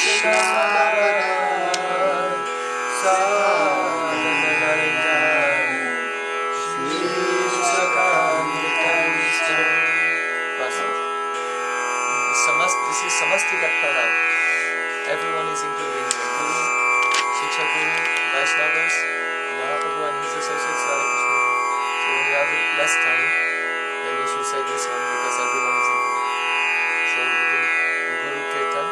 This is Samastika Pranam. Everyone is including the Guru, Shiksha Guru, Vaishnavas, Mahaprabhu and his associates, Radha Krishna. So when you have less time, then you should say this one because everyone is included. So we begin Guru Kirtan.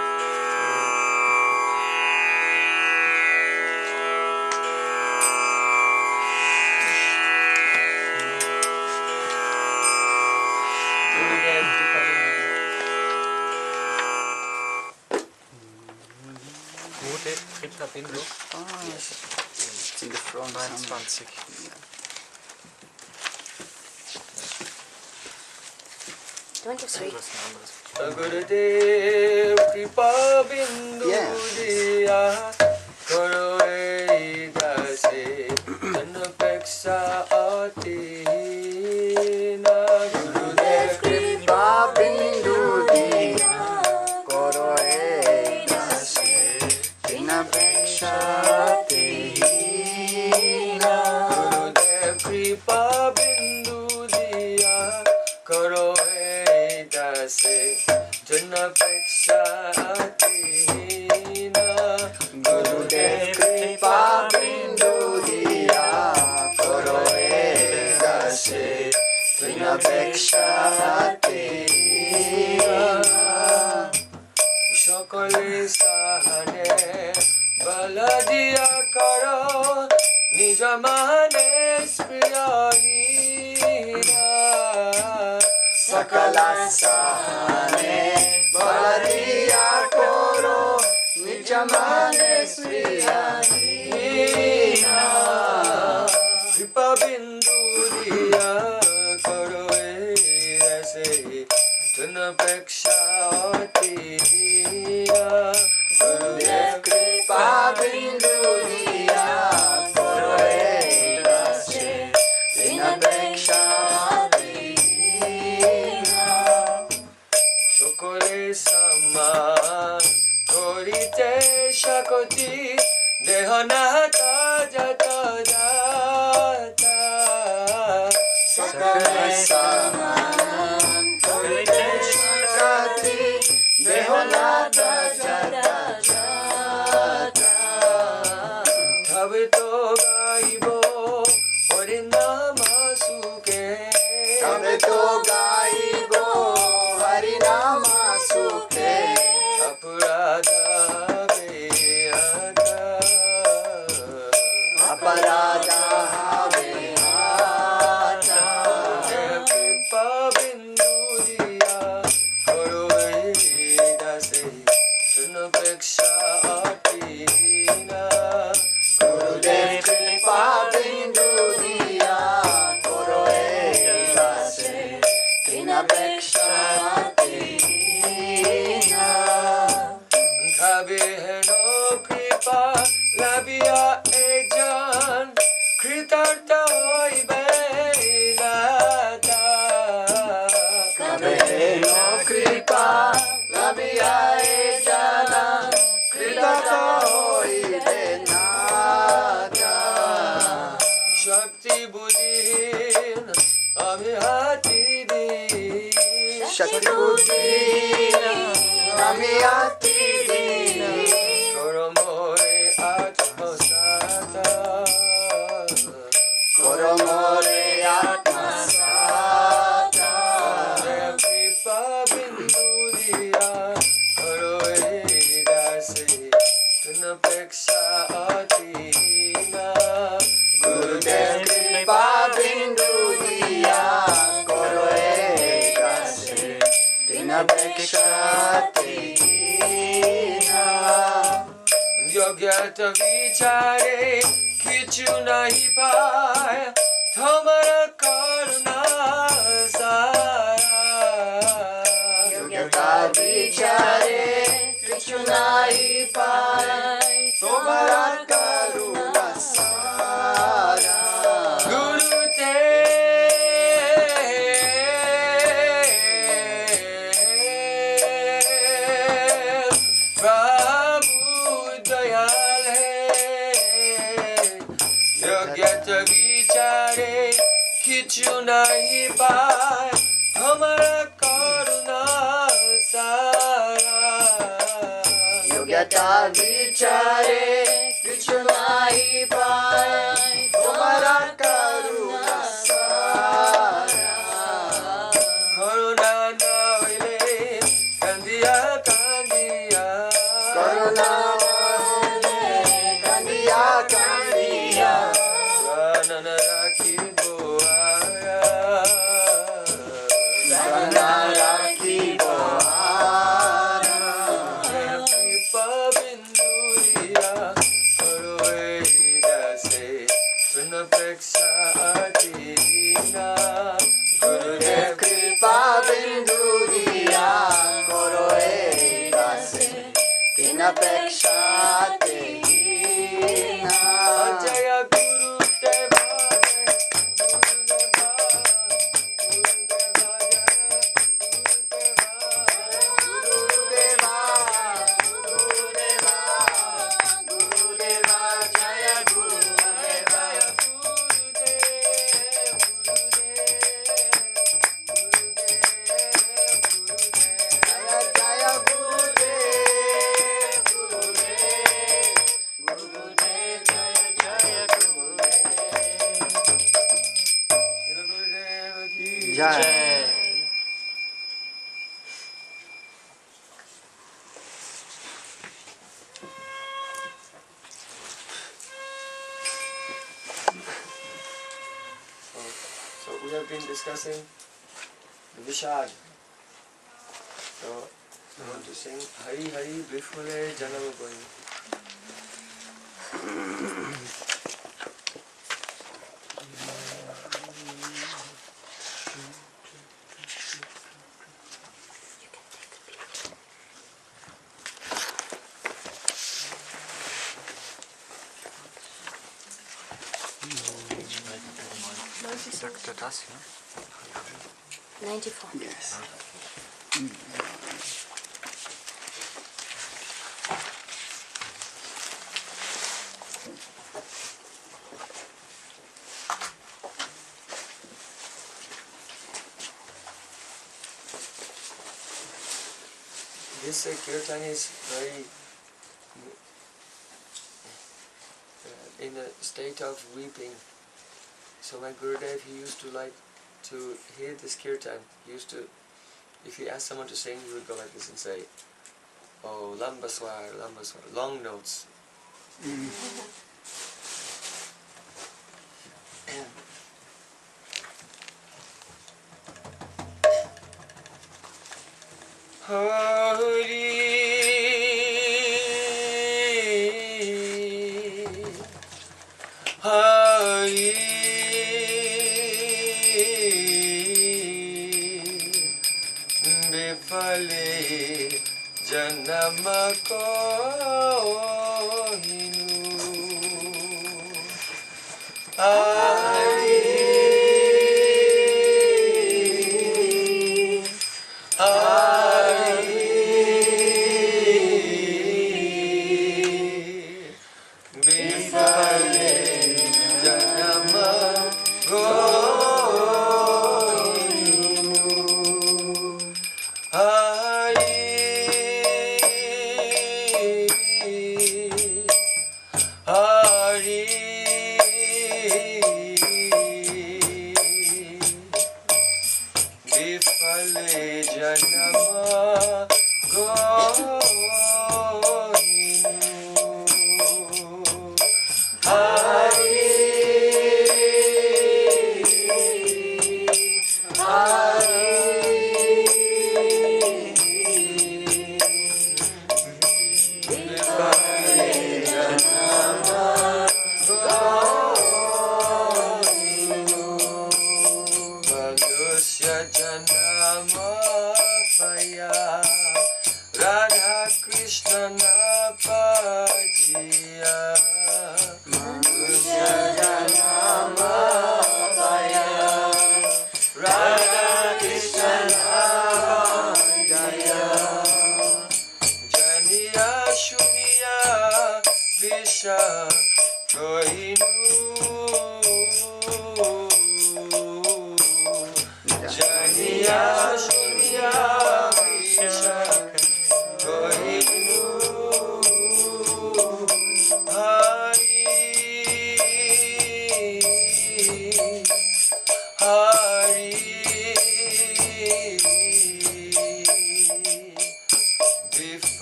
Gurudev Kripavindu. Gurudev Kripavindu. Yes. It's in the front. 29. Yeah. 23. Gurudev Kripavindu diya karo ei dase janapeksa atina. Gurudev Kripa-bindu diya karo ei dase janapeksha atina. Gurudev Kripavindu diya karo ei dase janapeksa atina. Gurudev Kripa-bindu diya karo ei dase janapeksha atina. সকলে সাহানে বলা দিয়া করো নিজ মানে প্রিয়হীনা। সকল সাহানে বলা দিয়া করো নিজ মানে প্রিয়হীনা। কৃপা বিন্দু দিয়া করো এই রসে জনপেক্ষা অতীনা। Gurudev Kripa-bindu diya karo ei dase janapeksha atina. সকলে সমান করিতে শকতি দেহ নাতা যত যাতা। সকল saman korite shakati deholata jata jata. তবে তো গাইব হরিনাম সুখে। তবে তো গাইব হরিনাম সুখে। অপরাধ অপরাধ হবে হাটা। কৃপা বিন্দু দিয়া করো এই দাসে জনপেক্ষা অতীনা। Gurudev Kripa-bindu diya karo ei dase janapeksha atina. ভাবে হেন কৃপা লাভিয়া এজন কৃতার্থ হইবে নাতা। কবে হেনো কৃপা লাভিয়া এ জানা কৃতজ্ঞ হইবে নাতা। শক্তি বুদ্ধিহীন আমি হাতি দিন। শক্তি বুদ্ধিহীন আমি অতি দীন। করো মোরে আত্মসাত। করো মোরে আত্মসাত। কৃপা বিন্দু দিয়া করো এই দাসে জনপেক্ষা অতীনা। Gurudev Kripa-bindu diya karo ei dase janapeksha atina. যোগ্যত বিচারে কিছু নাহি পায় তোমার করুণা সারা। যোগ্যতা বিচারে কিছু নাই পায় তোমার করুণা সারা। গুরুদেব প্রভু किचु नहीं पाए हमारा करुणा सारा योग्यता विचारे किछु नहीं पाए तुम्हारा करुणा सारा करुणा न होइले कांदिया कांदिया करुणा होइले कांदिया कांदिया प्राण न राखिबो आरा प्राण राखिबो आरा कृपा बिंदुरिया करोए दासे प्रणपेक्षा आतीना गुरुदेव कृपा बिंदुरिया करोए दासे तीन अपेक्षा तेहीना जय गुरुदेवा गुरुदेवा गुरुदेवा गुरुदेवा जय गुरुदेवा जय गुरुदेव गुरुदेव गुरुदेव जय गुरुदेव जय So we have been discussing the Vishad. So I want to sing Hari Hari Bifule Janamagoni. Das, ja? 94. Yes. This kirtan is very in a state of weeping. So my Gurudev, he used to like to hear this kirtan. He used to, if he asked someone to sing, he would go like this and say, "Oh, lamba swar, long notes." Hari, Hari. Bifale janama kohinu Hari, Hari. Bifale janama Kohinu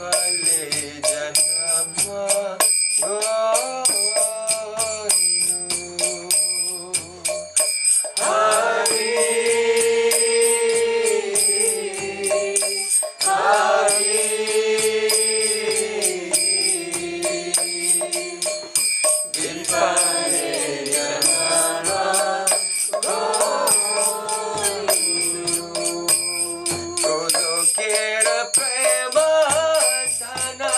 Vifale janama goinu Hari Hari Vifale janama Golokera prema dana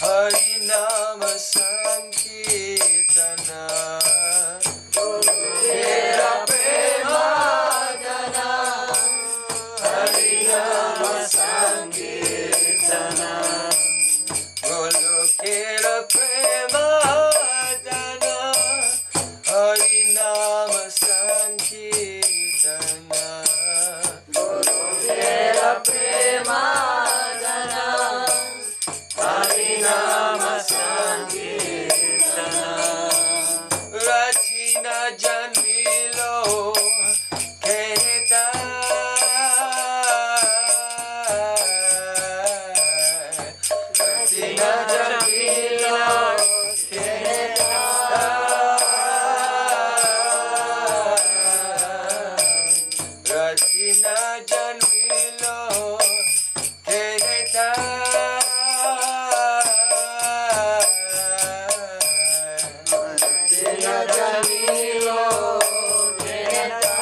Harinama sankirtana Golokera prema dana Harinama sankirtana Golokera prema dana Harinama sankirtana Golokera prema dana Harinama sankirtana Rachina janmilo keta Rachina janmilo keta Rachina janmilo keta Rachina janmilo keta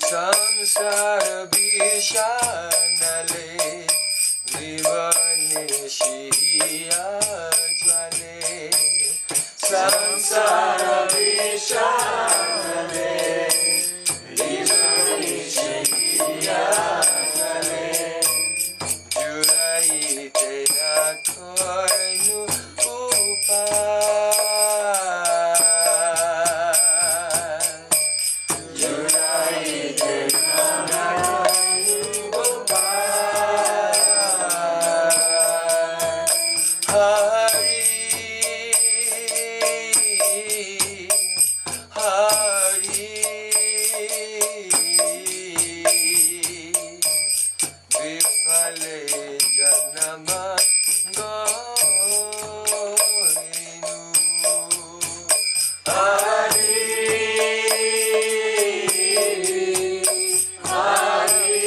Samsara vishanale Vivanishiya jwale Samsara vishanale Vivanishiya jwale Julaite nakoinu upai Julaite nakoinu upai Hari Hari Vifale janama goinu Hari Hari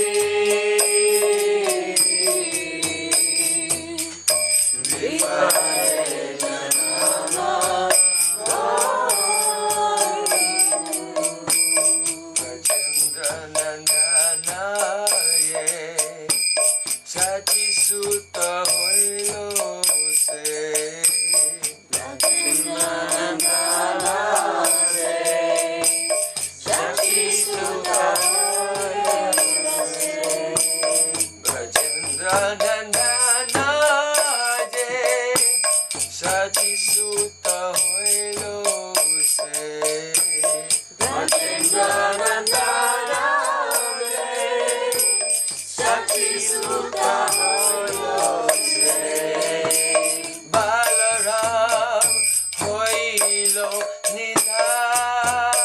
Vifale janama Rajendra nandana ye Sachi sutta hoilo se Rajendra nandana ye Sachi sutta hoilo se Rajendra nandana ye Sachi sutta hoilo se Rajendra nandana ye Sachi sutta hoilo se Balaram hoilo nitai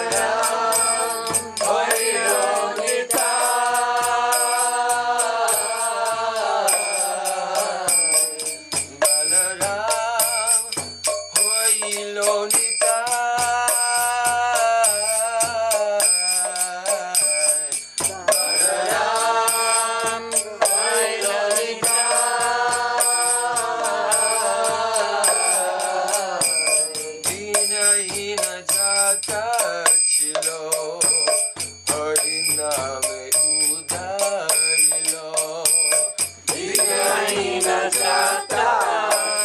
Balaram hoilo nitai Balaram hoilo nitai Balaram hoilo nitai Dina hina jata chilo Hariname udarilo Dina hina jata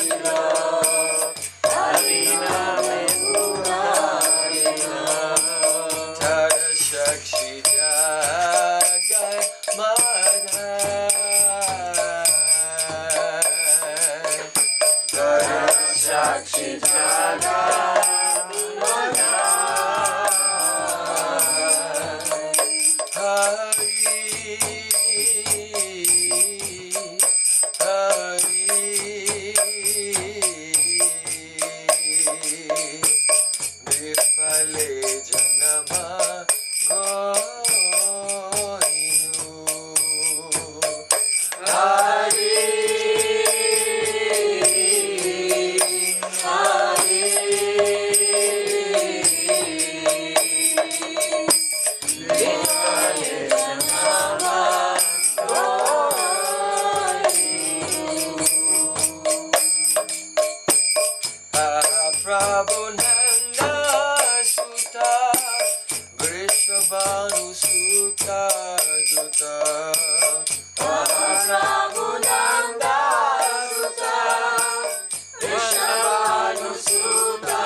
chilo Hariname Prabhu Nanda Suta Vrishabhanu Suta Juta Mahaprabhu Nanda Suta Vrishabhanu Suta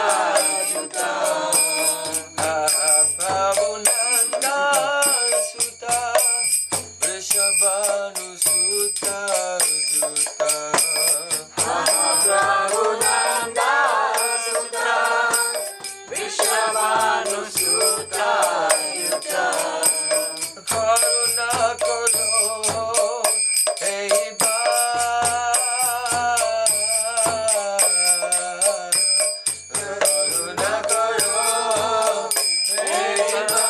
Juta Prabhu Nanda Suta Vrishabhanu Suta Juta Mahaprabhu Nanda Suta Vrishabhanu Suta Juta Karuna Karo Hey Karuna Karo Hey Karuna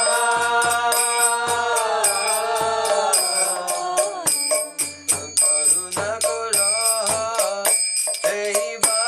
Karo Hey Karuna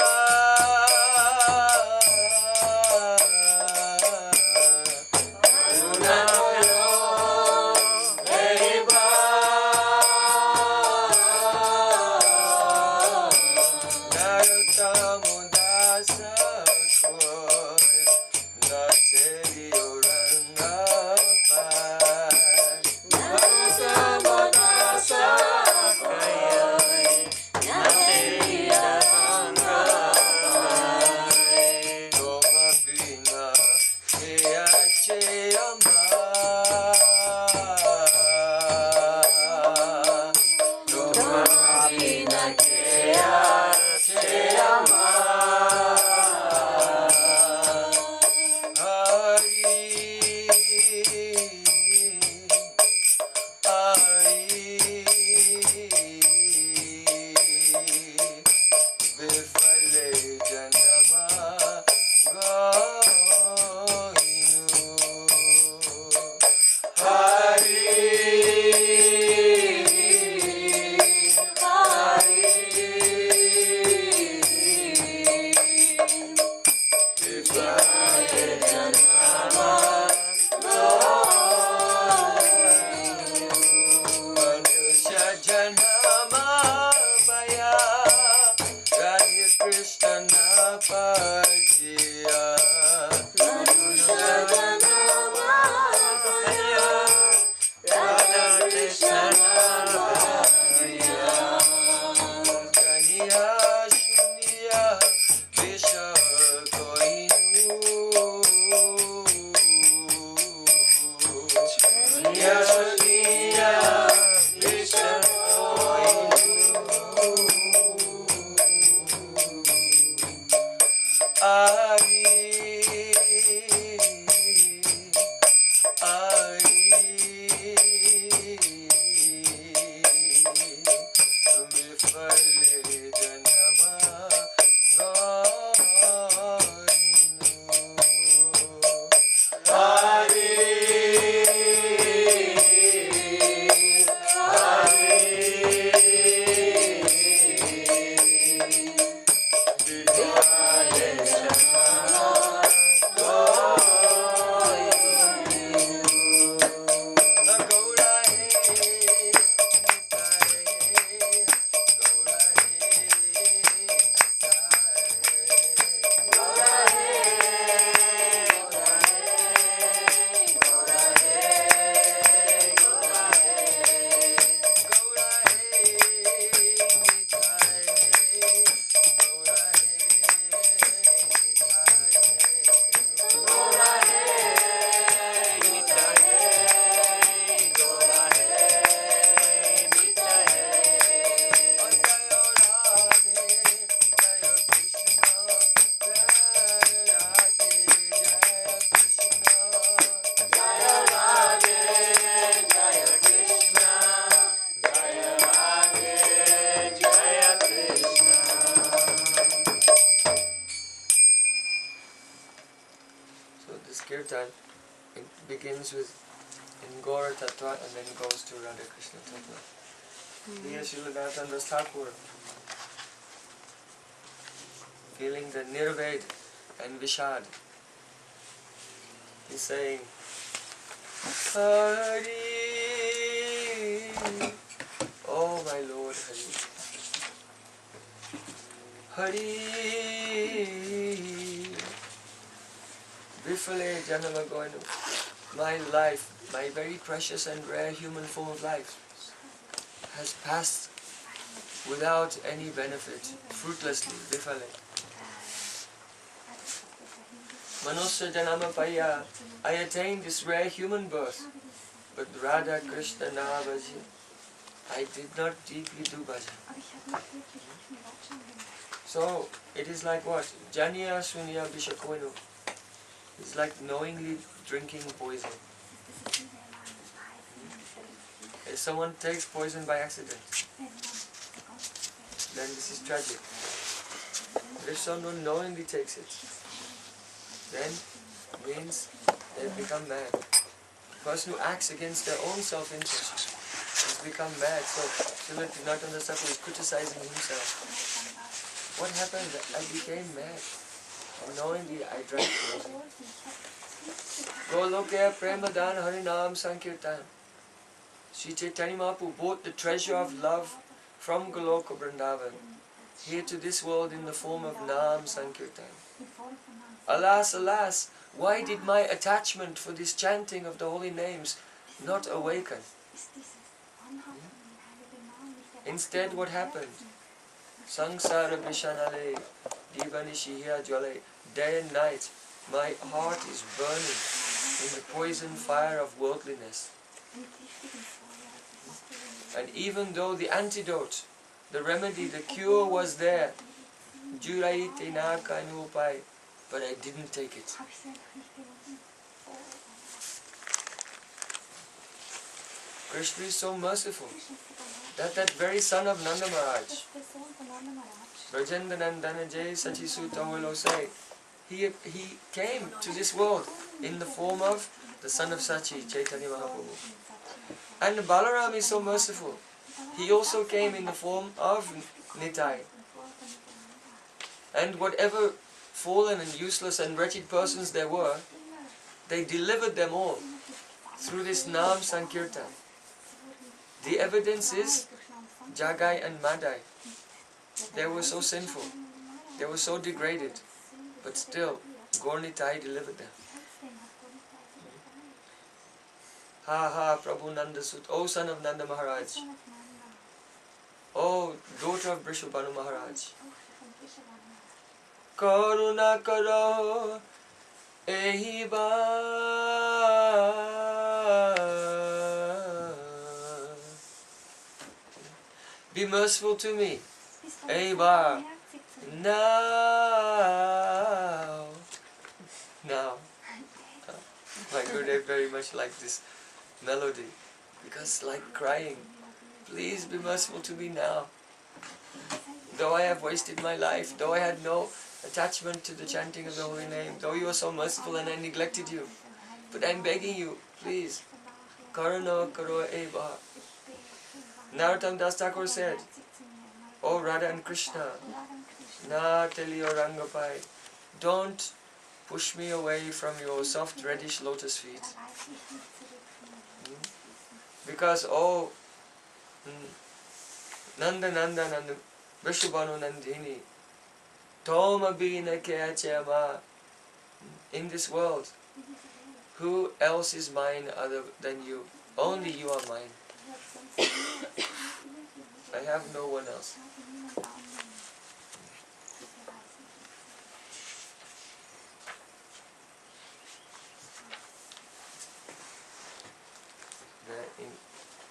Kirtan, it begins with in Gaur Tattva and then goes to Radha Krishna Tattva. Here Srila Gautamdas Thakur, feeling the Nirved and Vishad, he's saying, Hari, oh my Lord Hari, Hari, Vifale Janama Goinu. My life, my very precious and rare human form of life, has passed without any benefit, fruitlessly, Vifale. Manusya Janama Paya, I attained this rare human birth, but Radha Krishna Na Bhaji, I did not deeply do bhajan. So, it is like what? Janya Sunya Vishakoinu. It's like knowingly drinking poison. If someone takes poison by accident, then this is tragic. But if someone knowingly takes it, then means they become mad. The person who acts against their own self-interest has become mad. So, Srila Trinatana Thakur is criticizing himself. What happened? I became mad. And knowingly I drank poison. Goloke Premadan Harinam Sankirtan. Sri Caitanya Mahaprabhu brought the treasure of love from Goloka Vrindavan here to this world in the form of Nam Sankirtan. Alas, alas, why did my attachment for this chanting of the holy names not awaken? Instead, what happened? Sangsara Vishanale, Divanishihya Jwale, day and night, my heart is burning in the poison fire of worldliness. And even though the antidote, the remedy, the cure was there, Juraite na kanupai, but I didn't take it. Krishna is so merciful that very son of Nanda Maharaj, Brajendanandana Jay Sachisuta will say, he came to this world in the form of the son of Sachi, Chaitanya Mahaprabhu. And Balaram is so merciful. He also came in the form of Nitai. And whatever fallen and useless and wretched persons there were, they delivered them all through this Nam Sankirtan. The evidence is Jagai and Madai. They were so sinful, they were so degraded, but still Gaur-Nitai delivered them. Ha ha, Prabhu Nanda Sut, O son of Nanda Maharaj, O daughter of Brishabhanu Maharaj, Karuna karo ehi baar. Be merciful to me, ehi baar. Now. My Gurudev very much liked this melody, because like crying, please be merciful to me now. Though I have wasted my life, though I had no attachment to the chanting of the holy name, though you are so merciful and I neglected you, but I am begging you, please, Karuna karo eva. Narottam Das Thakur said, O Radha and Krishna, na teliyo rangapai, don't push me away from your soft reddish lotus feet. Because, oh, Nanda Nanda Nanda, Vrishabhanu Nandini, Toma Bina Keachama, in this world, who else is mine other than you? Only you are mine. I have no one else.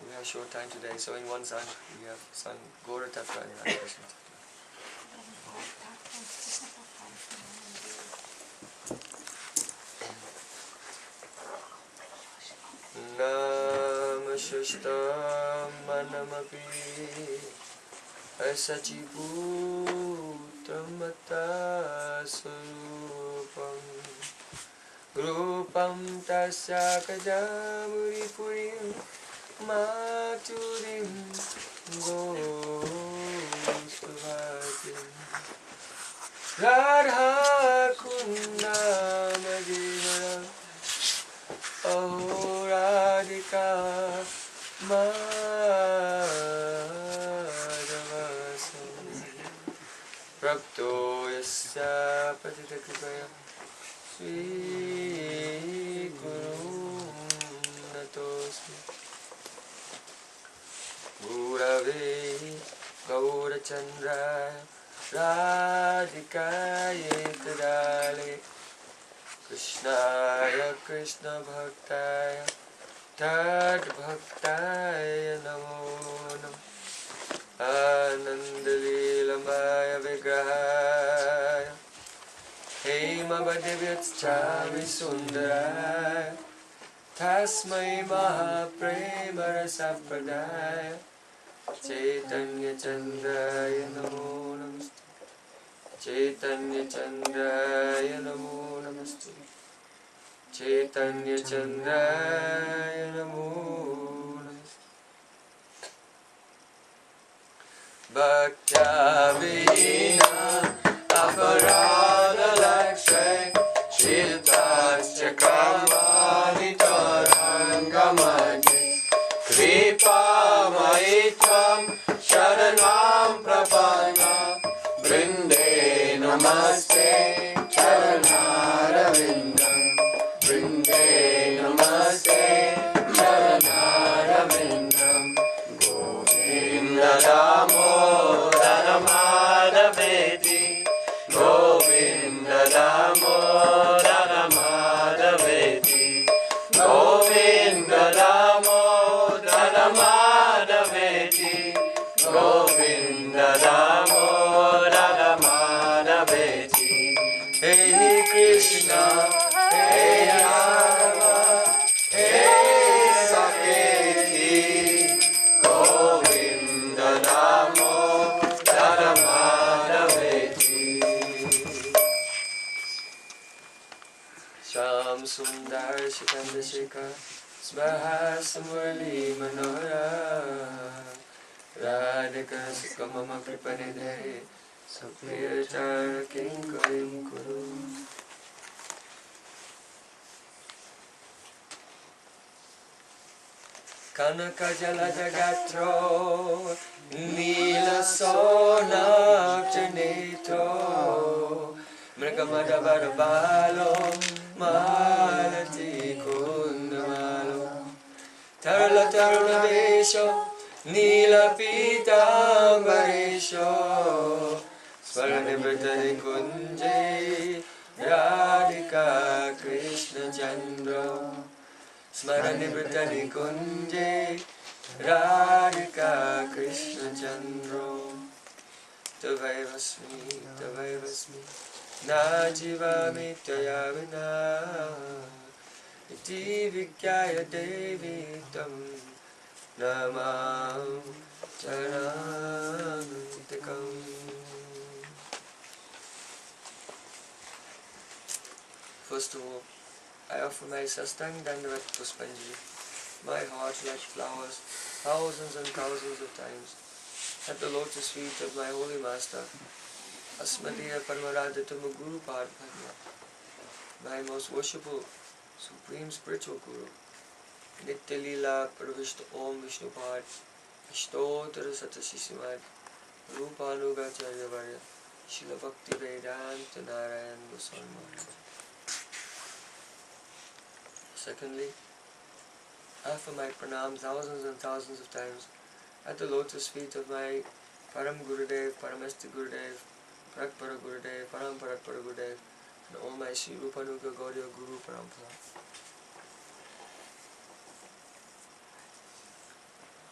We have short time today, so in one song we have sung Gora Tattva and Radha Krishna Tattva. Nama Shashtam Manamapi Asachibhutamata Sarupam Grupam Tasya Kajamuri Purim Maturim Gosvatim Radha Kundamadivara Aho Radhika Madhavasam Prapto Yasya Patita Kripaya Sri Chandraya Radhikaye Tadale Krishnaya Krishna Bhaktaya Tad Bhaktaya Namo Namo Ananda Leelamaya Vigrahaya Hemavadivyatschami Sundaraya Tasmai Mahaprema Rasapradaya Caitanya Chandraya Namo Namaste Caitanya Chandraya Namo Namaste Caitanya Chandraya Namo Namaste Bhaktya Vina Aparada Lakshay Shiltasya Kamani Tarangamani Kripa Maitam Sharanam Prapanna Brinde Namaste Charanarvindam Brinde Namaste Charanarvindam Govinda Damodara Madhaveti Govinda Damodara Madhaveti Govinda Damodara Madhaveti Govinda Damodara Madhaveti Hey Krishna, Hey Rama, Hey Saketi Govinda Damodara Madhaveti Sham Sundar Shikanda Shikha Smahasa Murli Manohara Radhika Sukamama Kripanidhe Sapriyachara Kinkarim Kuru Kanaka Jaladagatro Nila Sonakjanetro Mragamadavara Balo Malati Kundamalo Tarla Taruna Vesho Nila Pitambaresho Svaranibrtani Kunje Radhika Krishna Chandra Svaranibrtani Kunje Radhika Krishna Chandra Tavaivasmi Na Jivami Tayavina Iti Vikyaya Devi Tam Namam Charanantikam. First of all, I offer my sastang dandavat puspanjali, my heart like flowers, thousands and thousands of times, at the lotus feet of my holy master, Asmadiya Paramaradhitama Guru Padma, my most worshipful, supreme spiritual guru, Nitya Leela Pravishta Om Vishnu Pad, Ashtotara Satashisimad, Rupanugacharya Varya, Srila Bhakti Vedanta Narayan Goswami Maharaj. Secondly, I offer my pranam thousands and thousands of times at the lotus feet of my Param Gurudev, Paramesti Gurudev, Prakpara Gurudev, Paramparakpara Gurudev, and all my Sri Rupanuga Gaudiya Guru Parampara.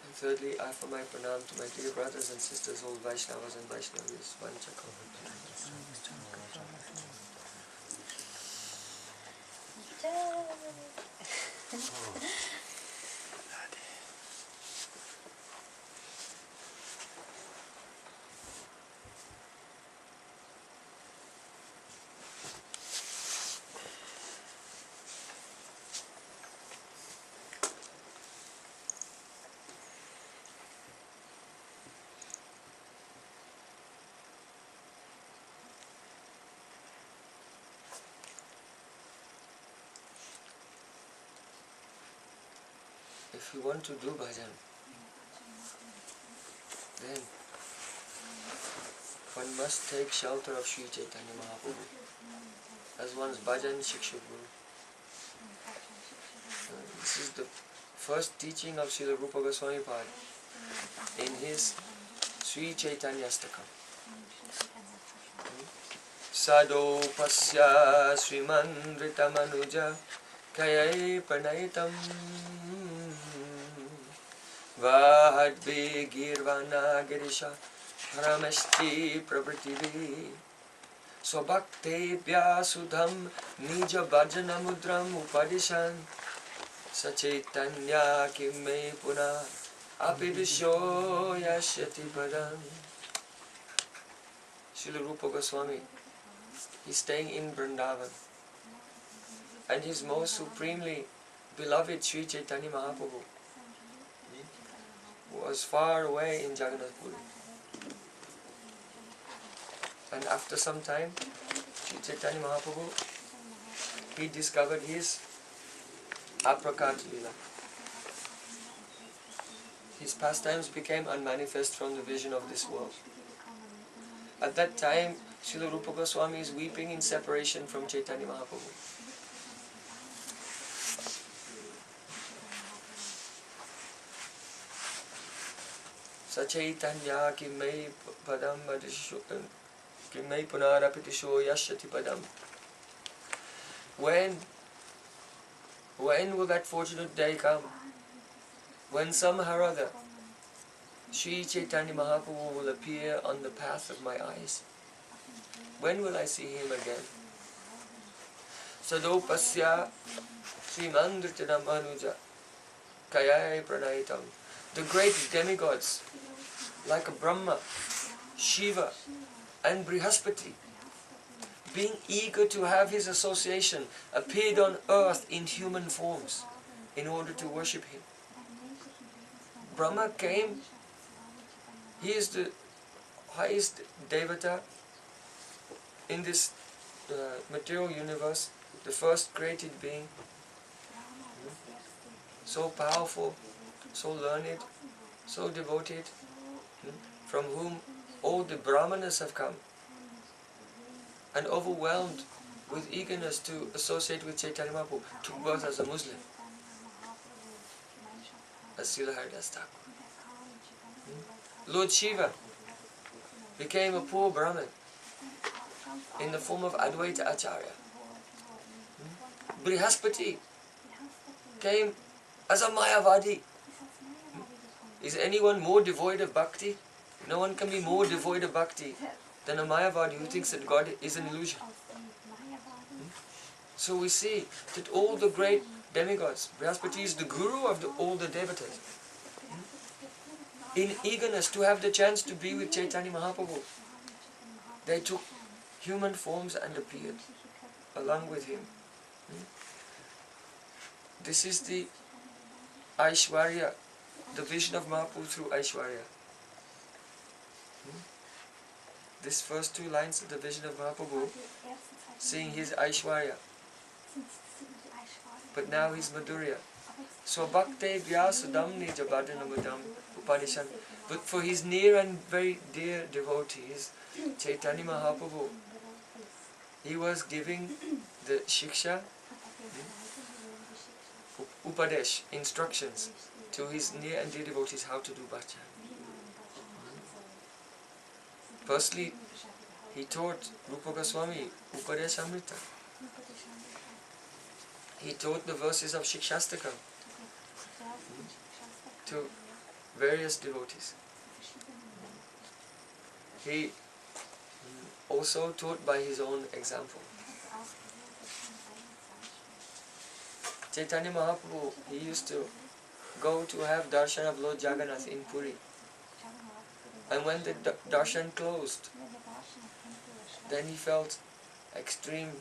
And thirdly, I offer my pranam to my dear brothers and sisters, all Vaishnavas and Vaishnavis, If you want to do bhajan, then one must take shelter of Sri Caitanya Mahaprabhu as one's bhajan Shiksha Guru. This is the first teaching of Srila Rupa Goswami Pad in his Sri Chaitanyastakam. Sado pasya Srimandritamanuja Kayai Pranaitam Vahadvi Girvana Girisha Parameshti Prabhativi Swabhaktebhya Sudham Nija Bhajanamudram Upadishan Sachaitanya Kimme Puna Apidusho Yashyati Padam. Srila Rupa Goswami, he's staying in Vrindavan, and his most supremely beloved Sri Chaitanya Mahaprabhu was far away in Jagannath Puri. And after some time, Sri Chaitanya Mahaprabhu, he discovered his aprakat lila. His pastimes became unmanifest from the vision of this world. At that time, Srila Rupa Goswami is weeping in separation from Chaitanya Mahaprabhu. Sachaitanya kimmai padam kimmai punarapitisho yashyati padam. When will that fortunate day come? When somehow or other Sri Chaitanya Mahaprabhu will appear on the path of my eyes. When will I see him again? Sadopasya Srimandritamanuja Kayai Pranaitam. The great demigods like Brahma, Shiva and Brihaspati, being eager to have his association, appeared on earth in human forms in order to worship him. Brahma came. He is the highest devata in this material universe, the first created being, so powerful, so learned, so devoted, from whom all the brahmanas have come, and overwhelmed with eagerness to associate with Chaitanya Mahaprabhu, took birth as a Muslim, as Srila Haridas Thakur. Lord Shiva became a poor Brahmin in the form of Advaita Acharya. Brihaspati came as a Mayavadi. Is anyone more devoid of bhakti? No one can be more devoid of bhakti than a Mayavadi who thinks that God is an illusion. So we see that all the great demigods, Brihaspati is the guru of all the devatas, in eagerness to have the chance to be with Chaitanya Mahaprabhu, they took human forms and appeared along with him. This is the Aishwarya, the vision of Mahaprabhu through Aishwarya. This first two lines of the vision of Mahaprabhu, seeing his Aishwarya, but now his Madhurya. Swabhakte vyasudam nijabhadanamudam upadishan. But for his near and very dear devotees, Chaitanya Mahaprabhu, he was giving the Shiksha, Upadesh, instructions to his near and dear devotees how to do bhajan. Firstly, he taught Rupa Goswami Upadeshamrita. He taught the verses of Shikshastakam to various devotees. He also taught by his own example. Chaitanya Mahaprabhu, he used to go to have darshan of Lord Jagannath in Puri. And when the darshan closed, then he felt extreme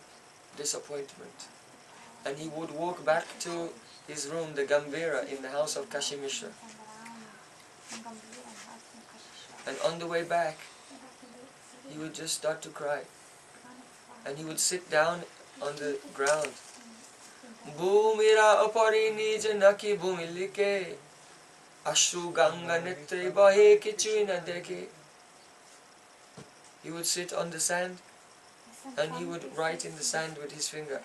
disappointment. And he would walk back to his room, the Gambhira, in the house of Kashi Mishra. And on the way back, he would just start to cry. And he would sit down on the ground. Bhumira apari nija naki bhumilike Ashru ganga netre bahe kichu na deke. He would sit on the sand and he would write in the sand with his finger.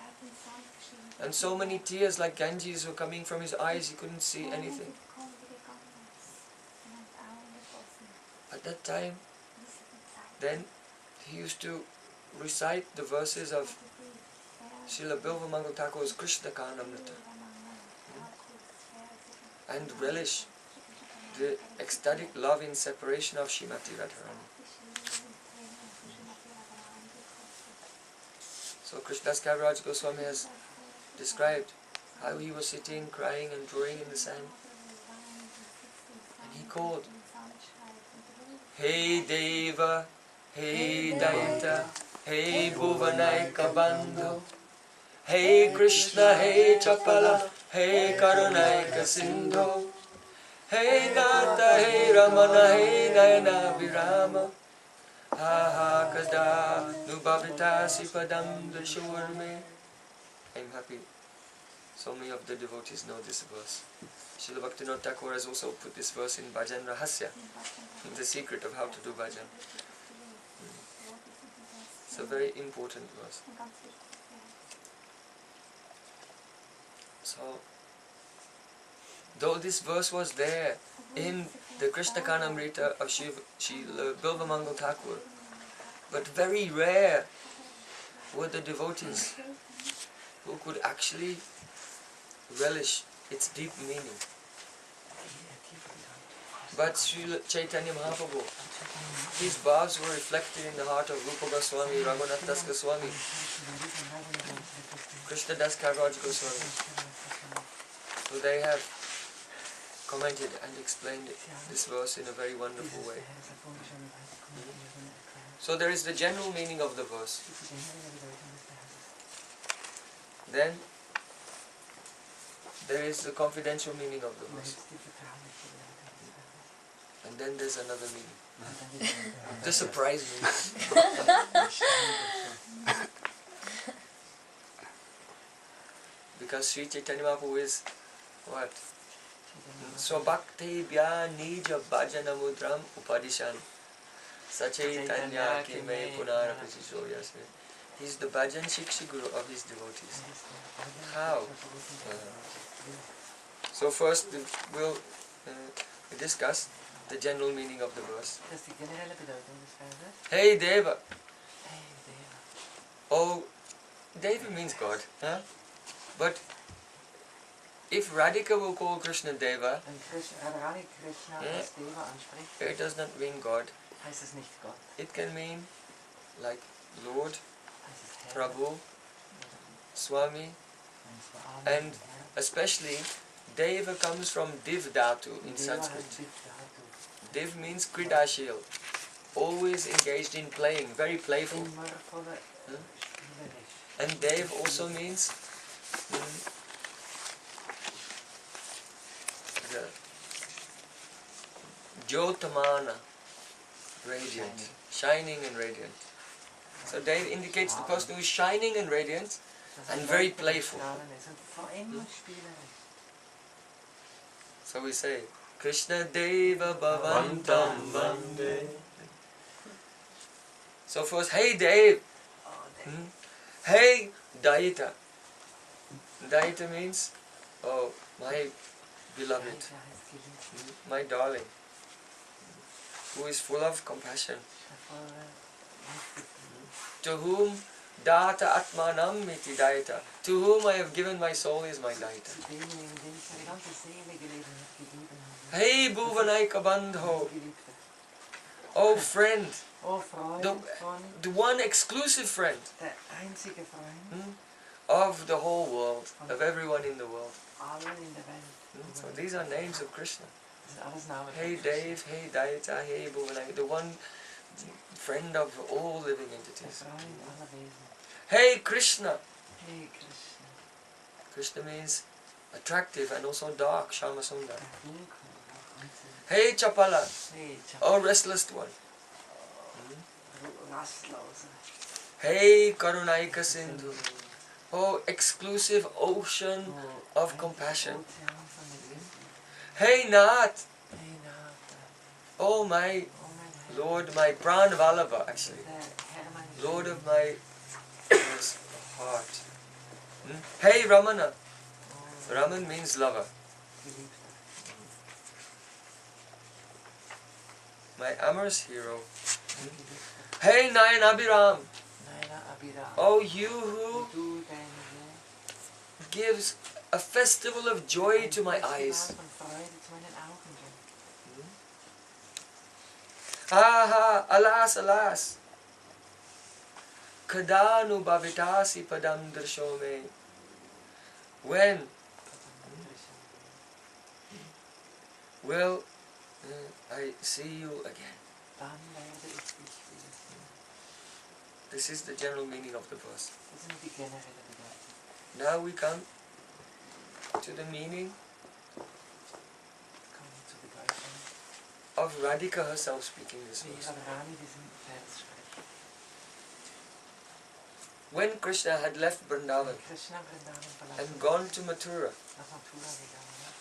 And so many tears like Ganges were coming from his eyes, he couldn't see anything. at that time, then he used to recite the verses of Srila Bilvamangal Thakur's Krsna-Karanamrta and relish the ecstatic love in separation of Srimati Radharani. So Krishnadas Kaviraj Goswami has described how he was sitting, crying and drawing in the sand. And he called, Hey Deva, Hey Dayita, Hey bhuvanaika-bandho, Hey Krishna, Hey Chapala, Hey Karunayika-sindho, Hey Nata, Hey Ramana, Hey Nayana Virama, Ha ha kada nubhavitasi padam dashurme. I'm happy so many of the devotees know this verse. Srila Bhaktivinoda Thakur has also put this verse in Bhajan Rahasya, the secret of how to do bhajan. It's a very important verse. So, though this verse was there in the Krsna-Karanamrta of Srila Bilvamangal Thakur, but very rare were the devotees who could actually relish its deep meaning. But Srila Caitanya Mahaprabhu, his bhavs were reflected in the heart of Rupa Goswami, Raghunath Das Goswami, Krishnadas Kaviraj Goswami. So they have commented and explained this verse in a very wonderful way. So there is the general meaning of the verse. Then there is the confidential meaning of the verse. And then there's another meaning. The surprise meaning. Because Sri Chaitanya Mahaprabhu is what? Swabhakti bhya nija bhajana mudram upadishan Sachaitanya ki me punara pratisoyasme. He is the bhajan shikshi guru of his devotees. How? So first we'll discuss the general meaning of the verse. Hey deva. Oh, deva means God. Huh? But if Radhika will call Krishna deva, it does not mean God. It can mean like Lord, Prabhu, Swami, and especially deva comes from div dhatu in Sanskrit. Div means kridashil, always engaged in playing, very playful. And dev also means the Jyotamana, radiant, shining and radiant. So Dev indicates the person who is shining and radiant and very playful. So we say, Krishna Deva Bhavantam Vande. So first, hey Dev. Hey dayita. Dayita means, oh, my beloved, my darling, who is full of compassion, to whom data atmanam iti dayita, to whom I have given my soul is my dayita. Hey bhuvanaika-bandho, oh friend, the one exclusive friend of the whole world, of everyone in the world. So these are names of Krishna. Hey Dev, hey Dayita, hey Bhuvanaika, the one friend of all living entities. Hey Krishna. Krishna means attractive and also dark, Shama Sundar. Hey Chapala, oh restless one. Hey Karunayika-sindho, oh exclusive ocean of compassion. Hey Nath, oh my Lord, my Pran Vallabha actually, Lord of my heart. Hey Ramana, Raman means lover. my amorous hero. Hey Nayan Abhiram, oh you who gives a festival of joy to my eyes. Aha, alas, alas. Kadanu bhavitasi padam drashome. When will I see you again? This is the general meaning of the verse. Now we come to the meaning of Radhika herself speaking this verse. When Krishna had left Vrindavan and gone to Mathura,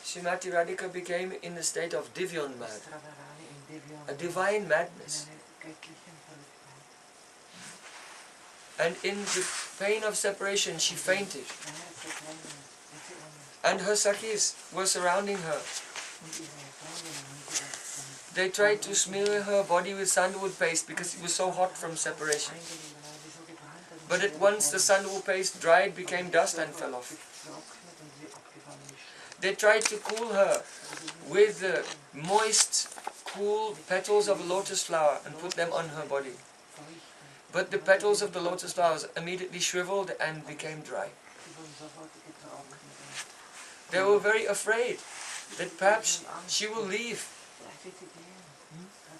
Srimati Radhika became in a state of divyan mad, a divine madness. And in the pain of separation she fainted. And her Sakhis were surrounding her. They tried to smear her body with sandalwood paste because it was so hot from separation. But at once the sandalwood paste dried, became dust and fell off. They tried to cool her with the moist, cool petals of a lotus flower and put them on her body. But the petals of the lotus flowers immediately shriveled and became dry. They were very afraid that perhaps she will leave,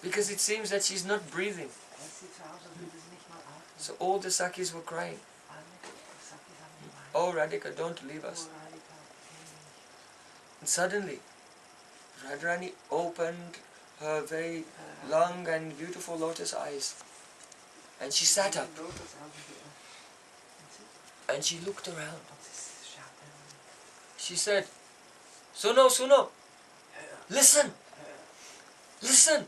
because it seems that she's not breathing. So all the Sakhis were crying, "Oh Radhika, don't leave us." And suddenly Radharani opened her very long and beautiful lotus eyes, and she sat up and she looked around. She said, "Suno, suno, listen, listen.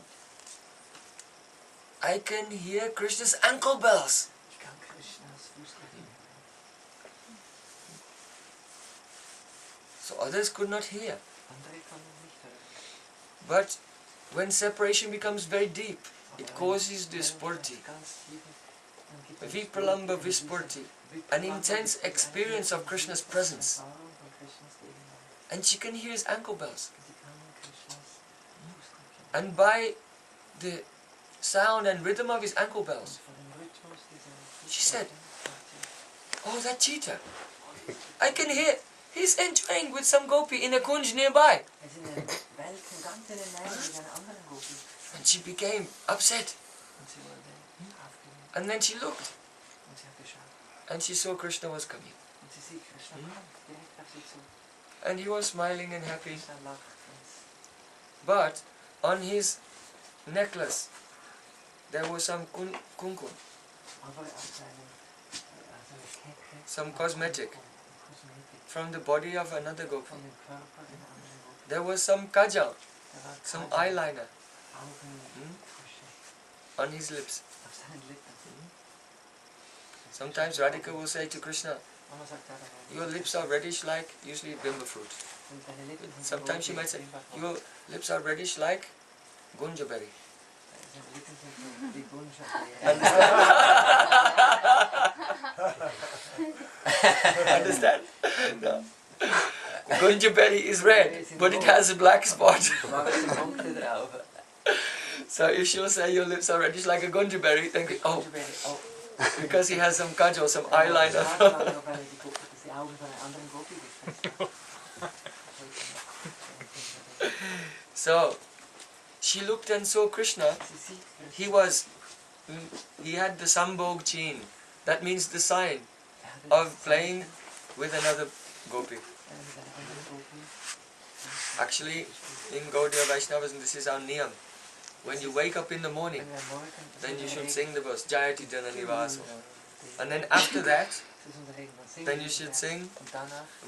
I can hear Krishna's ankle bells." So others could not hear. But when separation becomes very deep, it causes dispurti, vipralamba vispurti, an intense experience of Krishna's presence. And she can hear his ankle bells. And by the sound and rhythm of his ankle bells, she said, "Oh, that cheetah, I can hear, he's enjoying with some gopi in a kunj nearby." And she became upset. And then she looked, and she saw Krishna was coming. And he was smiling and happy. But on his necklace there was some kumkum, some cosmetic from the body of another gopi. There was some kajal, some eyeliner on his lips. Sometimes Radhika will say to Krishna, "Your lips are reddish like," usually bimba fruit. Sometimes she might say, "Your lips are reddish like gunja berry." Understand? No. Gunja berry is red, but it has a black spot. So if she'll say your lips are reddish like a gunja berry, then oh, because he has some kajal, some eyeliner. So she looked and saw Krishna. He had the sambhog chin. That means the sign of playing with another gopi. Actually, in Gaudiya Vaishnavas, and this is our niyam, when you wake up in the morning, then you should sing the verse Jayati Janani Vaso. And then after that, then you should sing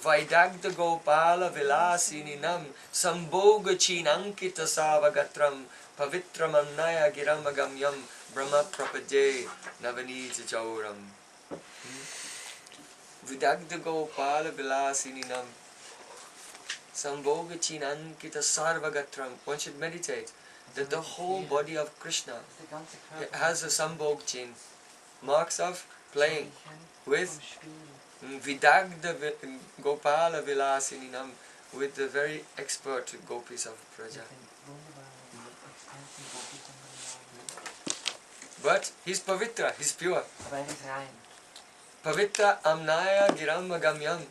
Vaidagda Gopala Vilasininam Sambhoga Chinankita Savagatram Pavitram Annaya Giramagamyam Brahma Prapaje Navanita Chauram. Vidagda Gopala Vilasininam Sambhoga Chinankita Sarvagatram. One should meditate that the whole body of Krishna dass der ganze Körper has a sambhog chain, marks of playing with vom Spiel, Vidagda Gopala Vilasininam, with the very expert gopis of Praja. mit den wunderbaren, extensiven Gopis und Brahmanen. But he's pavitra, he's pure. Aber ist rein. Pavitra amnaya giramagamyam.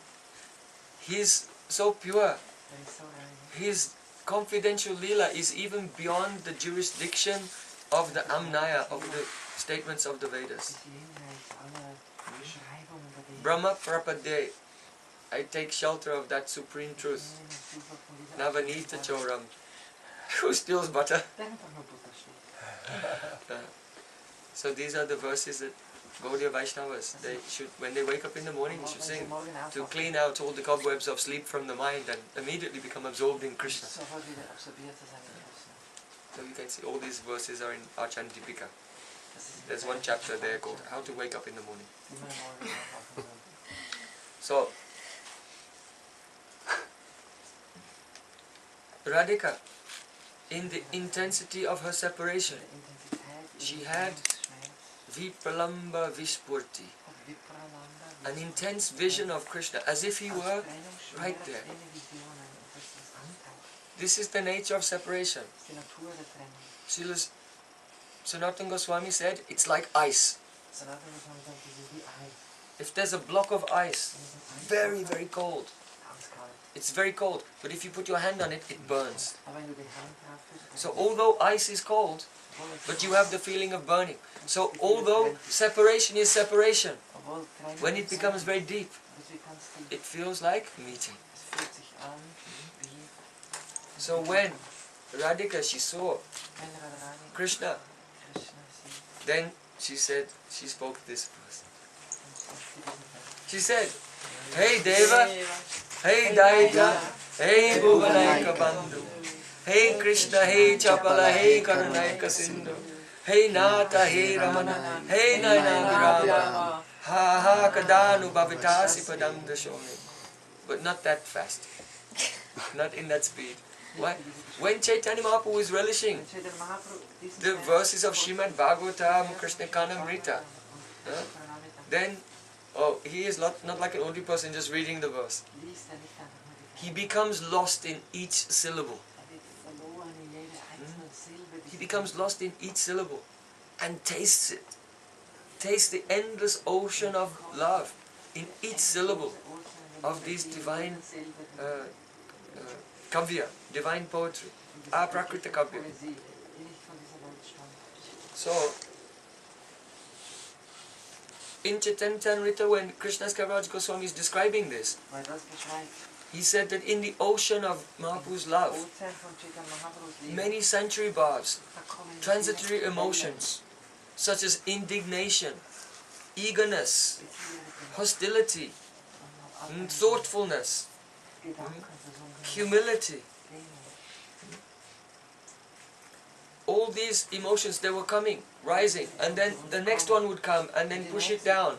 He's so pure. Ist so rein. His confidential lila is even beyond the jurisdiction of the amnaya, of the statements of the Vedas. Ist jenseits aller Beschreibungen der Welt. Brahma prapadye. I take shelter of that supreme truth. Navanita choram. Who steals butter? Der hat doch nur Butter steht. So these are the verses that Gaudiya Vaishnavas, they should, when they wake up in the morning, they should sing to clean out all the cobwebs of sleep from the mind and immediately become absorbed in Krishna. Sofort wieder absorbiert zu sein in Krishna. So you can see all these verses are in Achan Deepika. Das ist There's one chapter there called How to Wake Up in the Morning. Wie man morgens aufwachen soll. So, Radhika, in the intensity of her separation, Der Intensität, she had Vipralamba Vispurti, an intense vision of Krishna, as if he were right there. This is the nature of separation. Srila Sanatana Goswami said, it's like ice. If there's a block of ice, very, very cold, it's very cold, but if you put your hand on it, it burns. So although ice is cold, but you have the feeling of burning. So although separation is separation, when it becomes very deep, it feels like meeting. So when Radhika, she saw Krishna, then she said, she spoke this verse. She said, "Hey deva, hey dayita, hey bhuvanaika-bandho, hey Krishna, hey Chapala, hey Karunaka-sindhu, hey Nata, hey Ramana, hey Naina-virama, ha ha kadanu bhavitasi padam dashomi." But not that fast, not in that speed. Why? When Caitanya Mahaprabhu is relishing the verses of Srimad Bhagavatam, Krsna-Karanamrta, then he is not like an ordinary person just reading the verse. He becomes lost in each syllable. He becomes lost in each syllable and tastes it. Tastes the endless ocean of love in each syllable of these divine kavya, divine poetry, aprakrita kavya. So, in Caitanya, when Krishna's Kaviraj Goswami is describing this, he said that in the ocean of Mahaprabhu's love, many century bhavs, transitory emotions, such as indignation, eagerness, hostility, thoughtfulness, humility, all these emotions, they were coming, rising, and then the next one would come and then push it down,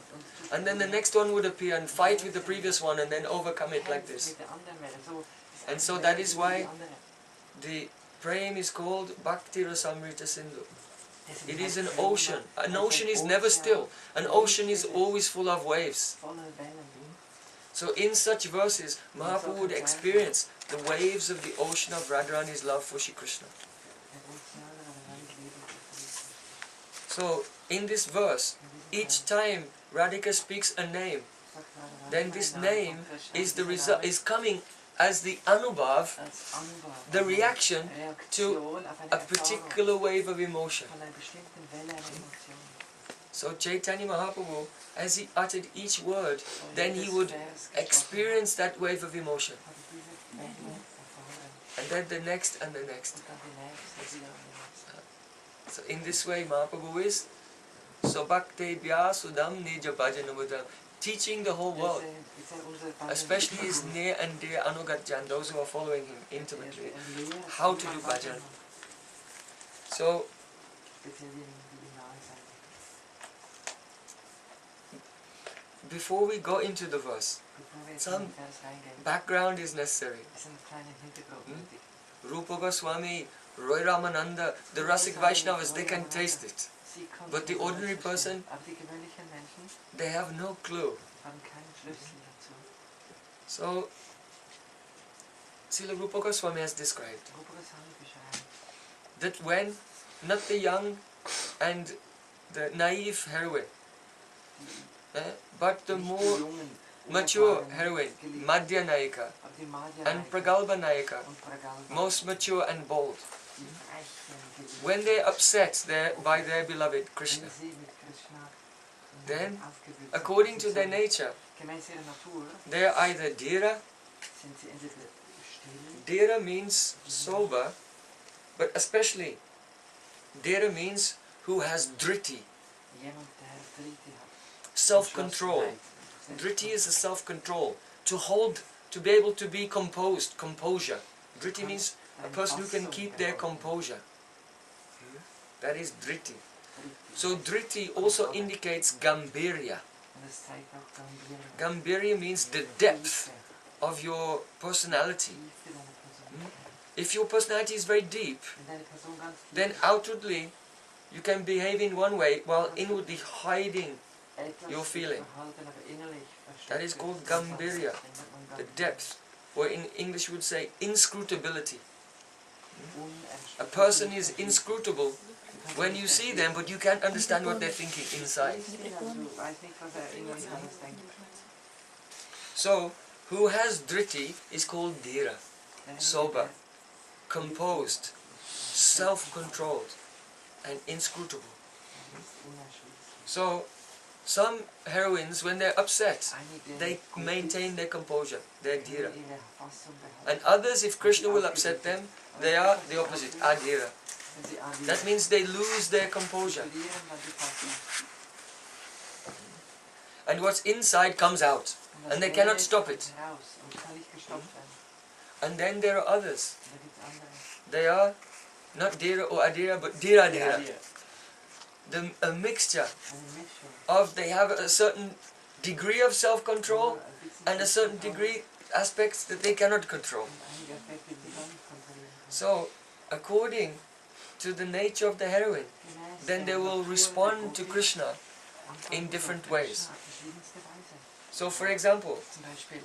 and then the next one would appear and fight with the previous one and then overcome it like this. And so that is why the Prem is called Bhakti Rasamrita Sindhu. It is an ocean. An ocean is never still. An ocean is always full of waves. So in such verses, Mahaprabhu would experience the waves of the ocean of Radharani's love for Shri Krishna. So in this verse, each time Radhika speaks a name, then this name is the result, is coming as the anubhav, the reaction to a particular wave of emotion. So Caitanya Mahaprabhu, as he uttered each word, then he would experience that wave of emotion. And then the next and the next. So in this way Mahaprabhu is Sobhakte Vyasudam Nija Bhajanamudam, teaching the whole world, especially his near and dear Anugatjan, those who are following him intimately, how to do bhajan. So before we go into the verse, some background is necessary. Rupa Goswami Roy Ramananda, the Rasik Vaishnavas, they can taste it. But the ordinary person, Aber die gewöhnlichen Menschen they have no clue. haben keinen Schlüssel dazu. So, Srila Rupa Goswami has described Rupa Goswami beschreibt, that when not the young and the naive heroine, but the nicht die more jungen, mature unerfahrenen, heroine, geliebten, Madhya Nayika, aber die Madhya and Nayika Pragalpa Nayika, und Pragalpa, most mature and bold, die frechen, geliebten, when they are upset by their beloved Krishna, wenn sie mit Krishna then, aufgewühlt sind, according to sie their sind nature, gemäß ihrer Natur, they are either dhira. sind sie entweder still, Dhira means sober, but especially Dhira means who has driti, jemand, der Driti hat, self-control. Entschlossenheit, Driti is a self-control, to hold, to be able to be composed, composure. Driti means a person who can keep their composure. That is driti. So driti also indicates gambhirya. Und es zeigt auch Gambhirya, Gambhirya means the depth Tiefe, of your personality. Tiefe deiner Persönlichkeit. If your personality is very deep, Wenn deine Person ganz tief then ist, outwardly you can behave in one way while inwardly hiding etwas your feeling. verhalten, aber innerlich That is versteckt called ist, gambhirya, dann wird man the Gambhirya. depth, or in English we would say inscrutability. Unerschütterlich. A person is inscrutable when you see them, but you can't understand what they're thinking inside. Du weißt nicht, was innerlich alles denkt. So, who has driti is called dhira, Derjenige, sober, der composed, self-controlled, and inscrutable. ist unerschütterlich. So, some heroines, when they're upset, Einige they maintain their composure, their dhira. können ihre Fassung behalten. And others, if Krishna will upset them, they are the opposite, adhira. Wenn sie adhira That means they lose their composure. verlieren, dann die Fassung. And what's inside comes out. Und das And they Innere cannot stop kommt it. heraus und kann nicht gestoppt werden. And then there are others. Und da gibt es andere. They are not dhira or adhira, but dhira dhira. A mixture Eine Mischung. of, they have a certain degree of self-control Ein bisschen and a certain Selbstkontrolle degree aspects that they cannot control. und einige Aspekte, die man nicht kontrollieren kann. So, according to the nature of the heroine, Gemäß then they der will Natur respond der to Gottheit Krishna antworten in sie different auf ways. Krishna auf verschiedenste Weise. So, for example, Zum Beispiel,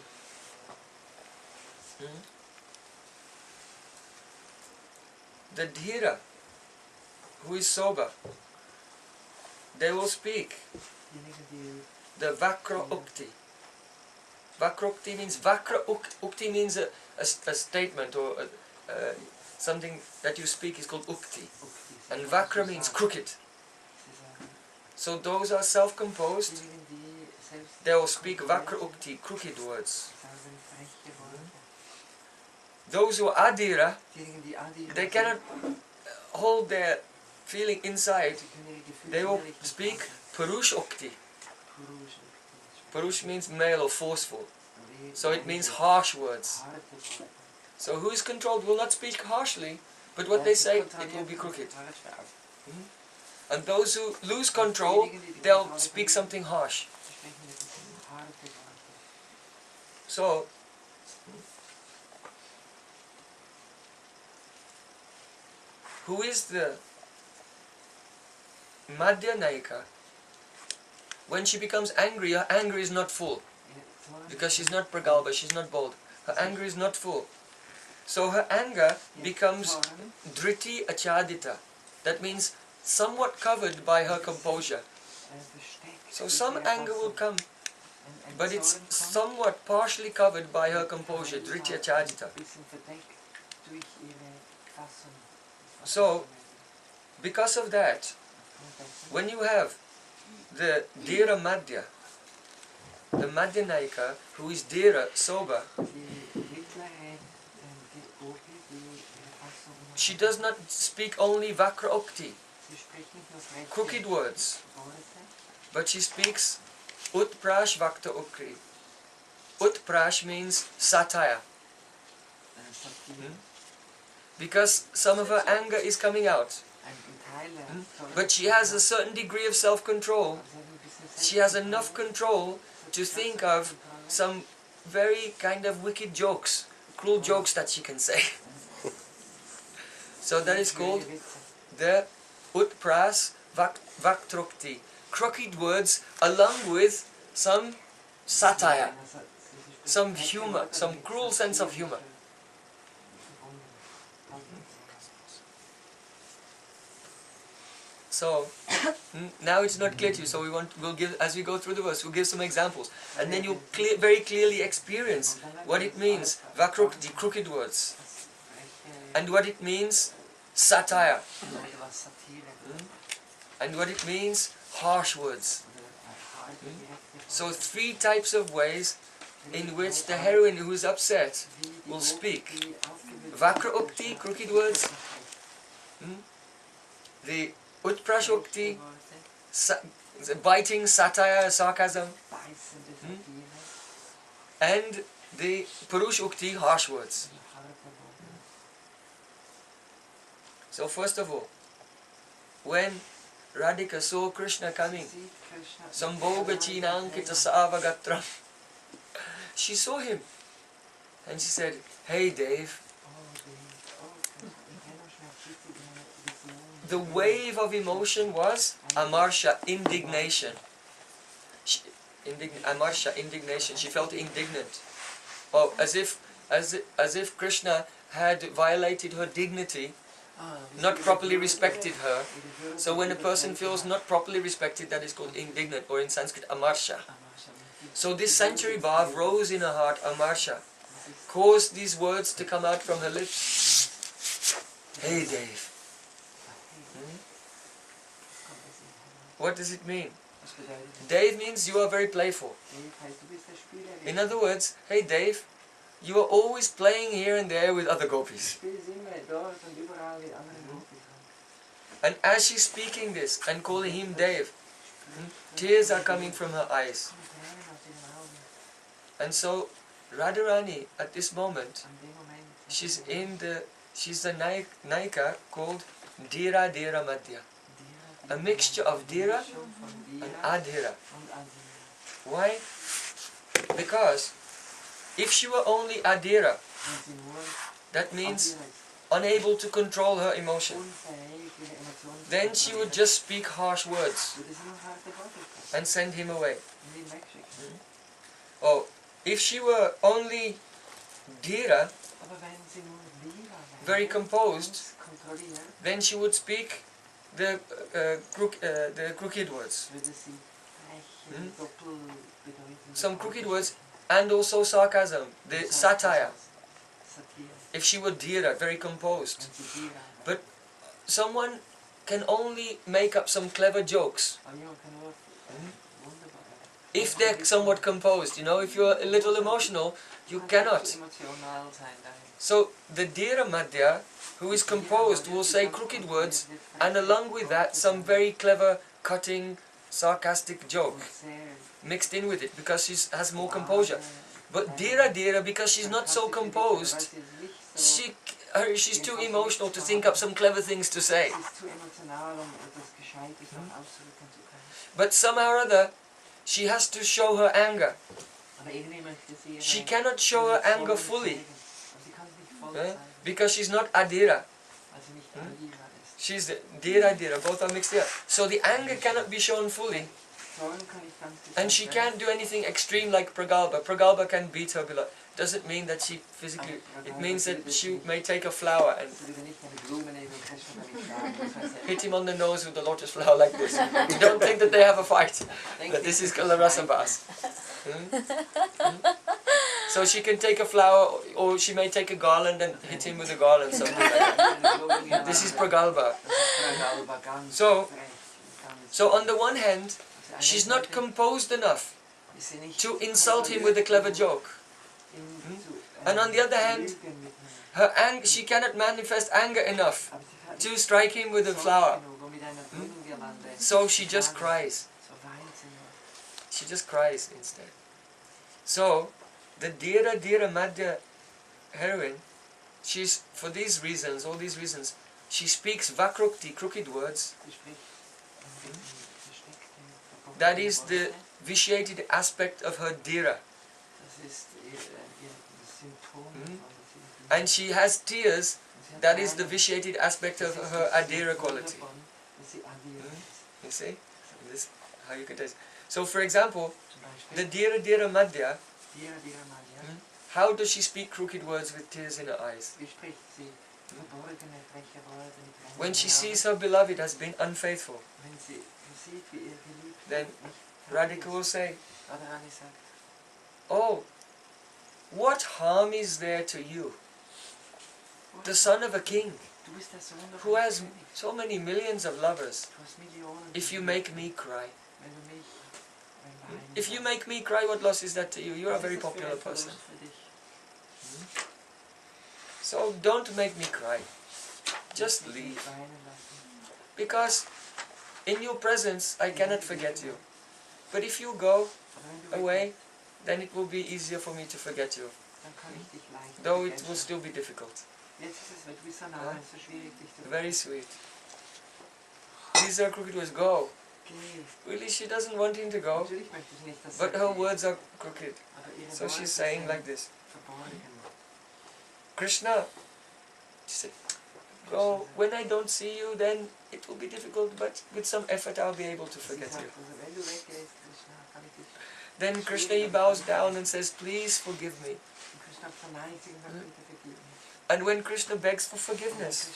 the dhira, who is sober, they will speak diejenigen, die the vakra ukti. Vakra ukti means, vakra ukti means a statement or something that you speak is called ukti. Uktis, And das vakra so means sagen. crooked. Sie sagen, So those are self-composed, diejenigen, die selbst they will speak kontrolliert vakra sind, ukti, crooked words. sagen freche Worte. Those who are adhira, Diejenigen, die adhira they sind, cannot hold their feeling inside. sie können ihre Gefühle They will innerlich nicht speak halten. purush ukti. Purush, Purush means male or forceful. Ukti. So it means harsh words. Harte Worte. So who is controlled will not speak harshly, but what they say, it will be crooked. And those who lose control, they'll speak something harsh. So, who is the Madhya Nayika? When she becomes angry, her anger is not full. Because she's not pragalpa, she's not bold. Her anger is not full. So her anger becomes driti achadita. That means somewhat covered by her composure. So some anger will come, but it's somewhat partially covered by her composure, driti achadita. So, because of that, when you have the Dhira Madhya, the Madhya Nayika, who is Dhira, sober, she does not speak only Vakra Ukti, crooked words, but she speaks Utprash Vakta Ukri. Utprash means satire. Because some of her anger is coming out. But she has a certain degree of self-control. She has enough control to think of some very kind of wicked jokes, cruel jokes that she can say. So that is called the utpras vaktrukti, crooked words along with some satire, some humor, some cruel sense of humor. So now it's not clear to you. So we'll give, as we go through the verse, we'll give some examples, and then you'll very clearly experience what it means, vakrukti, crooked words, and what it means, satire, and what it means, harsh words. So 3 types of ways in which the heroine who is upset will speak. Vakra-ukti, crooked words, the utprashukti, biting satire, sarcasm, and the purushukti, harsh words. So first of all, when Radhika saw Krishna coming, Sambhogachinankita Savagatram, she saw him and she said, "Hey Dave." The wave of emotion was amarsha, indignation. Amarsha, indignation. She felt indignant. Oh, as if Krishna had violated her dignity, not properly respected her. So when a person feels not properly respected, that is called indignant, or in Sanskrit, amarsha. So this sanctuary bhav rose in her heart, amarsha, caused these words to come out from her lips. Hey Dave. What does it mean? Dave means you are very playful. In other words, hey Dave, you are always playing here and there with other gopis. And as she's speaking this and calling him Dave, tears are coming from her eyes. And so Radharani at this moment, she's the naika called Dhira Dhira Madhya. A mixture of Dhira and Adhira. Why? Because if she were only Adhira, that means unable to control her emotion, then she would just speak harsh words and send him away. Oh, if she were only Dhira, very composed, then she would speak the crooked words. Some crooked words and also sarcasm, the satire. If she were Dhira, very composed. But someone can only make up some clever jokes if they're somewhat composed. You know, if you're a little emotional, you cannot. So the Dhira Madhya, who is composed, will say crooked words, and along with that some very clever, cutting, sarcastic joke mixed in with it, because she has more composure. But Dhira, because she's not so composed, she's too emotional to think up some clever things to say. But somehow or other, she has to show her anger. She cannot show her anger fully, because she's not Adhira. She's Dhira, both are mixed here. So the anger cannot be shown fully. And she can't do anything extreme like Pragalpa. Pragalpa can beat her below. Doesn't mean that she physically, it means that she may take a flower and hit him on the nose with the lotus flower like this. You don't think that they have a fight, that this is Kalarasabas. So she can take a flower, or she may take a garland and hit him with a garland, something like that. This is Pragalpa. So on the one hand, she's not composed enough to insult him with a clever joke. And on the other hand, she cannot manifest anger enough to strike him with a flower. So she just cries. She just cries instead. So the Dhira Madhya heroine, she's, for these reasons, all these reasons, she speaks vakrukti, crooked words. That is the vitiated aspect of her Dhira. And she has tears that is the vitiated aspect of her adhira quality. You see? This how you can taste. So for example, the Dhira Dhira Madhya, how does she speak crooked words with tears in her eyes? When she sees her beloved has been unfaithful, then Radhika will say, oh, what harm is there to you, the son of a king, who has so many millions of lovers, if you make me cry? If you make me cry, what loss is that to you? You're a very popular person. So don't make me cry. Just leave. Because in your presence I cannot forget you. But if you go away, then it will be easier for me to forget you. Though it will still be difficult. Very sweet. These are crooked words. Go. Really, she doesn't want him to go, but her words are crooked. So she's saying like this. Krishna, she said, go. When I don't see you, then it will be difficult, but with some effort I'll be able to forget you. Then Krishna, he bows down and says, please forgive me. And when Krishna begs for forgiveness,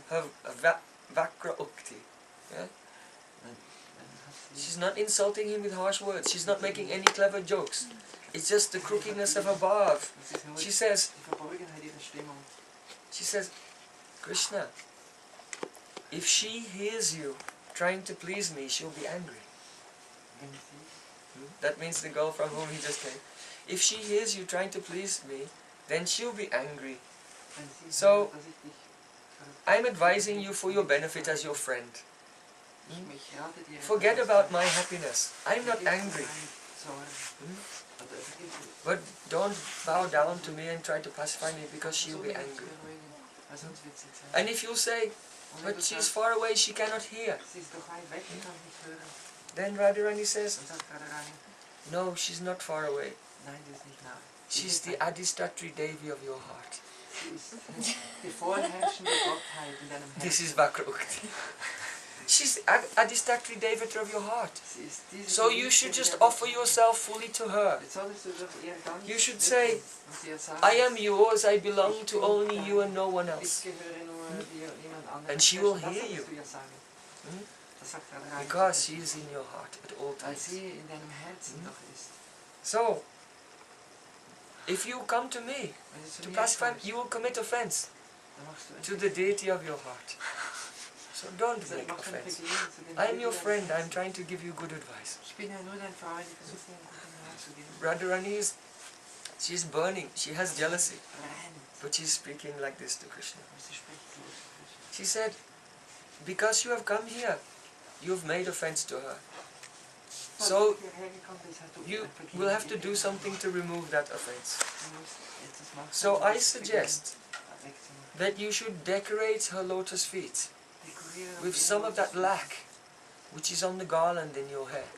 her vakra ukti, yeah? She's not insulting him with harsh words, she's not making any clever jokes. It's just the crookedness of her bhav. She says, Krishna, if she hears you trying to please me, she'll be angry. That means the girl from whom he just came. If she hears you trying to please me, then she'll be angry. So, I'm advising you for your benefit as your friend. Forget about my happiness. I'm not angry. But don't bow down to me and try to pacify me because she'll be angry. And if you say, but she's far away, she cannot hear. Then Radharani says, no, she's not far away. She's the Adhistatri Devi of your heart. This is Vakrukti. She's Adhistatri Devata of your heart. So you should just offer yourself fully to her. You should say, I am yours, I belong to only you and no one else. And she will hear you. Because she is in your heart at all times. So, if you come to me to pacify, you will commit offense to the deity of your heart. So don't make offense. I am your friend, I am trying to give you good advice. Radharani she's burning, she has jealousy. But she's speaking like this to Krishna. She said, because you have come here, you've made offense to her. So you will have to do something to remove that offense. So I suggest that you should decorate her lotus feet with some of that lac which is on the garland in your hair.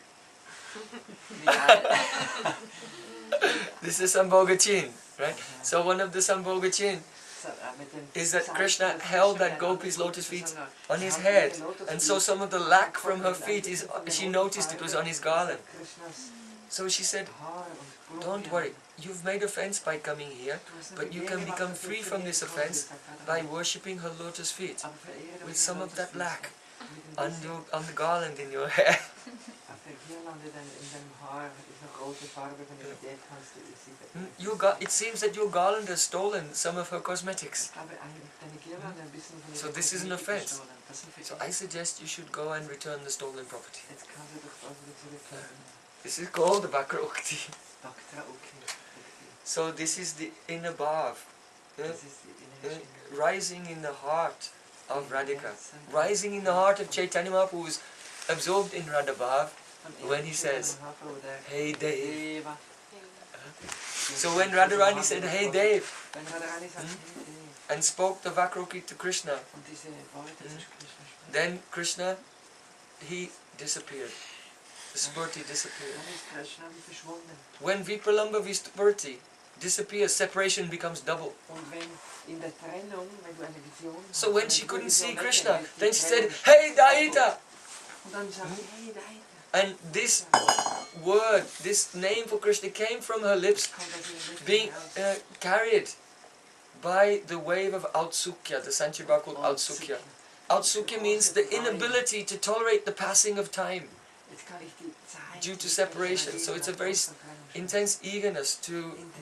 This is Sambhogachin, right? So one of the Sambhogachin is that Krishna held that gopi's lotus feet on his head, and so some of the lac from her feet she noticed it was on his garland. So she said, don't worry, you've made offense by coming here, but you can become free from this offense by worshipping her lotus feet with some of that lac on the garland in your hair. It seems that your garland has stolen some of her cosmetics. So this is an offense. So I suggest you should go and return the stolen property. This is called the Vakra Ukti. So this is the inner bhav, rising in the heart of Radhika, rising in the heart of Caitanya Mahaprabhu, who is absorbed in Radha Bhav, when he says, hey Dev. So when Radharani said, hey Dev, and spoke the Vakroki to Krishna, then Krishna, he disappeared. The Spurti disappeared. When Vipralamba Vispurti disappears, separation becomes double. Und wenn in der Trennung, wenn du eine Vision hast, So when wenn she du couldn't eine see Vision Krishna, weggereicht, die then she said, Trennung "Hey ist Dayita!" kaputt. Und dann sagt sie, hey Dayita. And this word, this name for Krishna came from her lips, Kommt aus ihren Lippen being heraus. carried by the wave of Autsukya, the Sanchari Bhava called Autsukya. Autsukya means the inability to tolerate the passing of time Jetzt kann ich die Zeit due to nicht separation. mehr So it's a erleben, very aufgrund von Trennung. intense eagerness to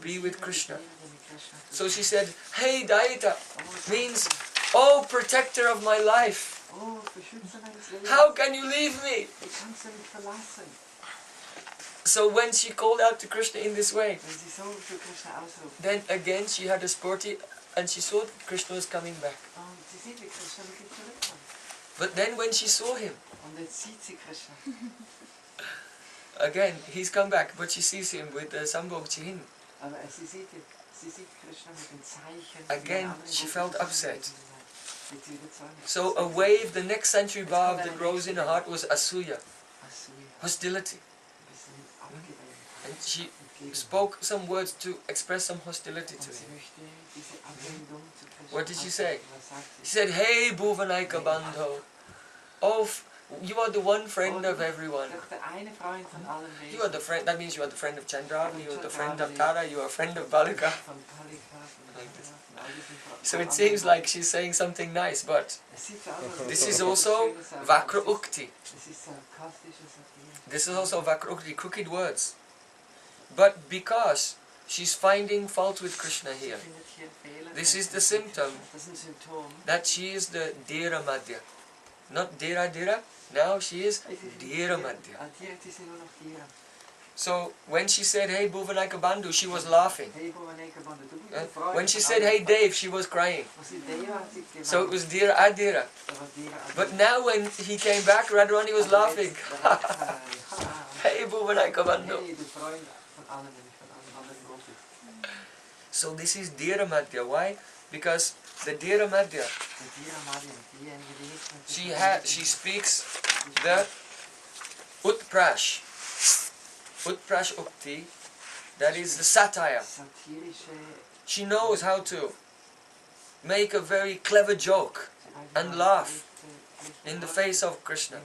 be with Intensive Krishna. Begehren mit Krishna zu So she sein. said, "Hey Dayita," Oh, means, "Oh protector of my life, oh, Beschützer meines Lebens. how can you leave me?" Wie kannst du mich verlassen? So when she called out to Krishna in this way, Wenn sie so für Krishna ausruft. then again she had a sporty and she saw that Krishna was coming back. Und sie sieht, wie Krishna wirklich zurückkommt. But then when she saw him, Und jetzt sieht sie Krishna. again he's come back, but she sees him with the Sambhog Chihin. Aber sie sieht Krishna mit den Zeichen. Again, she felt upset. Wird sie überzeugt. So a wave, the next century bhav that grows in her heart was asuya, Asuya. hostility. Wir sind abgewendet. And she Entgegen. spoke some words to express some hostility to Und sie him. möchte diese Abwendung zu Krishna. What did she say? ausdrücken. Was sagt She sie? said, "Hey bhuvanaika-bandho, oh, you are the one friend of everyone. Doch der eine Freund von allen Wesen. You are the friend, that means you are the friend of Chandravani, you are the friend of Tara, you are a friend of Balika." Von Palika, von Like this. Tara, von all diesen Fra- So von it seems anderen. like she's saying something nice, but Es sieht so aus, als this ob is sie also etwas Schönes sagt. Vakra Es ist- Ukti. Es ist sarkastische Satire. This is also Vakra Ukti, crooked words. But because she's finding fault with Krishna Sie here, findet hier Fehler. this is the symptom Das ist ein Symptom. that she is the Dera Madhya. Not Dera Dera, now she is Dera Madhya. Addiert ist sie nur noch Dira. So when she said, "Hey bhuvanaika-bandho," she was laughing. Hey, bhuvanaika-bandho, du bist der Freund When she von said, allen. "Hey Dave," she was crying. Was sie Deva hat sie gemeint. So it was Dera Adira. Da war Dira But Adira. now when he came back, Radharani was Aber laughing. jetzt, da war es, Hey bhuvanaika-bandho. Hey, du Freund von allen, nämlich von allen anderen Gopis. So this is Dera Madhya. Why? Because the Dera Madhya, Die Dira Madhya, diejenige, die nicht mehr she speaks the Utprash. Utprash Ukti, that is the satire. satirische She knows how to make a very clever joke and laugh in the face of Krishna.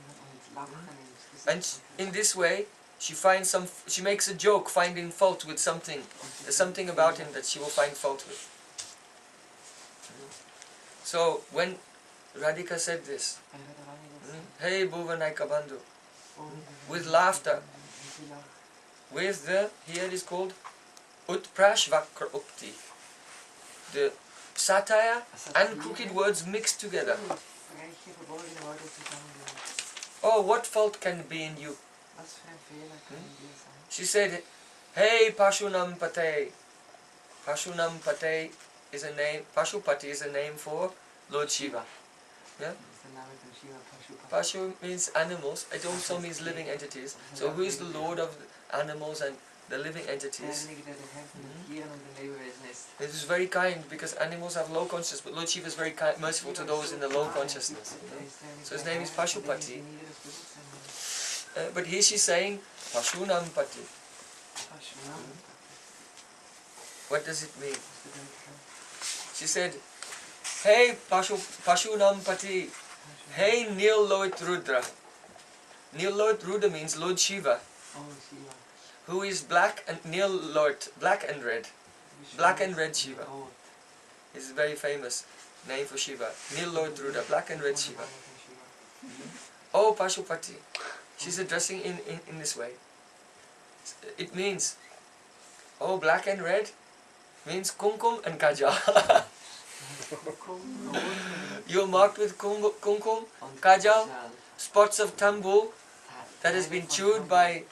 And in this way, she makes a joke finding fault with something. There's something about him that she will find fault with. So when Radhika said this, "Hey bhuvanaika-bandho," with laughter, with the, here it is called Utprash Vakra Ukti, the satire and crooked words mixed together. Freche, verborgene Worte zusammengesetzt. Oh, what fault can be in you? Was für ein Fehler kann in dir sein? She said, "Hey Pashunam Pate." Pashunam Pate is a name, Pashupati is a name for Lord Shiva. Yeah? Das ist der Name von Shiva, Pashupati. Pashu means animals, it also means living entities. So who is the Lord of the animals and the living entities? Derjenige, der der Herr von den Tieren und den Lebewesen ist. It is very kind because animals have low consciousness, but Lord Shiva is very kind, merciful to those in the low consciousness. So his name is Pashupati. But here she's saying Pashunam Pati. What does it mean? She said, "Hey Pashunam Pati, hey Nil Loit Rudra." Nil Loit Rudra means Lord Shiva, Oh, Shiva. who is black and Nil Loit, black and red. Black and red Shiva. Rot. It's a very famous name for Shiva. Nil Loit Rudra, black and red Shiva. Oh Pashupati. She's addressing in this way. It means, oh black and red means kumkum and kajal. You're marked with kumkum, kajal, spots of tambul that has been chewed by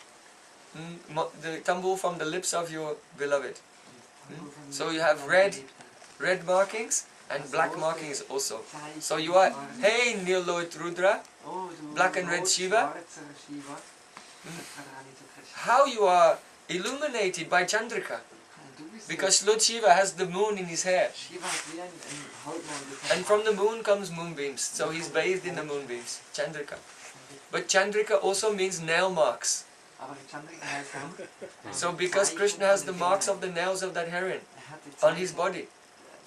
the tambul from the lips of your beloved. So you have red markings and black markings also. So you are, hey Niloit Rudra, black and red Shiva. How you are illuminated by Chandrika. Because Lord Shiva has the moon in his hair. And from the moon comes moonbeams. So he's bathed in the moonbeams. Chandrika. But Chandrika also means nail marks. Aber Chandrika heißt auch, So because Krishna has the marks of the nails of that heroine hat die on his Zeichen body.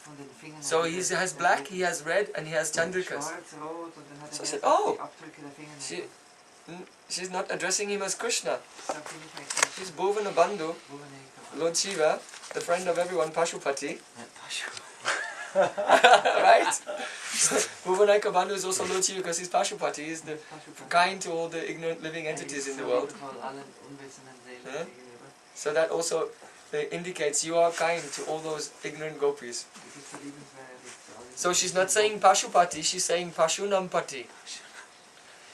von den Fingern So der- he der- has der black, Gopis. he has red, and he has chandrikas. Schwarz, rot und dann hat So er I said, erst oh, die Abdrücke der Finger. she- She's not addressing him as Krishna. Sagt sie nicht mehr Krishna. She's Bhuvanaika-bandho, Bhuvanaika-bandho. Lord Shiva, the friend of everyone, Pashupati. Ja, Pashu. Right? Bhuvanaika-bandho is also Lord Shiva because he's Pashupati. He's the Pashupati. kind to all the ignorant living entities in the world. Liebevoll allen unwissenden Seelen Ja. gegenüber. So that also indicates you are kind to all those ignorant gopis. Du bist so liebenswürdig zu allen. So she's not saying Pashupati, she's saying Pashunampati.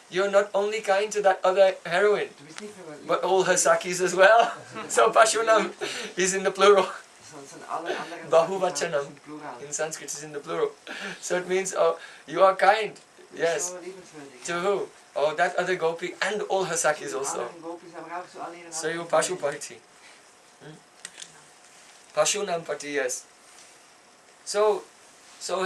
You're not only kind to that other heroine, Du bist nicht nur but all her sakis as well. So Pashunam is in the plural. sondern alle anderen Bahuvachanam. sind Plural. In Sanskrit is in the plural. So it means, oh, you are kind. Du bist Yes. so liebenswürdig. To who? Oh, that other gopi and all her sakis Zu also. anderen Gopis, aber auch zu all ihren So you anderen Pashupati. Pashunampati, yes. So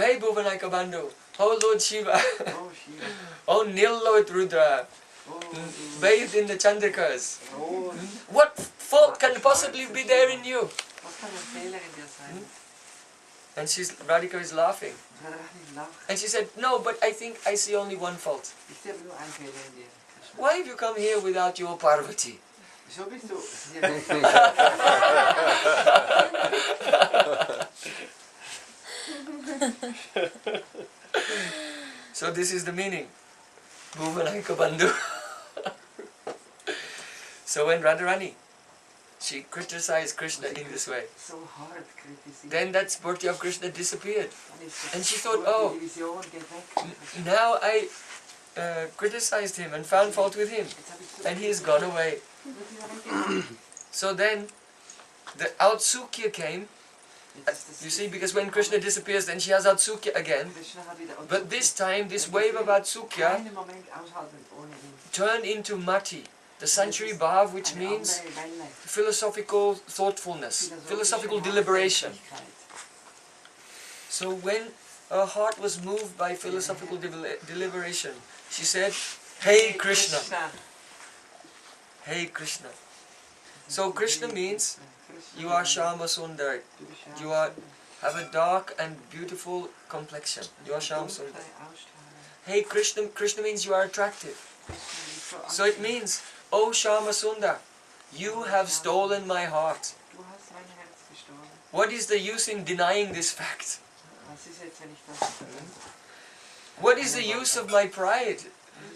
hey Bhuvanaika-bandho. Oh Lord Shiva. Freunden. Oh, Shiva. Oh Nil Lord Rudra. Oh, du Bathed in the Chandrikas. Rot. What fault can possibly be there in you? Was kann ein Fehler in dir sein? And Radhika is laughing. Und Radharani lacht. And she said, no, but I think I see only one fault. Ich sehe aber nur einen Fehler in dir. Krishna. Why have you come here without your Parvati? Wieso bist du hier? So this is the meaning. Bhuvanaika-bandho. So when Radharani, she criticized Krishna in this way, So hart kritisiert. then that Bhurti of Krishna disappeared. Dann ist das And she thought, Wort, oh, die Vision geht weg. Now I criticized him and found fault with him. Jetzt habe ich so And he is gone away. Wird wieder weggegangen. So then the Autsukya came. Jetzt ist das- You see, because when Krishna disappears, then she has Autsukya again. Krishna hat wieder But this time, this wave of Autsukya keinen Moment aushalten ohne ihn. turned into Mati, the Sanchari Bhav, which Eine means andere Welle. philosophical thoughtfulness, philosophical deliberation. So when her heart was moved by philosophical deliberation, she said, Hey Krishna, Hey Krishna. So Krishna means you are Shama Sundar, you have a dark and beautiful complexion. You are Shama Sundar. Hey Krishna, Krishna means you are attractive. So it means, Oh Shama Sundar, you have stolen my heart. Du hast mein Herz gestohlen. What is the use in denying this fact? Was ist jetzt, wenn ich das What is the use of my pride?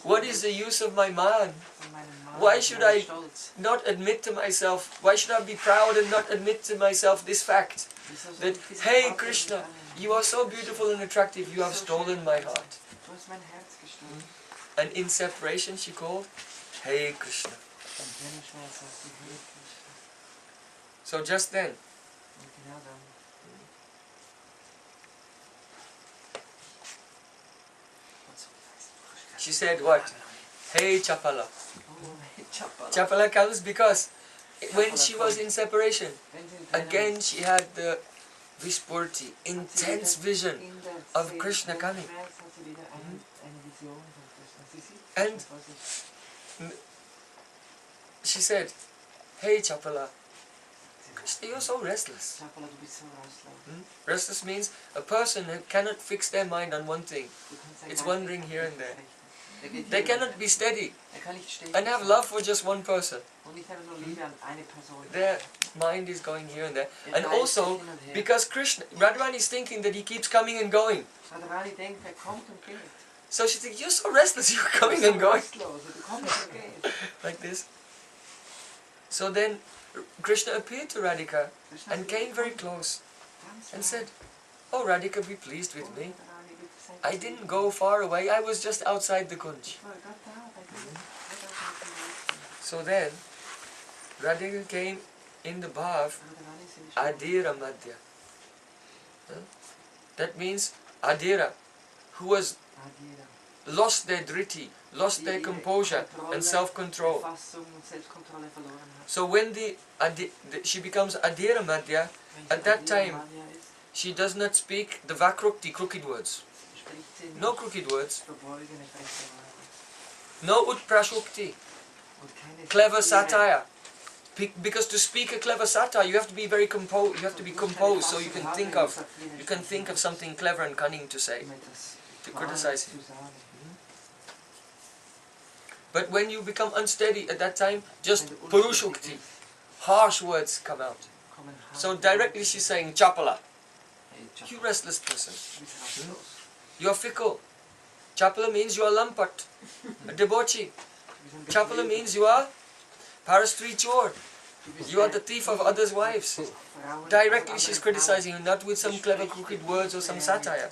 What is the use of my man? von meinem Mann, Why should meinem I Stolz? not admit to myself, why should I be proud and not admit to myself this fact? Wieso soll That, ich diese hey Tatsache Krishna, nicht you are so beautiful and attractive, you have stolen my heart. Du hast mein Herz gestohlen. And in separation she called, Hey Krishna. Und wenn ich weiß, was du willst, So just then, und genau dann, she said what? Hey Chapala. oh, Chapala. Chapala comes because when she was in separation, Wenn sie in Trennung again she had the Vispurti, intense vision in der of Seele Krishna coming. Schmerz hat sie wieder eine Vision von Krishna. Sie sieht And- Krishna vor sich. She said, Hey Chapala, Krishna, you're so restless. Chapala, du bist so rastlos. Restless means a person who cannot fix their mind on one thing. Du kannst deinen It's Geist wandering nicht here and there. richten. Der geht They hier und cannot be steady Er kann nicht stehen and have love for just one person. und nicht einfach nur Liebe an eine Person. Their mind is going here and there. Ihr And Geist also, geht hin und her. because Krishna, Radharani is thinking that he keeps coming and going. Radharani denkt, er kommt und geht. So she thinks, you're so restless, you're coming Du and bist so going. rastlos, du kommst und gehst. Like this. So then Krishna appeared to Radhika Krishna and ist came very gekommen, close ganz and nah. said, Oh Radhika, be pleased with Oh, me. Radharani, bitte sei I didn't go far away, I was just outside the kunj. Ich war gerade da, bei dir. Radharani So then Radhika came in the bhav ist in die Schule. Adira Madhya. That means Adira, who was Adira. lost their driti, lost their composure and self-control. Fassung und Selbstkontrolle verloren hat. So when she becomes Adira Madhya, Wenn at sie that Adira time, Madhya ist, she does not speak the vakrukti, crooked words. spricht sie No nicht crooked words. verborgene, freche Worte. No utprashukti. clever satire. Because to speak a clever satire, you have to be very composed. You have to be composed, so you can think of something clever and cunning to say, to criticize him. But when you become unsteady at that time, just purushukti, harsh words come out. So directly she's saying, Chapala, you restless person. You are fickle. Chapala means you are lampat, a debauchee. Chapala means you are parastri chor. You are the thief of others' wives. Directly she's criticizing you, not with some clever crooked words or some satire.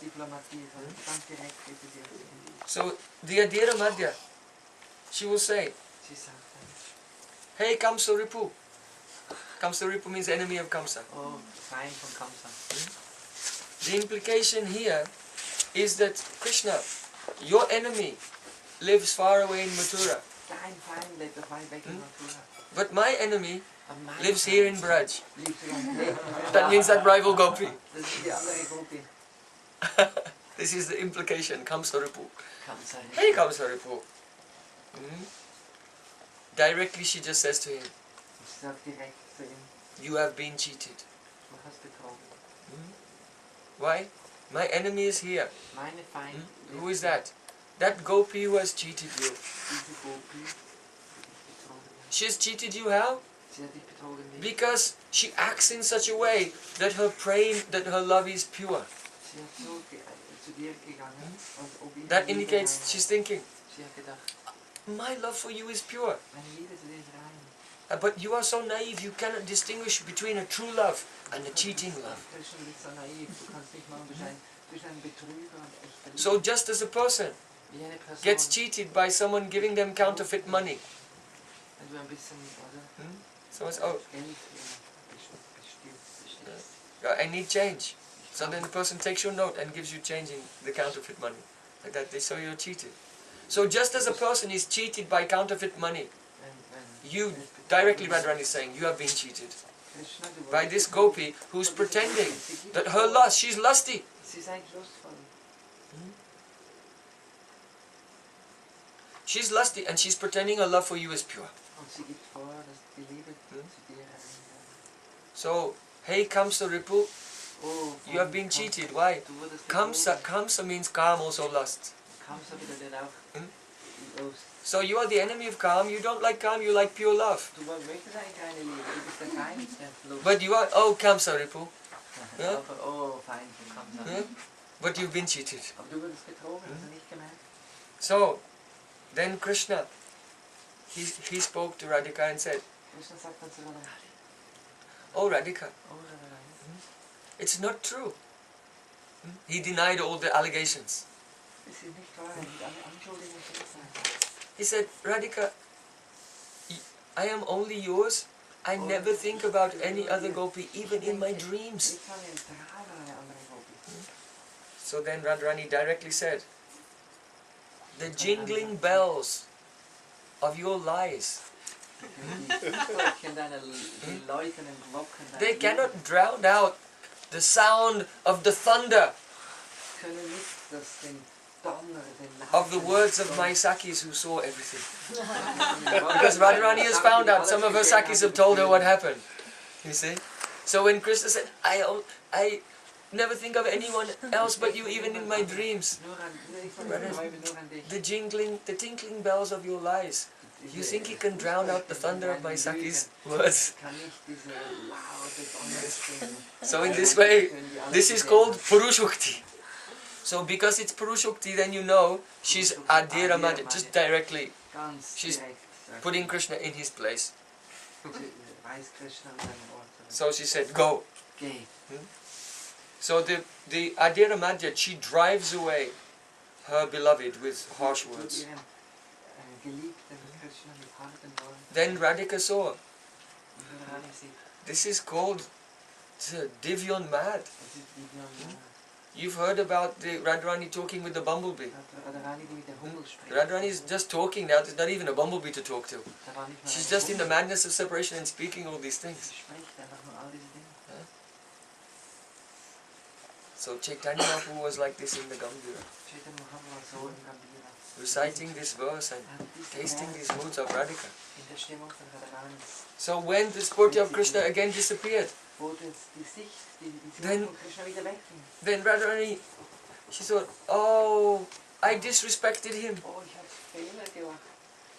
So the Adhira Madhya, she will say, hey Kamsa Ripu. Kamsa Ripu means enemy of Kamsa. Oh, sign from Kamsa. The implication here is that Krishna, your enemy, lives far away in Mathura. But my enemy lives here in Braj. That means that rival gopi. This is the implication, Kamsa Ripu. Hey Kamsa Ripu. Directly she just says to him, you have been cheated. Why? My enemy is here. Who is that? That gopi who has cheated you. She has cheated you how? Because she acts in such a way that her praying, that her love is pure. That indicates she's thinking, my love for you is pure. But you are so naive, you cannot distinguish between a true love and a cheating love. So just as a person gets cheated by someone giving them counterfeit money, someone says, oh, I need change. So then the person takes your note and gives you change in the counterfeit money. Like that, so you're cheated. So just as a person is cheated by counterfeit money, you directly, Radharani is saying, you have been cheated by this gopi who's pretending that her lust, she's lusty. She's lusty and she's pretending her love for you is pure. So, hey Kamsa Ripu, you have been cheated. Why? Kamsa means Kam, also lust. So you are the enemy of Kam, you don't like Kam, you like pure love. But you are, oh Kamsa Ripu. Yeah? Yeah? But you've been cheated. So, then Krishna, he spoke to Radhika and said, oh Radhika, it's not true. He denied all the allegations. He said, Radhika, I am only yours. I never think about any other gopi, even in my dreams. So then Radharani directly said, the jingling bells of your lies, they cannot drown out the sound of the thunder of the words of my Sakis who saw everything. Because Radharani has found out, some of her Sakis have told her what happened. You see? So when Krishna said, I never think of anyone else but you, even in my dreams. The tinkling bells of your lies. You think he can drown out the thunder of my Sakis' words? So in this way, this is called Purushukti. So because it's Purushukti, then you know she's Adhira Madhya, just directly. She's putting Krishna in his place. So she said, go. So the Adhira Madhya, she drives away her beloved with harsh words. Then Radhika saw, this is called Divyon mad. You've heard about the Radharani talking with the bumblebee. Radharani is just talking now, there's not even a bumblebee to talk to. She's just in the madness of separation and speaking all these things. So Caitanya Mahaprabhu was like this in the Gambhira, Chaitanya Mahaprabhu war so im Gambhira. reciting this verse and tasting these moods of Radhika. In der Stimmung von Radharani. So when this devotee of Krishna again disappeared, Wo das die Sicht, die Then- Vision von Krishna wieder wegging. then Radharani, she thought, oh, I disrespected him. Oh, ich habe Fehler gemacht.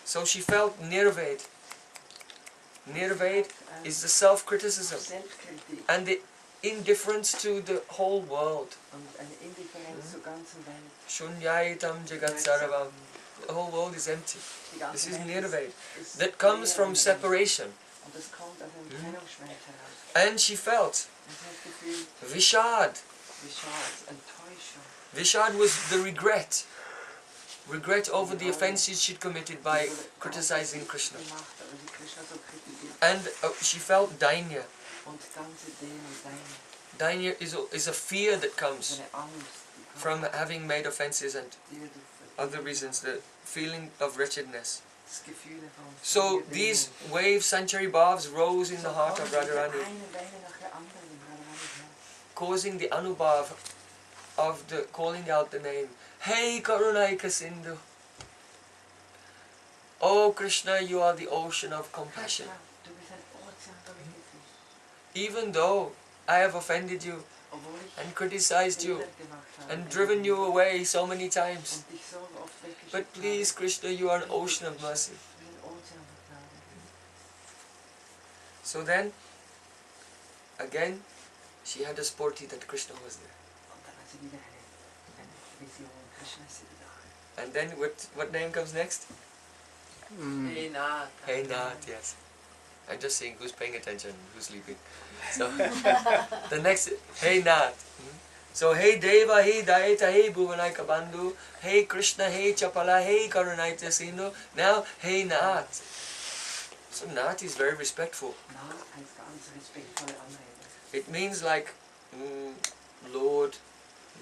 So she felt nirved. Nirved is the self-criticism Selbstkritik and the indifference to the whole world. und eine Indifferenz zur ganzen Welt. Shunyaitam jagat sarvam. The whole world is empty. Die ganze This is Welt nirved. ist That comes leer from und separation. Und das kommt aus einem Trennungsschmerz heraus. And she felt Und sie hat gefühlt, vishad. wie schade, Enttäuschung. Vishad was the regret. Regret over the offenses she'd committed by criticizing Krishna. Gemacht, aber sie Krishna so kritisiert. And she felt dainya. Und ganze Demut, Dainya is a fear that comes eine Angst, die kommt, from having made offenses and die du other reasons, the feeling of wretchedness. das Gefühl von So Demut. these waves, Sanchari Bhavs, rose in the heart of So kommt Radharani, eine Welle nach der anderen in Radharani's Herz. causing the anubhav of the calling out the name, Hey Karunaika-Sindhu. Oh Krishna, you are the ocean of compassion. Krishna, du bist ein Ozean der Mitgefühl. Even though I have offended you Obwohl ich and criticized you Fehler gemacht habe and driven you away so many times, und dich so oft weggeschickt but please habe, Krishna, you are an ocean of mercy. du bist ein Ozean der Gnade. So then, again, she had a sporty that Krishna was there. Und dann hat sie wieder eine Vision, Krishna ist wieder da. And then what name comes next? Hey, Nath. Hey Nath, yes. I'm just saying who's paying attention, who's sleeping. So the next, Hey Nath. So Hey Deva, Hey Dayita, Hey bhuvanaika-bandho, Hey Krishna, Hey Chapala, Hey Karunaita-Sindhu. Now Hey Nath. So Nath is very respectful. Nath heißt ganz respektvolle Anrede. It means like Lord,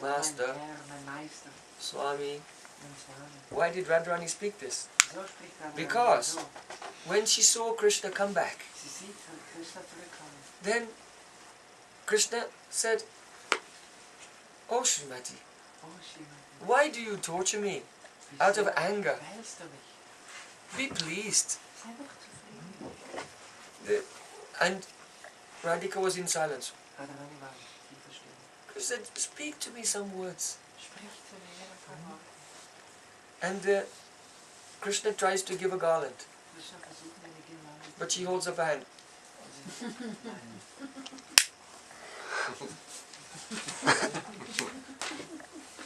Master, Mein Herr, mein Meister, Swami. mein Swami. Why did Radharani speak this? So spricht Radharani Because so. when she saw Krishna come back, Sie sieht Krishna zurückkommen. then Krishna said, Oh Srimati, Oh, Shrimati. why do you torture me out of anger? Quälst du mich? Be pleased. Sei doch zufrieden. And Radhika was in silence. Radharani war tiefer Stimme. Krishna said, speak to me some words. Sprich zu mir ein paar Worte. And Krishna tries to give a garland, Krishna versucht mir eine Girlande. but she holds up her hand.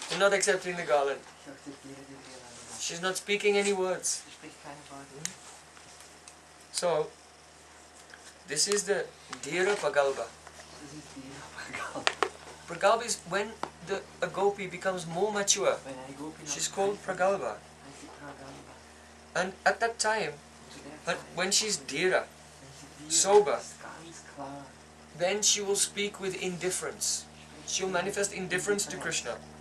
She's not accepting the garland. Ich akzeptiere die Girlande. She's not speaking any words. Sie spricht keine Worte. So, this is the Dhira Pragalpa. Das ist die Pragal. Pragalpa is when a gopi becomes more mature. Wenn eine Gopi noch She's called reifer ist, Pragalpa. heißt sie Pragalpa. And at that time, Zu der but Zeit, when she's Dhira, wenn sie sober, ist ganz klar. then she will speak with indifference. She'll manifest indifference to Krishna. Zu Krishna.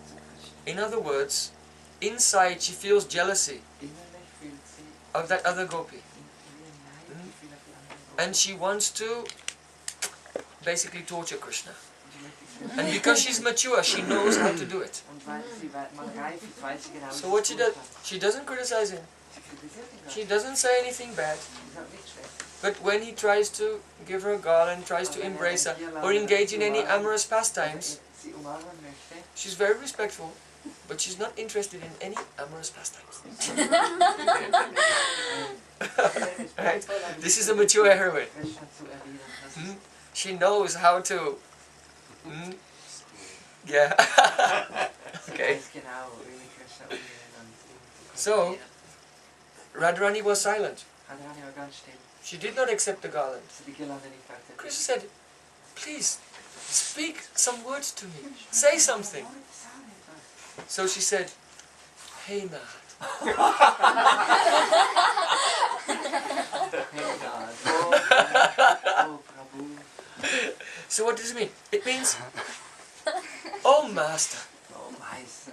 In other words, inside she feels jealousy Innerlich fühlt sie of that other gopi. in ihrem Neidgefühl auf die anderen Gopi. And she wants to basically torture Krishna. Und sie möchte And because she's mature, she knows how to do it. Und weil sie mal reif ist, weiß sie genau, So wie what sie she es does, tun kann. she doesn't criticize him. Sie kritisiert ihn gar She nicht. doesn't say anything bad. Sie sagt nichts Schlechtes. But when he tries to give her a garland, tries to embrace her, or engage in any amorous pastimes, Sie umarmen möchte, she's very respectful, but she's not interested in any amorous pastimes. Right? This is a mature heroine. Krishna zu erwidern. Das ist She knows how to. Yeah. Okay. ganz genau, wie Krishna umgehen und ihm zu So, kontrollieren. Radharani was silent. Radharani war ganz still. She did not accept the garland. Sie die Girlande nicht akzeptiert. Krishna said, please, speak some words to me. Say something. Sag etwas. So she said, Hey Nath. Hey God, oh Prabhu, So what does it mean? It means, oh Master, oh Meister,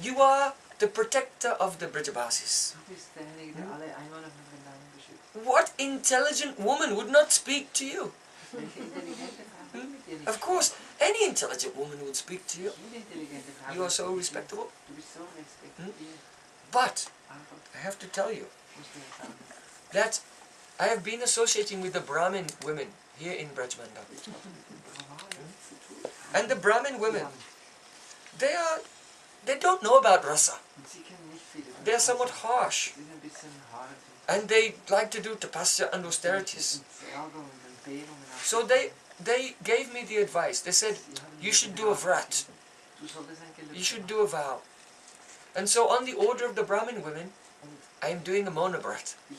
you are the protector of the Brajabasis. du bist derjenige, der alle Einwohner von Vrindavan beschützt. What intelligent woman would not speak to you? Welche intelligente Frau will mit dir nicht Of course, Any intelligent woman would speak to you. Jede intelligente Frau You are so wird dich respectable. lieben. Du bist so respektiert. But Aber I have to tell you muss dir jetzt sagen, that I have been associating with the Brahmin women here in Brajmanda. ich habe mit Brahmanen zu tun. And the Brahmin women, Ja, they don't know about rasa. und sie kennen nicht viel über They are Rasa. somewhat harsh. Sie sind ein bisschen hart And they like to do tapasya and austerities. und Ärger und Entbehrungen. So they gave me the advice. They said, you should do a vrat. Du solltest ein Gelübde You should machen. do a vow. And so on the order of the Brahmin women, I am doing a monobrat. Die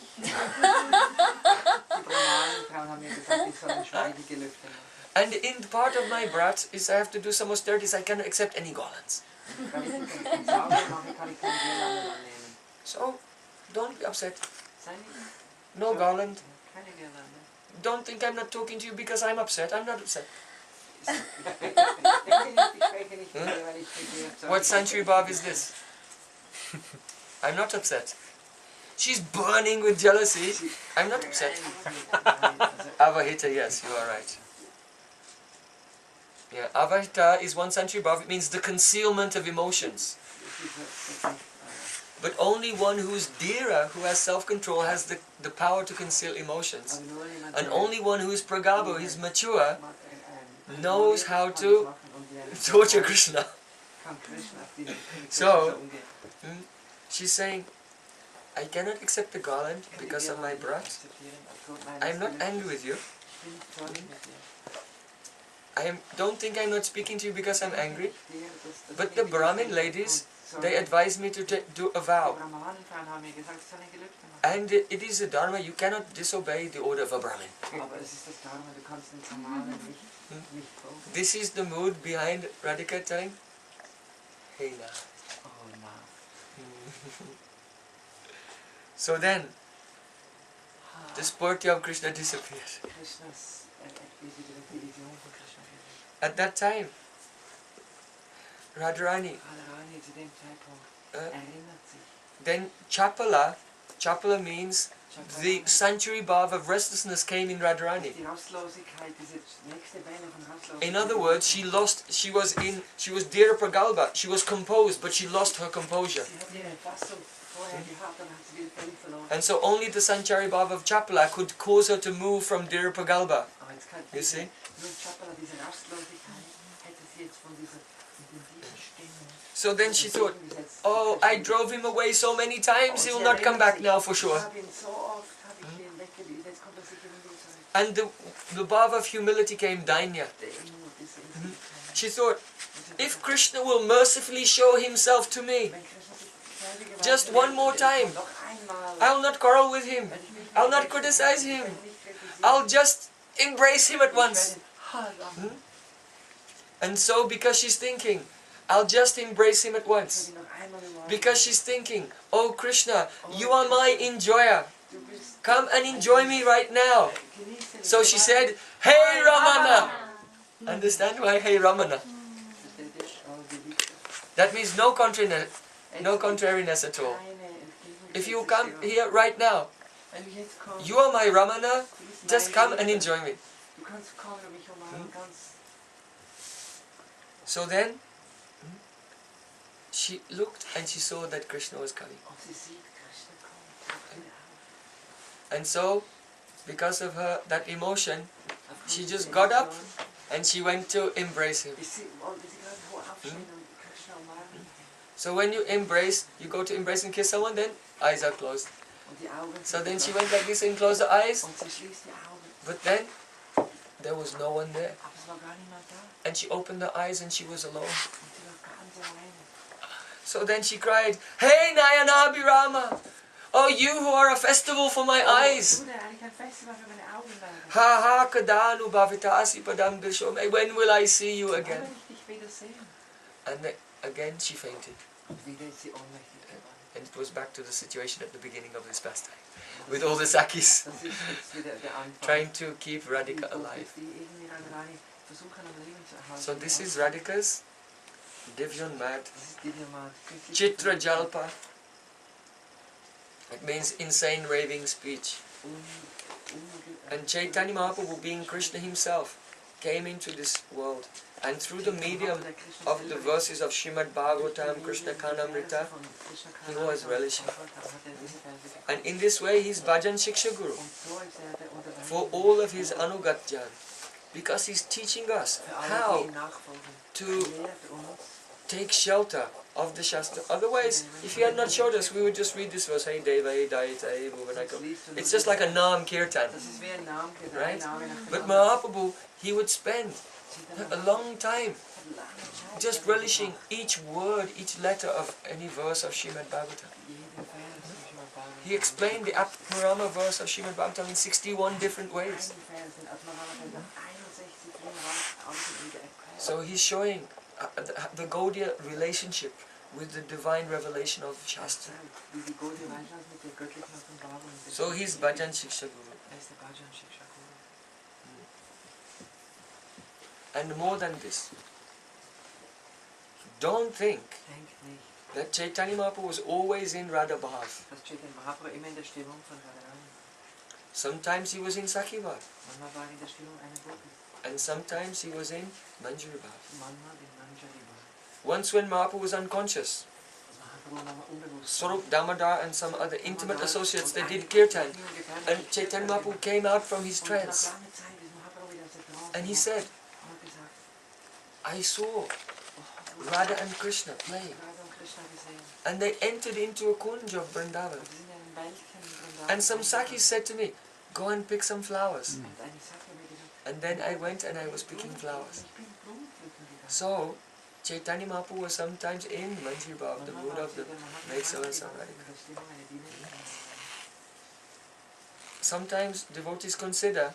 Brahmanenfrauen haben mir gesagt, ich soll ein Schweigegelübde machen. And in part of my brat is I have to do some austerities. I cannot accept any garlands. Weil ich ein Sauber mache, kann ich keine Girlanden annehmen. So don't be upset. Sei nicht, No garland. keine Girlande. Don't think I'm not talking to you because I'm upset. I'm not upset. Ich spreche nicht mit dir, weil ich begehrt bin. What century Bob is this? I'm not upset. She's burning with jealousy. I'm not upset. Avahita, yes, you are right. Yeah, Avahita is 1 century above. It means the concealment of emotions. But only one who's deva, who has self-control, has the power to conceal emotions. And only one who is pragabo, who is mature, knows how to torture Krishna. So, she's saying, I cannot accept the garland because of my brat. I'm not angry with you. Don't think I'm not speaking to you because I'm angry. But the Brahmin ladies, they advise me to do a vow. And it is a dharma, you cannot disobey the order of a Brahmin. This is the mood behind Radhika telling, hey na. So then, the spurti of Krishna disappeared. At that time, Radharani, then Chapala means the sanctuary bhav of restlessness came in Radharani. In other words, she was Dhira Pragalbha, she was composed, but she lost her composure. And so only the Sanchari Bhav of Chapala could cause her to move from Dhira Pragalbha. You see? So then she thought, oh, I drove him away so many times, he will not come back now for sure. And the Bhav of humility came, Dainya. She thought, if Krishna will mercifully show himself to me, just one more time, I'll not quarrel with him, I'll not criticize him, I'll just embrace him at once. And so because she's thinking, I'll just embrace him at once. Because she's thinking, oh Krishna, you are my enjoyer. Come and enjoy me right now. So she said, hey Ramana. Understand why hey Ramana? That means no contrariness at all. If you come here right now, you are my Ramana, just come and enjoy me. So then, she looked and she saw that Krishna was coming. And so, because of that emotion, she just got up and she went to embrace him. So when you embrace, you go to embrace and kiss someone, then eyes are closed. So then she went like this and closed her eyes. But then, there was no one there. And she opened her eyes and she was alone. So then she cried, hey Nayana Abhirama! Oh, you who are a festival for my eyes! Ha ha kadanu bhavitasi padam dishome. When will I see you again? And then, again she fainted. And it was back to the situation at the beginning of this pastime. With all the Sakis trying to keep Radhika alive. So this is Radhika's Divyan Mad. Chitra Jalpa. It means insane raving speech. And Caitanya Mahaprabhu, being Krishna himself, came into this world, and through the medium of the verses of Srimad Bhagavatam, Krsna-Karanamrta, he was relishing. And in this way he is Bhajan Shiksha Guru for all of his Anugatyan, because he's teaching us how to take shelter of the Shastra. Otherwise, if he had not showed us, we would just read this verse, hey deva, hey dayita, hey bhuvanaika-bandho. It's just like a Nam Kirtan, right? But Mahaprabhu, he would spend a long time just relishing each word, each letter of any verse of Srimad Bhagavatam. He explained the Atmarama verse of Srimad Bhagavatam in 61 different ways. So he's showing the Gaudiya relationship with the divine revelation of Shastra. So he's Bhajan Shiksha Guru. And more than this, don't think that Caitanya Mahaprabhu was always in Radha Bhav. Sometimes he was in Sakhi Bhav. And sometimes he was in Manjari Bhav. Once when Mahaprabhu was unconscious, Swarup Damodar and some other intimate associates, they did kirtan, and Chaitanya Mahaprabhu came out from his trance, and he said, I saw Radha and Krishna playing, and they entered into a kunj of Vrindavan, and some Sakhis said to me, go and pick some flowers. And then I went and I was picking flowers. So Chaitanya Mahaprabhu was sometimes in Manjari Bhav, the mood of the Maidservant and Radhika. Sometimes devotees consider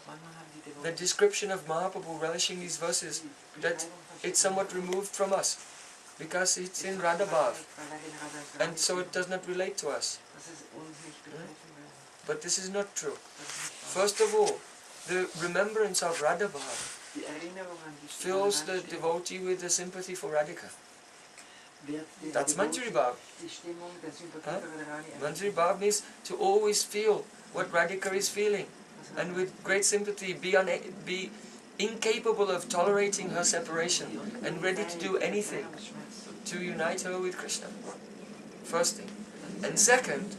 the description of Mahaprabhu relishing these verses that it's somewhat removed from us, because it's in Radha Bhav, and so it does not relate to us. But this is not true. First of all, the remembrance of Radha Bhav fills the devotee with the sympathy for Radhika. That's Manjari Bhav. Manjari Bhav means to always feel what Radhika is feeling, and with great sympathy be incapable of tolerating her separation, and ready to do anything to unite her with Krishna. First thing. And second,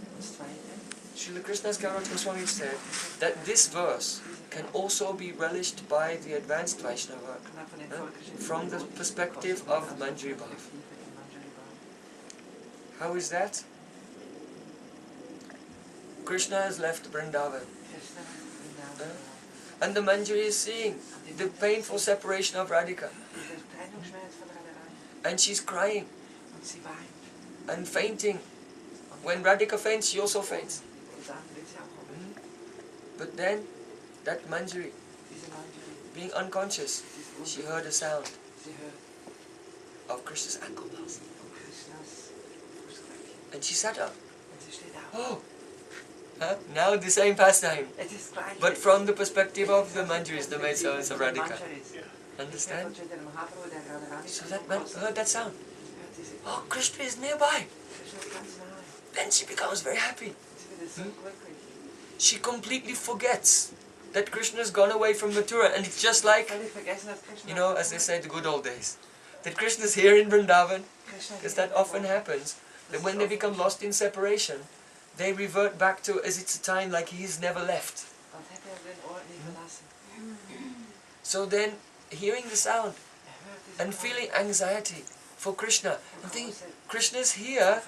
Srila Krsna-Karanamrta Swami said that this verse can also be relished by the advanced Vaishnava from the perspective of Manjari Bhav. How is that? Krishna has left Vrindavan, and the Manjari is seeing the painful separation of Radhika, and she's crying and fainting. When Radhika faints, she also faints. But then, that Manjari, being unconscious, she heard a sound of Krishna's ankle bells. And she sat up. Oh! Now the same pastime, but from the perspective of the Manjaris, the maidservants of Radhika. Understand? So that man heard that sound. Oh, Krishna is nearby. Then she becomes very happy. She completely forgets that Krishna has gone away from Mathura, and it's just like, as they say, the good old days. That Krishna is here in Vrindavan, because that often happens, that when they become lost in separation, they revert back to as it's a time like he's never left. So then, hearing the sound and feeling anxiety for Krishna, and thinking, Krishna's here,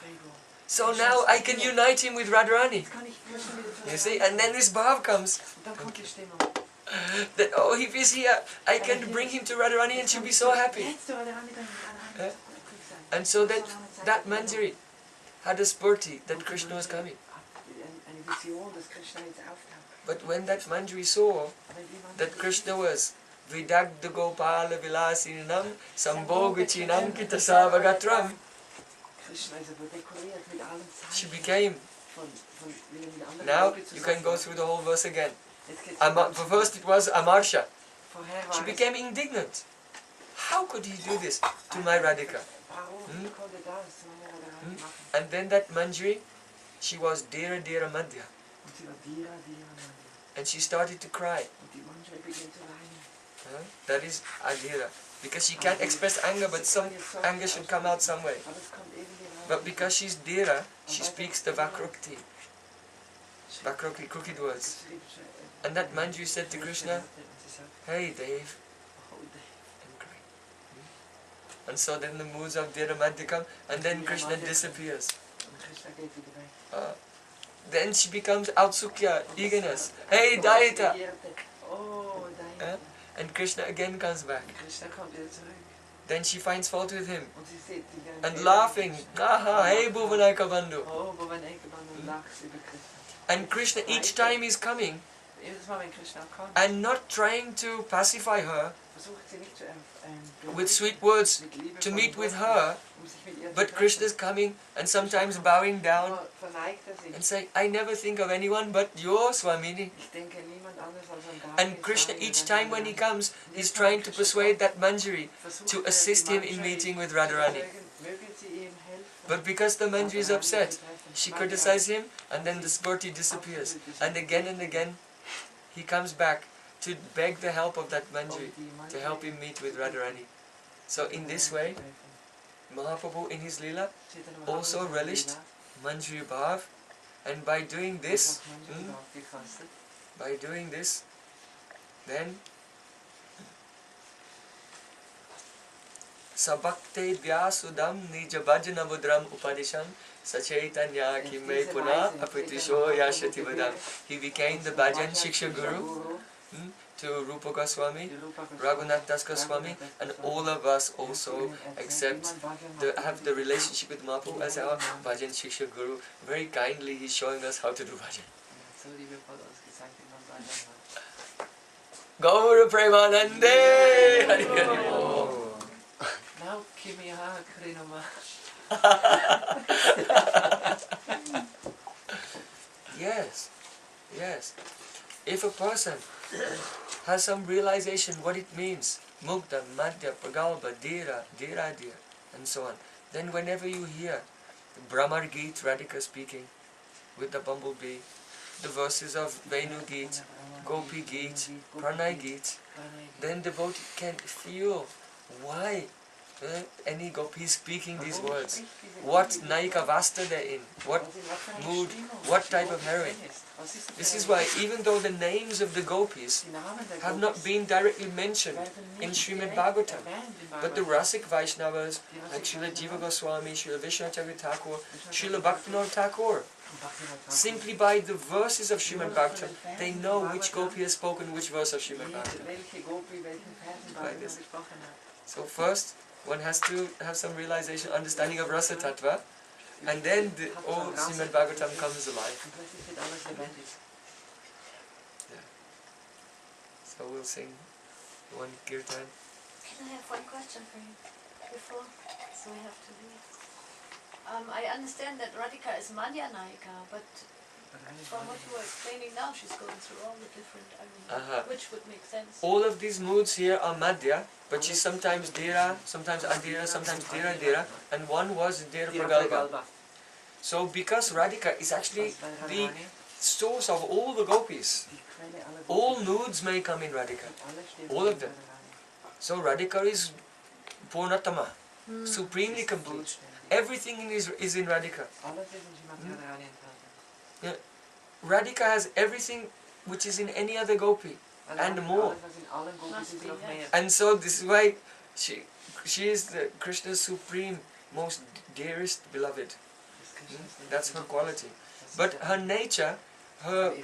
so now I can unite him with Radharani. You see, and then this bhav comes. That, oh, if he's here, I can bring him to Radharani and she'll be so happy. And so that Manjari had a spurti that Krishna was coming. But when that Manjari saw that Krishna was Vidagda Gopala Vilasinam Sambhogachinam Kitasavagatram, she became, now you can go through the whole verse again. First it was Amarsha. She became indignant. How could he do this to my Radhika? And then that Manjari, she was Dera Dera Madhya. And she started to cry. That is adhira. Because she can't express anger, but some anger should come out some way. But because she's dera, she speaks the vakrukti. Vakrukti, crooked words. And that Manju said to Krishna, "Hey Dave." And so then the moods of dera madhya come, and then Krishna disappears. Then she becomes outsukya, eagerness. "Hey dayita." And Krishna again comes back. Then she finds fault with him. And laughing, "Aha, hey bhuvanaika-bandho." And Krishna each time is coming and not trying to pacify her with sweet words to meet with her, but Krishna is coming and sometimes bowing down and saying, "I never think of anyone but your Swamini." And Krishna each time when he comes, he's trying to persuade that Manjari to assist him in meeting with Radharani. But because the Manjari is upset, she criticizes him, and then the devotee disappears. And again he comes back to beg the help of that Manjari to help him meet with Radharani. So in this way, Mahaprabhu in his Leela also relished Manjari Bhav, and by doing this, then Sabakte Vyasudam Nija Bhajana Budram Upadisham Sachaitanya Kime Puna Apritisho Yashati Vadam. He became the Bhajan Shiksha Guru to Rupa Goswami, Raghunath Das Goswami, and all of us also have the relationship with Mahaprabhu as our Bhajan Shiksha Guru. Very kindly he's showing us how to do bhajan. Gaura Premanande! Now Kimiha Krinoma. Yes. If a person has some realization what it means, mukta, madhya, pragalpa, dera, and so on, then whenever you hear the Brahmar Geet, Radhika speaking with the bumblebee, the verses of Venu Geet, Gopi Geet, Pranay Geet, then devotee can feel why any gopi is speaking these words. What Naika Vasta they're in, what mood, what type of heroine. This is why even though the names of the gopis have not been directly mentioned in Srimad Bhagavatam, but the Rasik Vaishnavas like Srila Jiva Goswami, Srila Vishwacharya Thakur, Srila Bhaktivinoda Thakur, simply by the verses of Srimad Bhagavatam, they know which gopi has spoken which verse of Srimad Bhagavatam. By this. So first, one has to have some realization, understanding of Rasa Tattva, and then the whole Srimad Bhagavatam comes alive. Yeah. So we'll sing one kirtan. Can I have one question for you before? So we have to leave. I understand that Radhika is Madhya Nayika, but from what you were explaining now, she's going through all the different, which would make sense. All of these moods here are Madhya, but she's sometimes Dera, sometimes Adira, sometimes Dera, and one was Dera Pragalpa. So because Radhika is actually the source of all the gopis, all moods may come in Radhika, all of them. So Radhika is Purnatama, supremely complete. Everything is in Radhika. Yeah. Radhika has everything which is in any other gopi and more. And so this is why she is the Krishna's supreme, most dearest beloved. That's her quality. But her nature, her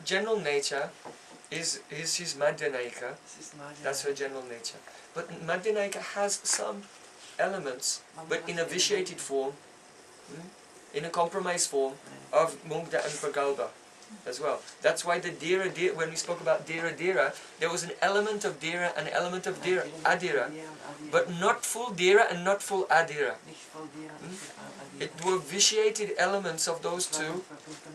general nature is she's Madhyanayika. That's her general nature. But Madhyanayika has some elements, but in a vitiated form, in a compromised form of Mugdha and Pragalpa as well. That's why the Dera, when we spoke about Dera, there was an element of Dera and an element of Adira, but not full Dera and not full Adira. It were vitiated elements of those two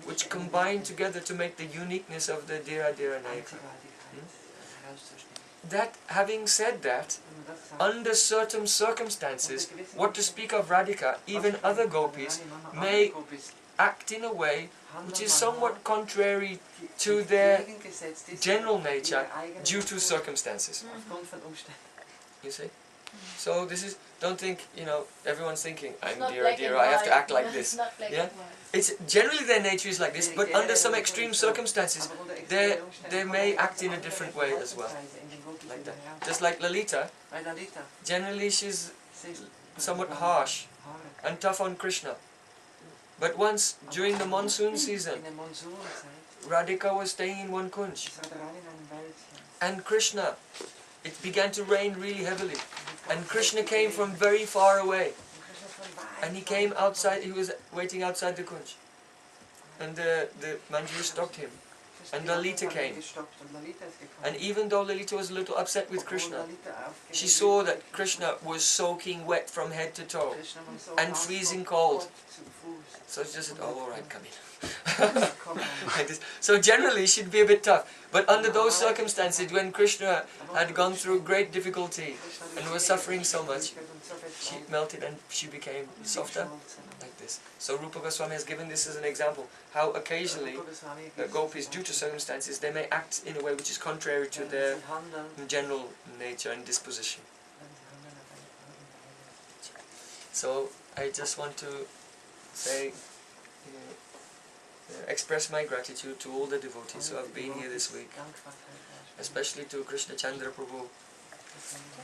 which combined together to make the uniqueness of the Dera Nayaka. That, having said that, under certain circumstances, what to speak of Radhika, even other gopis may act in a way which is somewhat contrary to their general nature due to circumstances. You see? So this is, don't think, you know, everyone's thinking, I'm dear, I have to act like this. It's not black Yeah? and white. It's generally their nature is like this, but under some extreme circumstances, they may act in a different way as well. Like that. Just like Lalita, generally she's somewhat harsh and tough on Krishna. But once during the monsoon season, Radhika was staying in one kunj, and Krishna, it began to rain really heavily, and Krishna came from very far away, and he came outside, he was waiting outside the kunj, and the Manjari stopped him, and Lalita came, and even though Lalita was a little upset with Krishna, she saw that Krishna was soaking wet from head to toe, and freezing cold, so she just said, oh alright, come in. Like this. So generally she'd be a bit tough, but under those circumstances when Krishna had gone through great difficulty and was suffering so much, she melted and she became softer, like this. So Rupa Goswami has given this as an example, how occasionally gopis, due to circumstances, they may act in a way which is contrary to their general nature and disposition. So I just want to say, express my gratitude to all the devotees who have been here this week, especially to Krishna Chandra Prabhu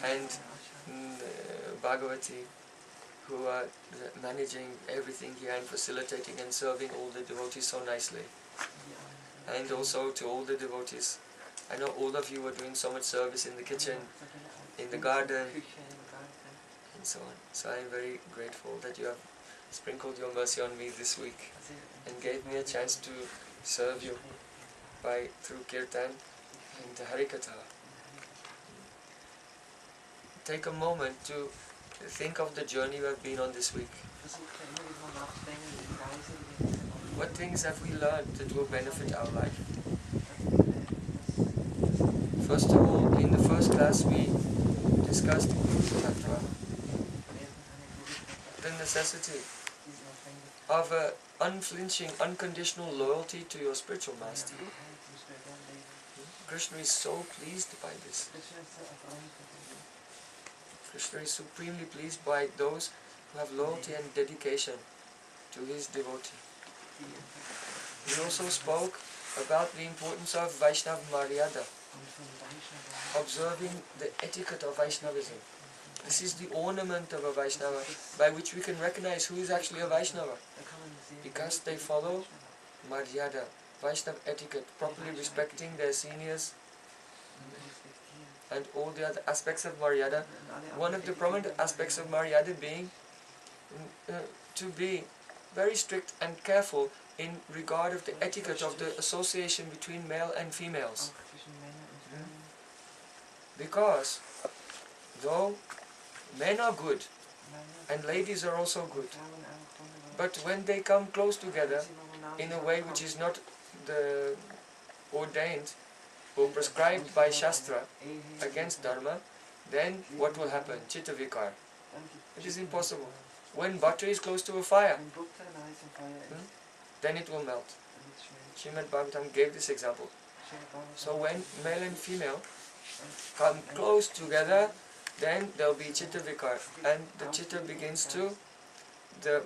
and Bhagavati, who are managing everything here and facilitating and serving all the devotees so nicely. And also to all the devotees. I know all of you are doing so much service in the kitchen, in the garden, and so on. So I am very grateful that you have sprinkled your mercy on me this week and gave me a chance to serve you through Kirtan and Harikatha. Take a moment to think of the journey we have been on this week. What things have we learned that will benefit our life? First of all, in the first class we discussed the necessity of unflinching, unconditional loyalty to your spiritual master. Krishna is so pleased by this. Krishna is supremely pleased by those who have loyalty and dedication to his devotee. He also spoke about the importance of Vaishnava Maryada, observing the etiquette of Vaishnavism. This is the ornament of a Vaishnava by which we can recognize who is actually a Vaishnava, because they follow Maryada, Vaishnava etiquette, properly respecting their seniors and all the other aspects of Maryada. One of the prominent aspects of Maryada being to be very strict and careful in regard of the etiquette of the association between male and females. Because though men are good and ladies are also good, but when they come close together in a way which is not ordained or prescribed by Shastra against Dharma, then what will happen? Chitta Vikar. It is impossible. When butter is close to a fire, then it will melt. Srimad Bhagavatam gave this example. So when male and female come close together, then there will be Chitta Vikar, and the Chitta begins to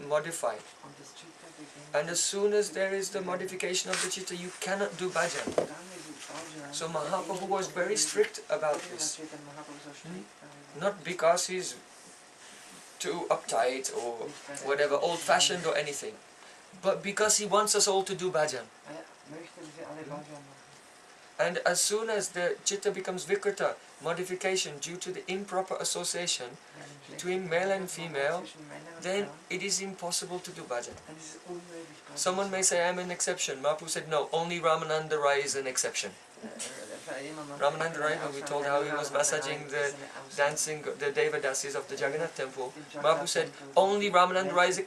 modify. And as soon as there is the modification of the Chitta, you cannot do bhajan. So Mahaprabhu was very strict about this. Not because he's too uptight or whatever, old-fashioned or anything, but because he wants us all to do bhajan. And as soon as the Chitta becomes Vikrita, modification due to the improper association between male and female, then it is impossible to do bhajan. Someone may say, I am an exception. Mahaprabhu said, no, only Ramananda Rai is an exception. Ramananda Rai, when we told how he was massaging the dancing, the deva dasis of the Jagannath temple, Mahaprabhu said, only Ramananda Rai is an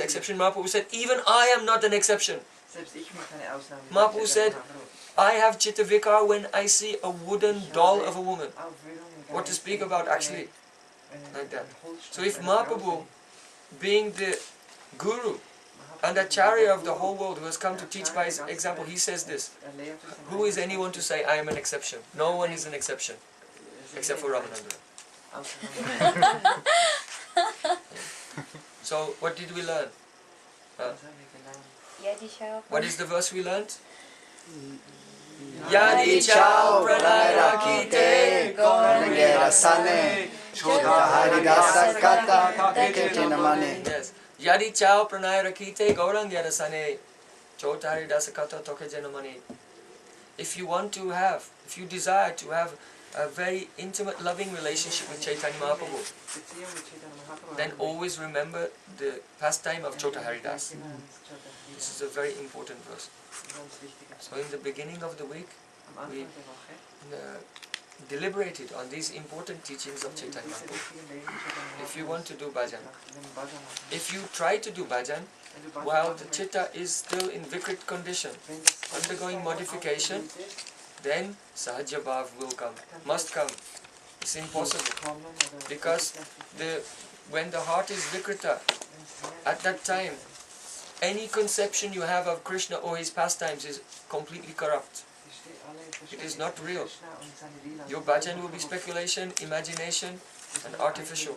exception. Mahaprabhu said, even I am not an exception. Mahaprabhu said, I have Chitta Vikar when I see a wooden doll of a woman. What to speak about actually? Like that. So if Mahaprabhu, being the Guru, And the Acharya of the whole world who has come to teach by his example, he says this: who is anyone to say I am an exception? No one is an exception, except for Ramananda. So, what did we learn? What is the verse we learned? Yadi chao pranay rakite Gauranga rasane Chota haridasa kata Ketina mane. Yes. Yadi chao pranay rakite gauranga rasane Chota haridasa kata tokejena mane. If you want to have, if you desire to have a very intimate, loving relationship with Caitanya Mahaprabhu, then always remember the pastime of Chota Haridas. This is a very important verse. So in the beginning of the week, we deliberated on these important teachings of Caitanya Mahaprabhu. If you want to do bhajan, if you try to do bhajan, while the chitta is still in vikrit condition, undergoing modification, then Sahaja Bhav will come, must come. It's impossible. Because when the heart is vikrita, at that time, any conception you have of Krishna or his pastimes is completely corrupt. It is not real. Your bhajan will be speculation, imagination, and artificial.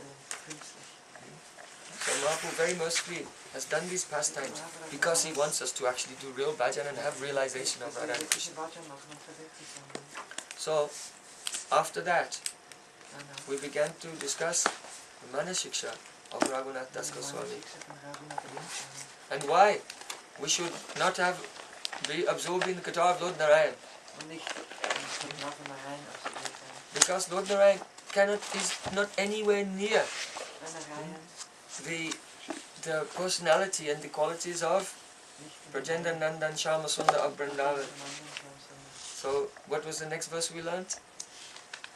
So Mahaprabhu very mercifully has done these pastimes because he wants us to actually do real bhajan and have realization of Radha and Krishna. So, after that, we began to discuss the Manasiksha of Raghunath Das Goswami. And why we should not be absorbed in the Katha of Lord Narayan. Because Lord Narayan is not anywhere near the personality and the qualities of Brajendra Nandan Shama Sundar of Vrindavan. So, what was the next verse we learnt?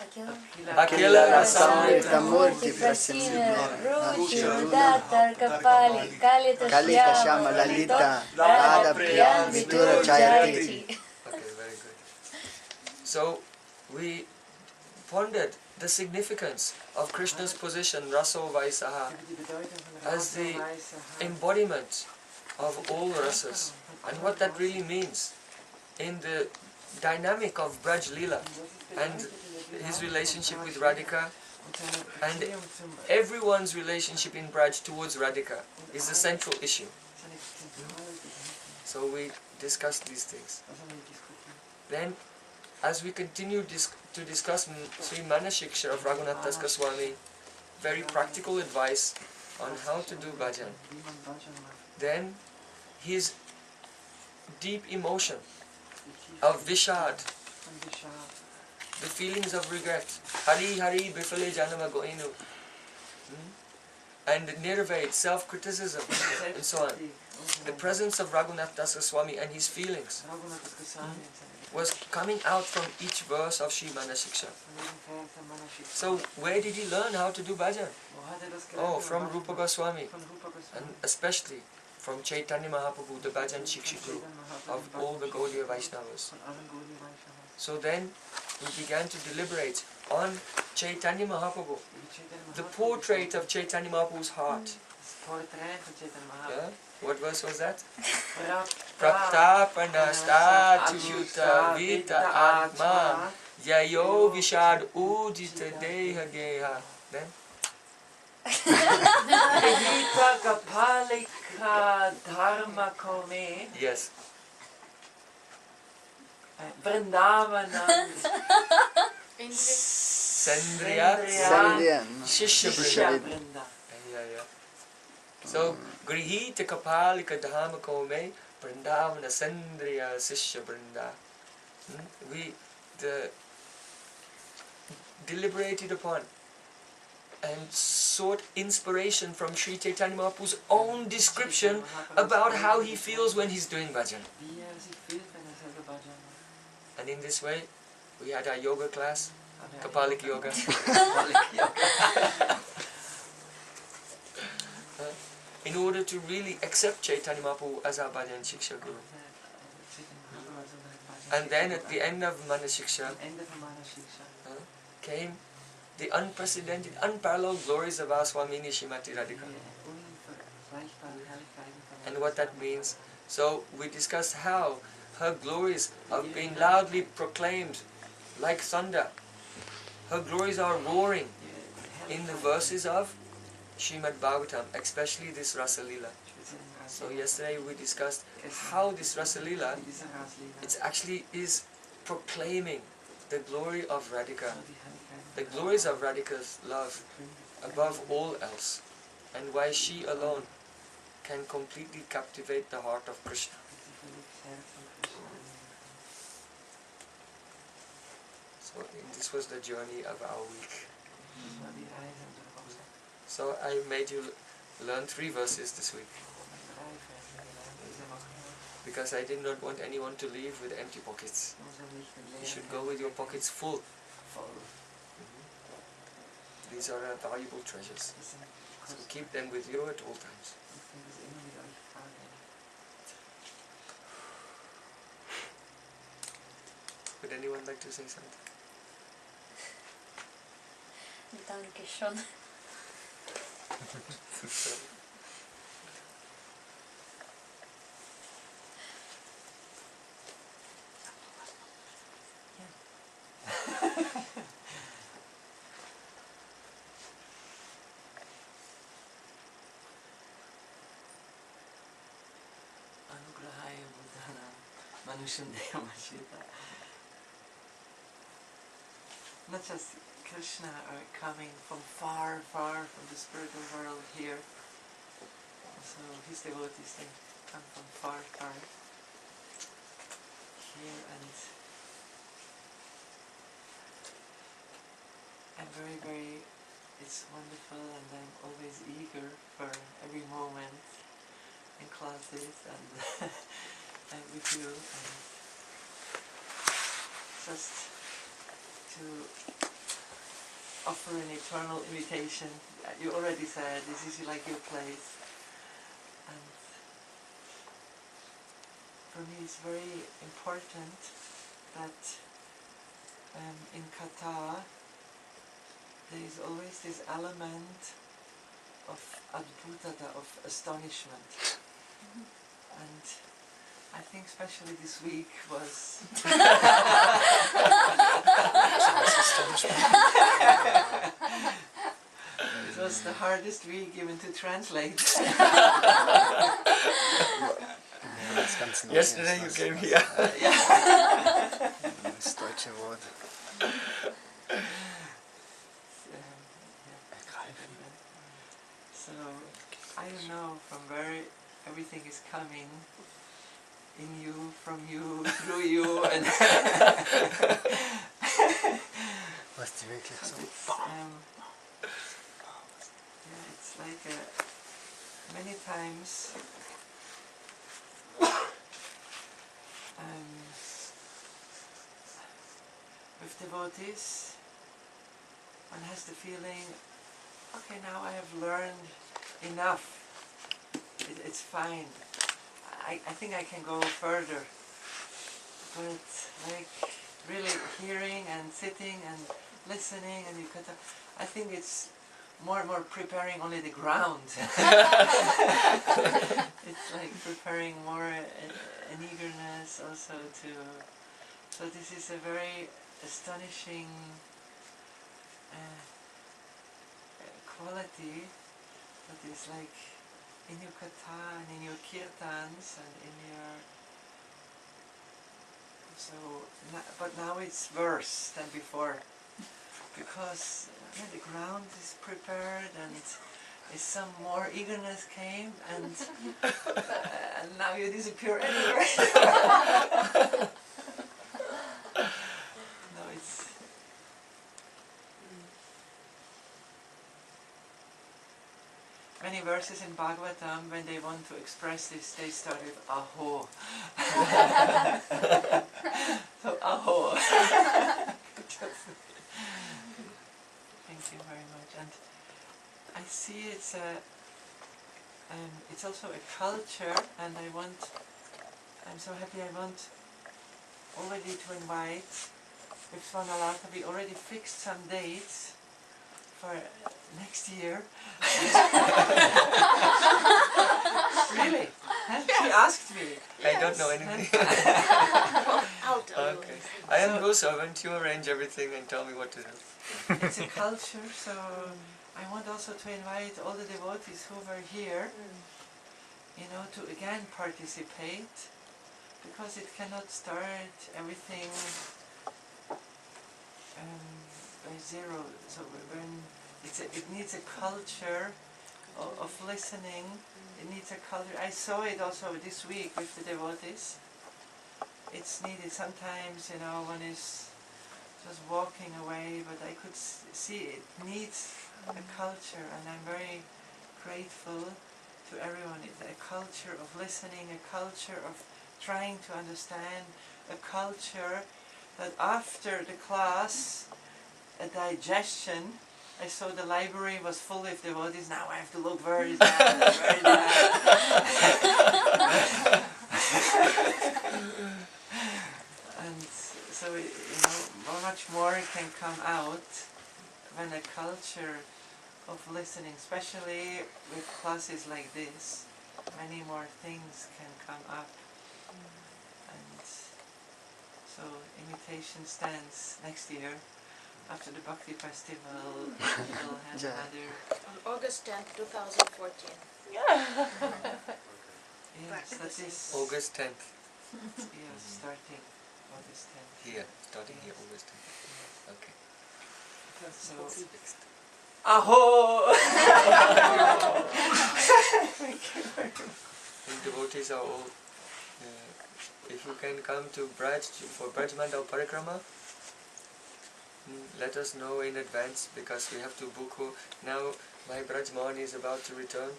Akila rasamrita murti prasimna Ruchi Kapali Kalika shama lalita Radha priya vitura chayati. Okay, very good. So, we pondered the significance of Krishna's position, Raso Vaisaha, as the embodiment of all rasas, and what that really means in the dynamic of Braj Leela and his relationship with Radhika, and everyone's relationship in Braj towards Radhika is the central issue. So we discussed these things. Then, as we continue to discuss Sri Manasiksha of Raghunath Das Goswami, very practical advice on how to do bhajan, then his deep emotion of Vishad, the feelings of regret, Hari Hari Bifale Janama Goinu, and Nirved, self-criticism, and so on. The presence of Raghunath Das Goswami and his feelings was coming out from each verse of Sri Manasiksha. So where did he learn how to do bhajan? Oh, from Rupa Goswami, and especially from Caitanya Mahaprabhu, the bhajan Shikshiguru of all the Gaudiya Vaishnavas. So then we began to deliberate on Caitanya Mahaprabhu, the portrait of Caitanya Mahaprabhu's heart. Yeah? What verse was that? Praptapanastatuta vita atma yayo vishad udita deha geha. Then? Dayita kapalika dharma kome. Yes. Vrindavanam. Sandriya Shishya Vrinda. Yeah. So, Grihita Kapalika Dham Kome Vrindavana Sandriya Sishya Vrinda. We deliberated upon and sought inspiration from Sri Caitanya Mahaprabhu's own description about how he feels when he's doing bhajan. And in this way, we had our yoga class, Kapalik Yoga. In order to really accept Caitanya Mahaprabhu as our bhajan Shiksha Guru. And then at the end of Manasiksha came the unprecedented, unparalleled glories of our Swamini Shrimati Radhika. and what that means. So we discussed how her glories are being loudly proclaimed like thunder. Her glories are roaring in the verses of Srimad Bhagavatam, especially this Rasa Lila. So yesterday we discussed how this Rasa Lila, it actually is proclaiming the glory of Radhika, the glories of Radhika's love above all else, and why she alone can completely captivate the heart of Krishna. So this was the journey of our week. So I made you learn 3 verses this week, because I did not want anyone to leave with empty pockets. You should go with your pockets full. These are valuable treasures. So keep them with you at all times. Would anyone like to say something? Danke schon. Anugrahaya Buddhana Manushandaya Mashita. Not just Krishna are coming from far, far from the spiritual world here. So his devotees, they come from far, far here, and I'm very, very, it's wonderful, and I'm always eager for every moment in classes and, and with you, and just to offer an eternal invitation. You already said this is like your place, and for me it's very important that in Kata there is always this element of adbhutata, of astonishment, and I think especially this week was it was the hardest week even to translate. Yesterday you came here. Das deutsche Wort. So I don't know from where everything is coming, in you, from you, through you, and Was die wirklich so? it's like many times with devotees, one has the feeling, okay, now I have learned enough, it's fine, I think I can go further, but like really hearing and sitting and listening, and I think it's more and more preparing only the ground. It's like preparing more an eagerness also to, so this is a very astonishing quality that is like in your katha and in your kirtans and in your, so, but now it's worse than before, because the ground is prepared and some more eagerness came, and and now you disappear anywhere. No, it's many verses in Bhagavatam, when they want to express this, they start with aho. So aho. Thank you very much. And I see it's also a culture, and I'm so happy. I want already to invite, if Swanalata, we already fixed some dates for next year. asked me. I don't know anything. I'll tell you. Okay. I am go servant, you arrange everything and tell me what to do. It's a culture, so I want also to invite all the devotees who were here, to again participate, because it cannot start everything by zero. So when it needs a culture of listening. It needs a culture. I saw it also this week with the devotees. It's needed sometimes, one is just walking away, but I could see it needs a culture, and I'm very grateful to everyone. It's a culture of listening, a culture of trying to understand, a culture that after the class, a digestion. I saw the library was full with devotees. Now I have to look, where is that? Where is that? And so, much more can come out when a culture of listening, especially with classes like this, many more things can come up. And so, invitation stands next year. After the Bhakti Festival, we'll have another... On August 10th, 2014. Yes, that is... August 10th. Yes, starting August 10th. Here, starting here, August 10th. Okay. So, Fixed. Aho! And devotees are all... if you can come to Braj for Braj Mandal Parikrama, let us know in advance, because we have to book. Now my Brajman is about to return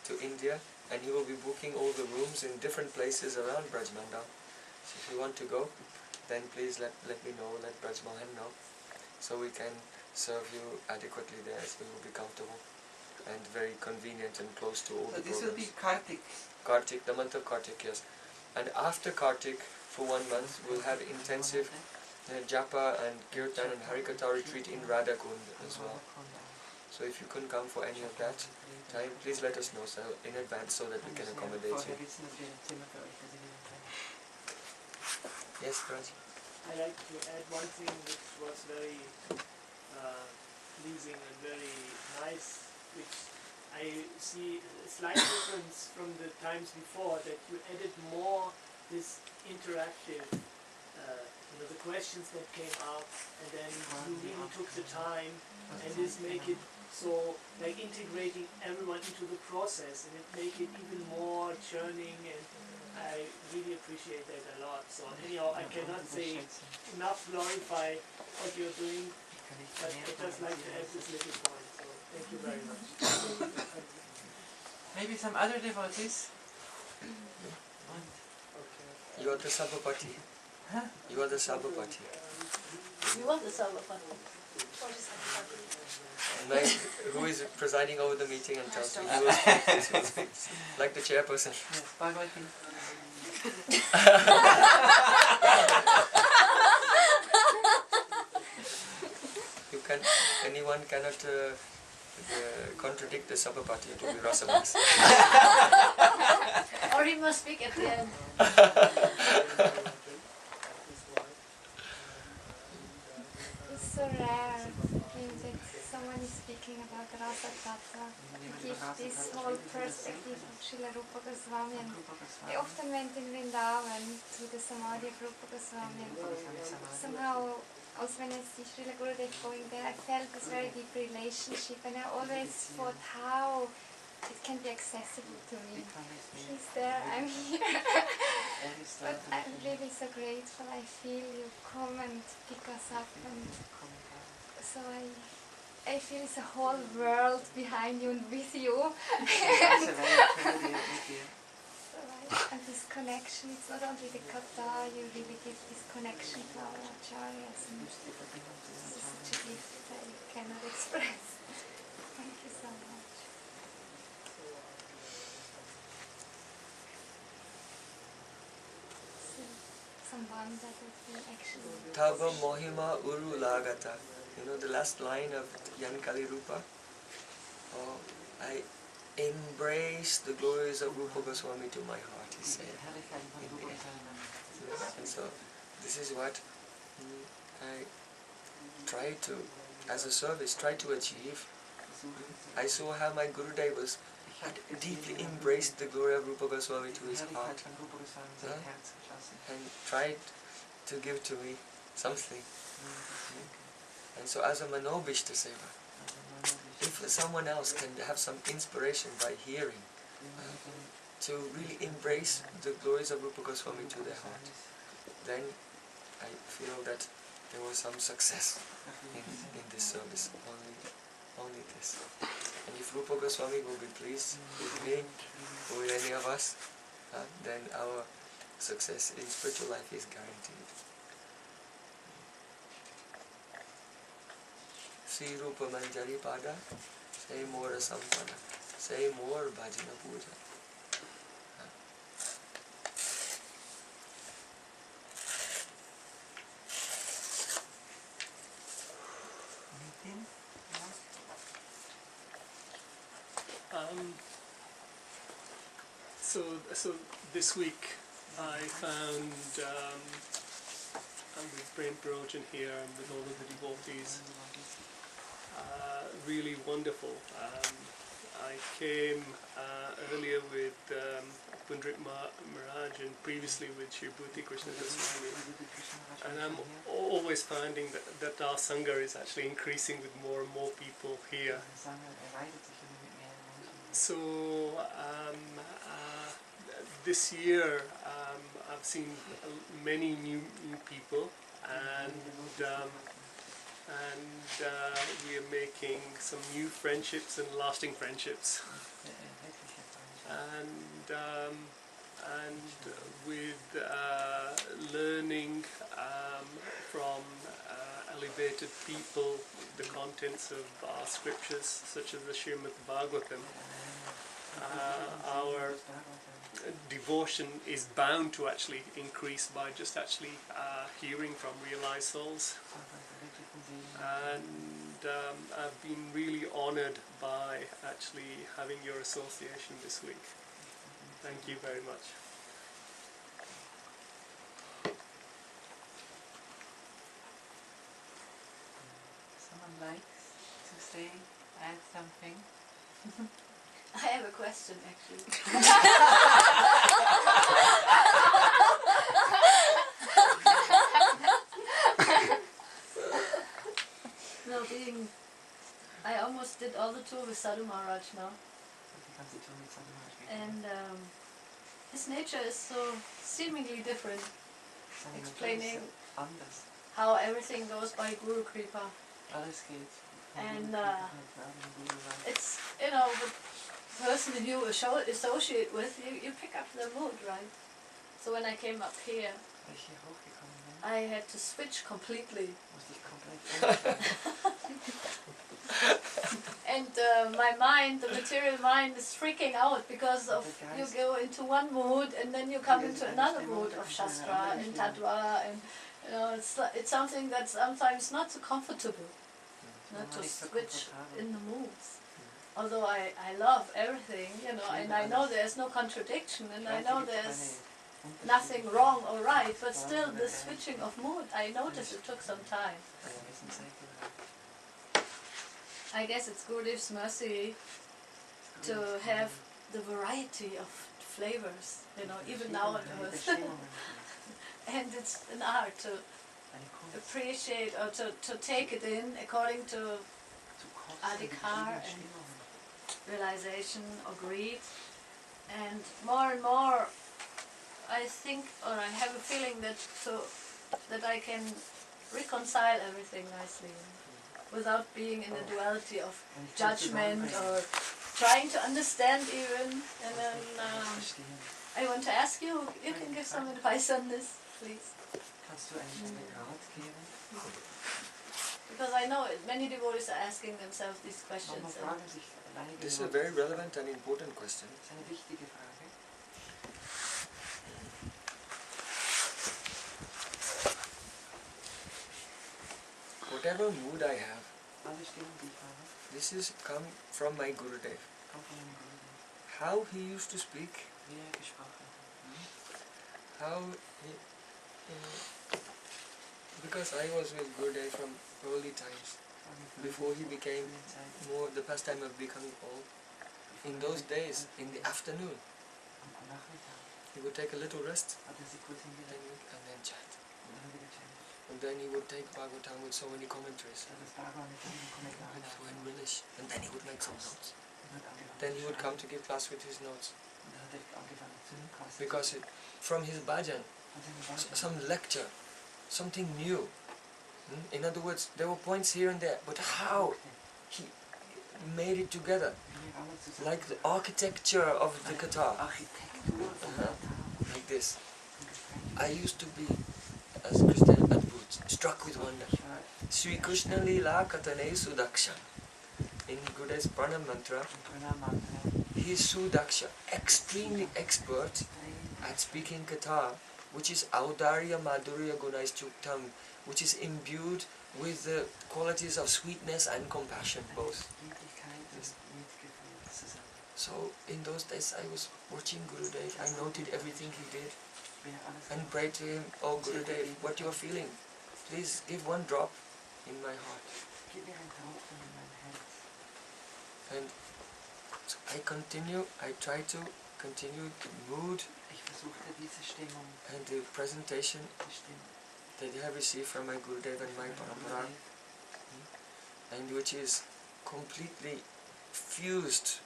to India, and he will be booking all the rooms in different places around Braj Mandal. So if you want to go, then please let me know, let Braj Mohan know, so we can serve you adequately there, so you will be comfortable and very convenient and close to all the this programs. will be Kartik. Kartik, the month of Kartik, yes. And after Kartik, for 1 month, we'll have intensive Japa and Kirtan and Harikatha retreat in Radhakund as well. So if you couldn't come for any of that time, please let us know in advance so that we can accommodate you. Yes, Raj? I'd like to add one thing which was very pleasing and very nice, which I see a slight difference from the times before, that you added more this interactive, the questions that came up, and then you really took the time, and this make it so, like integrating everyone into the process, and it make it even more churning, and I really appreciate that a lot. So anyhow, I cannot say enough glorify what you're doing, but I just like to add this little point, so thank you very much. Maybe some other devotees? You are the Sabhapati. Huh? You are the Sabhapati. You want the Sabhapati? What is Sabhapati? Like, who is presiding over the meeting and tells you, he will speak, this will speak. Like the chairperson. Yes, Bhagavati. Anyone cannot contradict the Sabhapati, to be Rasamans. Or he must speak at the end. It's so rare that someone is speaking about Rasa Tattva, to give this whole perspective of Srila Rupa Goswami. And I often went in Vrindavan to the Samadhi of Rupa Goswami, and somehow, also when I see Srila Gurudev going there, I felt this very deep relationship, and I always thought how it can be accessible to me. He's there, I'm here. But I'm really so grateful. I feel you come and pick us up, and so I feel it's a whole world behind you and with you. And this connection, it's not only the kata, you really give this connection to our acharyas, and this is such a gift that I cannot express. Thank you so much. Someone that would be actually... Tava Mohima Uru Lagata. The last line of Yankali Rupa. Oh, embrace the glories of Rupa Goswami to my heart, he said. And so, this is what I try to, as a service, try to achieve. I saw how my Gurudev was deeply embraced the glory of Rupa Goswami to his heart, and tried to give to me something. And so as a Manobishta Seva, if someone else can have some inspiration by hearing, to really embrace the glories of Rupa Goswami to their heart, then I feel that there was some success in this service, only this. And if Rupa Goswami will be pleased with me or with any of us, then our success in spiritual life is guaranteed. Sri Rupa Manjari Pada, say more Sampada, say more Bhajana Puja. So this week I found I'm with Prem Prayojan here and with all of the devotees. Really wonderful. I came earlier with Pundrit Maharaj and previously with Shri Bhuti Krishna Goswami, and I'm always finding that our Sangha is actually increasing with more and more people here. So this year I've seen many new people, and we are making some new friendships and lasting friendships. And with learning from elevated people the contents of our scriptures, such as the Srimad Bhagavatam, our devotion is bound to actually increase by just actually hearing from realized souls. And I've been really honored by actually having your association this week. Thank you very much. Someone likes to say, add something? I have a question actually. No, I almost did all the tour with Sadhu Maharaj now. And his nature is so seemingly different, explaining how everything goes by Guru Kripa. And it's, you know, the person that you associate with, you pick up the mood, right? So when I came up here, I had to switch completely. And my mind, the material mind, is freaking out because of you go into one mood and then you come into another mood of Shastra and Tattva, and you know, it's something that's sometimes not so comfortable, not to switch in the moods. Although I love everything, you know, and I know there's no contradiction, and I know there's nothing wrong or right, but still the switching of mood, I noticed it took some time. I guess it's Gurudev's mercy to have the variety of flavors, you know, even now on earth. And it's an art to appreciate or to take it in according to adhikar and realization or greed. And more I think, or I have a feeling that I can reconcile everything nicely without being in a duality of judgment or trying to understand even. And then I want to ask you can give some advice on this, please. Because I know many devotees are asking themselves these questions. This is a very relevant and important question. Whatever mood I have, this is come from my Gurudev. how he used to speak, wie gesprochen. how he, because I was with Gurudev from early times, before he became more the pastime of becoming old. In those days, in the afternoon, Am Nachmittag he would take a little rest hat sich kurz hingelegt and then chant. und dann wieder chant. And then he would take Bhagavatam with so many commentaries. Das Bhagavad mit vielen Kommentaren. So in relish. And then he would make some notes. Und hat angefangen Then he zu would schreiben. come to give class with his notes. Und dann hat angefangen zu Klasse Because from his bhajan, von seinem Bhagavad. some lecture, something new. In other words, there were points here and there, but how he made it together, like the architecture of the Katha, Architektur von Katar. like this. I used to be, as Christian Adbhut, struck with wonder. Sri Krishna Leela Katane Sudaksha. In Gurudev's Pranam mantra, he is Sudaksha, extremely expert at speaking Katha, which is Audarya Madhurya Gunais Chuktam, which is imbued with the qualities of sweetness and compassion both. So in those days I was watching Gurudev, I noted everything he did and prayed to him, "Oh Gurudev, what you are feeling, please give one drop in my heart." And so I try to continue the mood and the presentation that I have received from my Gurudev and my Parampara, and which is completely fused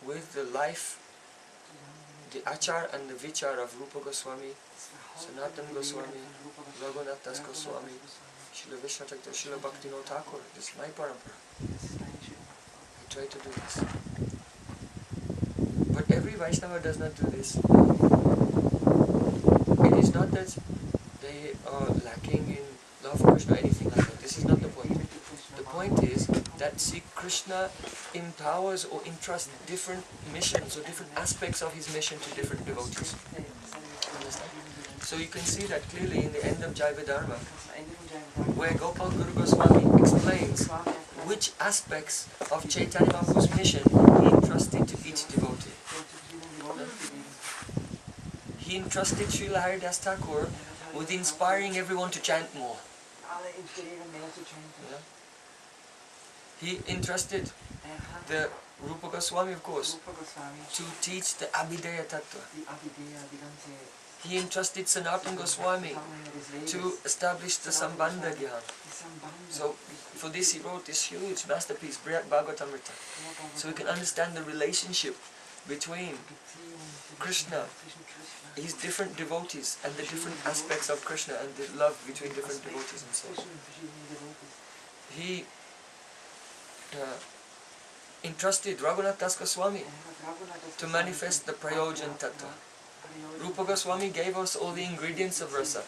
with the life, the achar and the vichar of Rupa Goswami, Sanatana Goswami, Raghunath Das Goswami, Srila Vishwatakta, Srila Bhaktivinoda Thakur. This is my parampara. I try to do this. But every Vaishnava does not do this. It is not that they are lacking in love for Krishna or anything like that. This is not the point. The point is that Sri Krishna empowers or entrusts different missions or different aspects of his mission to different devotees. Understand? So you can see that clearly in the end of Jaiva Dharma, where Gopal Guru Goswami explains which aspects of Chaitanya Mahaprabhu's mission he entrusted to each devotee. He entrusted Srila Haridas Thakur with inspiring everyone to chant more. Yeah. He entrusted the Rupa Goswami, of course, to teach the Abhidaya Tattva. He entrusted Sanatana Goswami to establish the Sambandha Gyan. So for this he wrote this huge masterpiece, Bhagavatamrita. So we can understand the relationship between Krishna, his different devotees, and the different aspects of Krishna and the love between different devotees and so on. He entrusted Raghunath Das Goswami to manifest the Prayojan Tattva. Rupa Goswami gave us all the ingredients of rasa,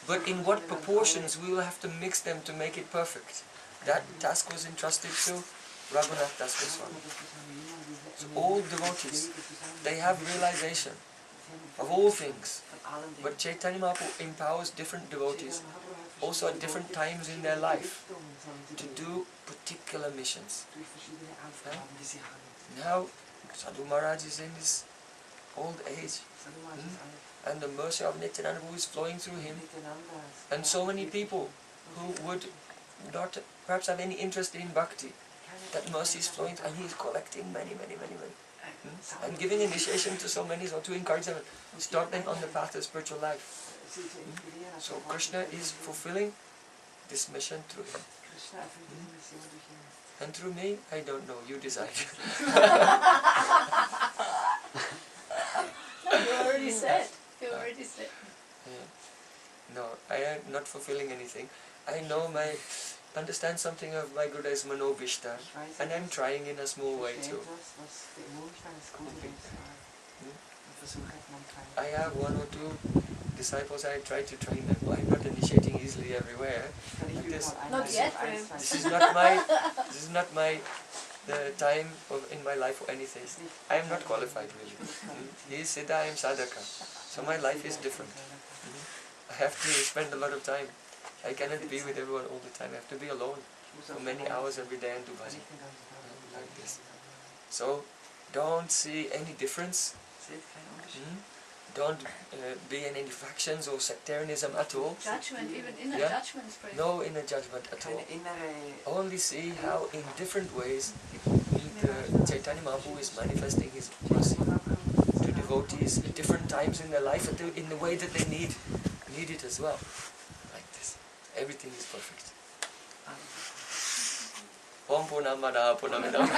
but in what proportions we will have to mix them to make it perfect. That task was entrusted to Raghunath Das Goswami. So all devotees, they have realization of all things, but Chaitanya Mahaprabhu empowers different devotees also at different times in their life to do particular missions. Now Sadhu Maharaj is in his old age, and the mercy of Nityananda is flowing through him, and so many people who would not perhaps have any interest in bhakti, that mercy is flowing, and he is collecting many. And giving initiation to so many, so to encourage them, start them on the path of spiritual life. So Krishna is fulfilling this mission through him. And through me, I don't know, you decide. You already said. Yeah. No, I am not fulfilling anything. I know understand something of my Gurudev's Manovishta, and I'm trying in a small way too. I have one or two disciples, I try to train them. I'm not initiating easily everywhere. Like this. Not yet, Prem. This is not my the time in my life or anything. I am not qualified really. He is Siddha, I am Sadhaka. So my life is different. I have to spend a lot of time. I cannot be with everyone all the time. I have to be alone for many hours every day and do bhajan. Like this. So Don't see any difference. Seht keinen Unterschied. Don't be in any factions or sectarianism at all. Judgment, even inner Yeah. judgment is present. No inner judgment at all. Keine innere Only see how in different ways Caitanya Mahaprabhu is manifesting his mercy to devotees at different times in their life, in the way that they need it as well. Like this. Everything is perfect. Om Purnamada Purnamidam.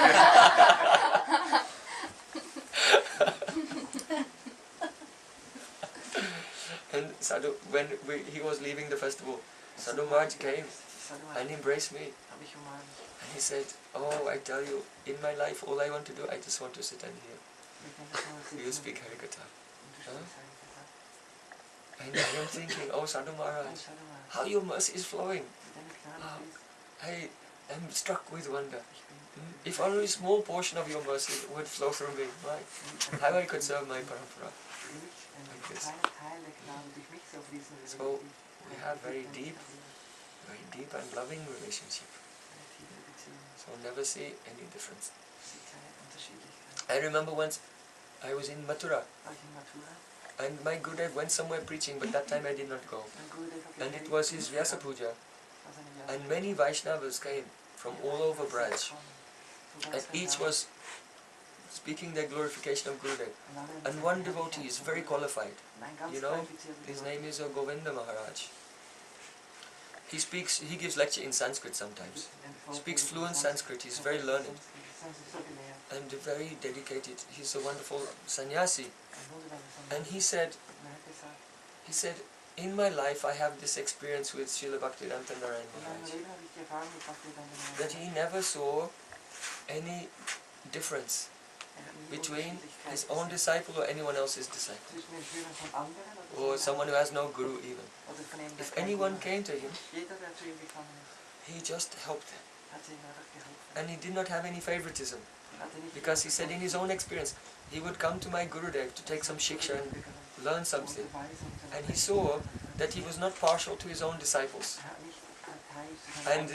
And Sadhu, when he was leaving the festival, Sadhu Maharaj came and embraced me. And he said, oh, I tell you, in my life, all I want to do, I just want to sit and hear you speak Harikatha. Huh? And I am thinking, oh Sadhu Maharaj, how your mercy is flowing. I am struck with wonder. If only a small portion of your mercy would flow through me, right? How I could serve my parampara. Like this. So we have very deep and loving relationship. So never see any difference. I remember once I was in Mathura and my Gurudev went somewhere preaching, but that time I did not go. And it was his Vyasa Puja. And many Vaishnavas came from all over Braj. And each was speaking their glorification of Gurudev. And one devotee is very qualified. You know, his name is Govinda Maharaj. He gives lecture in Sanskrit sometimes. He speaks fluent Sanskrit, he's very learned. And very dedicated. He's a wonderful sannyasi. And he said, in my life I have this experience with Srila Bhaktivedanta Narayana Maharaj, that he never saw any difference between his own disciple or anyone else's disciple, or someone who has no guru even. If anyone came to him, he just helped them. And he did not have any favoritism, because he said in his own experience, he would come to my Gurudev to take some shiksha and learn something, and he saw that he was not partial to his own disciples, and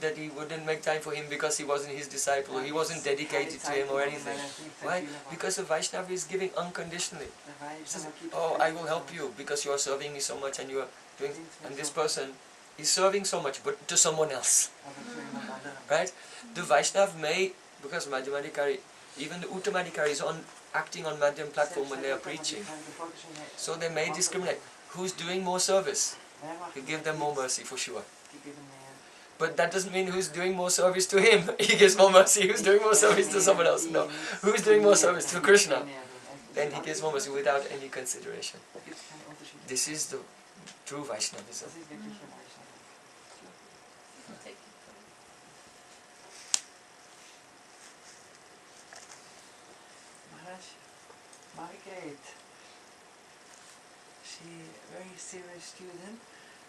that he wouldn't make time for him because he wasn't his disciple, or he wasn't dedicated to him or anything. Why? Because a Vaishnava is giving unconditionally. He says, oh, I will help you because you are serving me so much and you are doing, and this person is serving so much, but to someone else. Right? The Vaishnava may, because Madhyamadikari, even the Uttamadikari is acting on Madhyam platform when they are preaching. So they may discriminate. Who's doing more service? You give them more mercy for sure. But that doesn't mean who's doing more service to him. He gives more mercy. Who's doing more service to someone else? No. Who's doing more service to Krishna? Then he gives more mercy without any consideration. This is the true Vaishnavism. Margaret, she very serious student,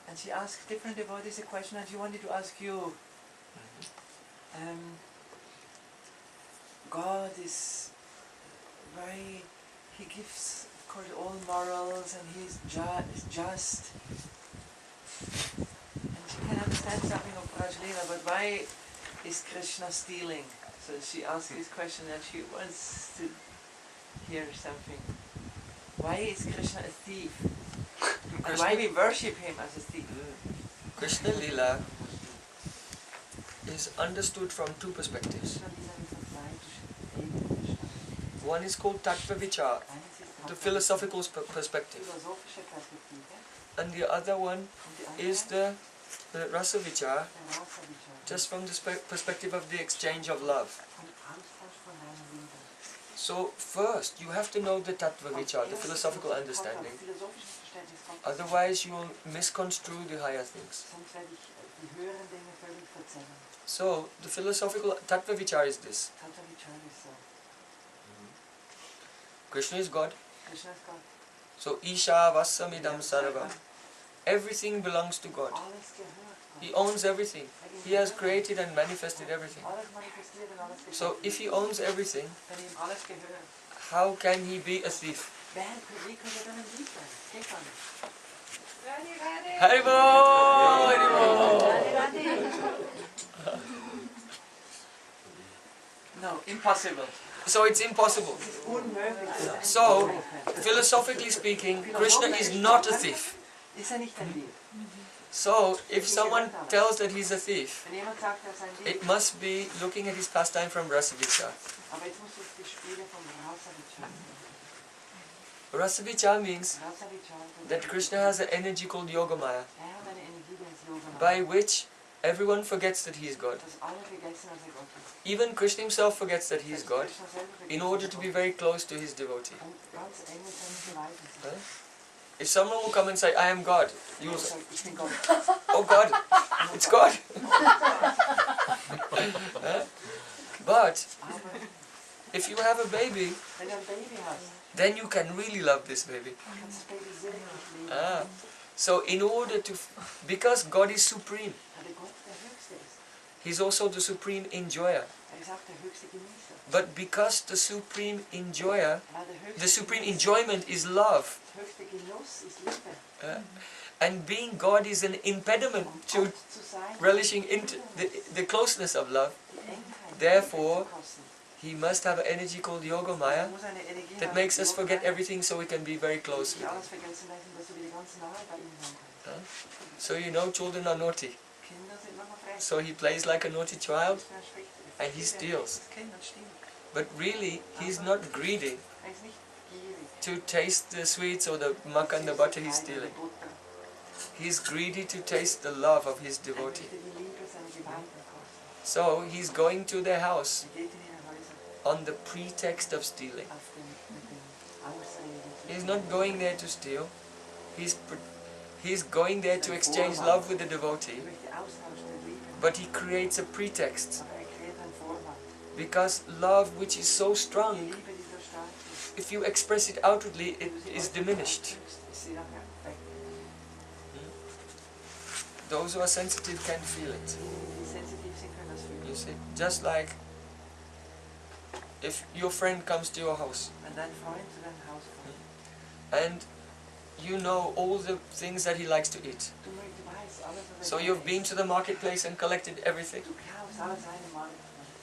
and she asked different devotees a question, and she wanted to ask you. God is very, he gives of course all morals, and he is just, and she can understand something of Rajlila, but why is Krishna stealing? So she asked this question, and she wants to hear something. Why is Krishna a thief? And why we worship him as a thief? Krishna Lila is understood from two perspectives. One is called Tattva Vichar, the philosophical perspective. And the other one is the Rasa Vichar, just from the perspective of the exchange of love. So first, you have to know the Tattva Vichar, the philosophical understanding. Otherwise, you will misconstrue the higher things. So, the philosophical Tattva Vichar is this. Krishna is God. So, Isha Vasamidam Sarvam. Everything belongs to God. He owns everything. He has created and manifested everything. So if he owns everything, how can he be a thief? Haribo! No, impossible. So it's impossible. Unmöglich. So, philosophically speaking, Krishna is not a thief. Ist nicht ein Dieb. So, if someone tells that he's a thief, Wenn jemand sagt, er sei ein Dieb, it must be looking at his pastime from Rasavichar. aber jetzt musst du die Spiele vom Rasavichar. Rasavichar means that Krishna has an energy called Yogamaya, Hat eine Energie, die heißt Yoga. by which everyone forgets that he is God. Dass alle vergessen, dass Gott ist. Even Krishna himself forgets that he is God Krishna selber vergisst, in order dass to Gott be ist. very close to his devotee. Und ganz eng mit seinen Geleiten zu sein. If someone will come and say, I am God, you will say, Ich bin Gott. oh God, it's God. But Aber if you have a baby, wenn du ein Baby hast, then you can really love this baby. kannst das Baby sehr lieben. So in order to, because God is supreme, Weil Gott der Höchste ist. he's also the supreme enjoyer. Ist auch der höchste Genießer. But because the supreme enjoyer, Weil der höchste the supreme Genuss- enjoyment is love, der höchste Genuss ist Liebe. and being God is an impediment Um to Gott zu sein, relishing into the closeness of love, die Engheit, Therefore, die Kosten. he must have an energy called Yogamaya muss eine Energie that haben, makes die us forget Yogamaya, everything so we can be very close die with him. alles vergessen lassen, dass du wieder ganz nahe bei ihm sein kannst. So you know children are naughty. Kinder sind manchmal frech. So he plays like a naughty child Er schlägt- and he steals. Das Kind und stiehlt. But really, he's not greedy Er ist nicht gierig. to taste the sweets or the muck and the butter he's stealing. Butter. He's greedy to taste the love of his Er devotee. möchte die Liebe seiner Geweihten kosten. So he's going to their house Er geht in ihre Häuser on the pretext of stealing. mit den Ausreden. He's not going there to steal. He's going there to exchange love with the devotee. Er möchte austauschen mit Liebe. But he creates a pretext. Aber er kreiert einen Vorwand. Because love, which is so Die strong, Liebe, die so stark ist, if you express it outwardly, it is diminished. ist sie nachher weg. Those who are sensitive can feel it. Die sensitiv sind, können das fühlen. You see, just like if your friend comes to your house Wenn dein Freund zu deinem Haus kommt, and you know all the things that he likes to eat. du weißt alles, was So you've been to the marketplace and collected everything. Du kaufst alle seine Mann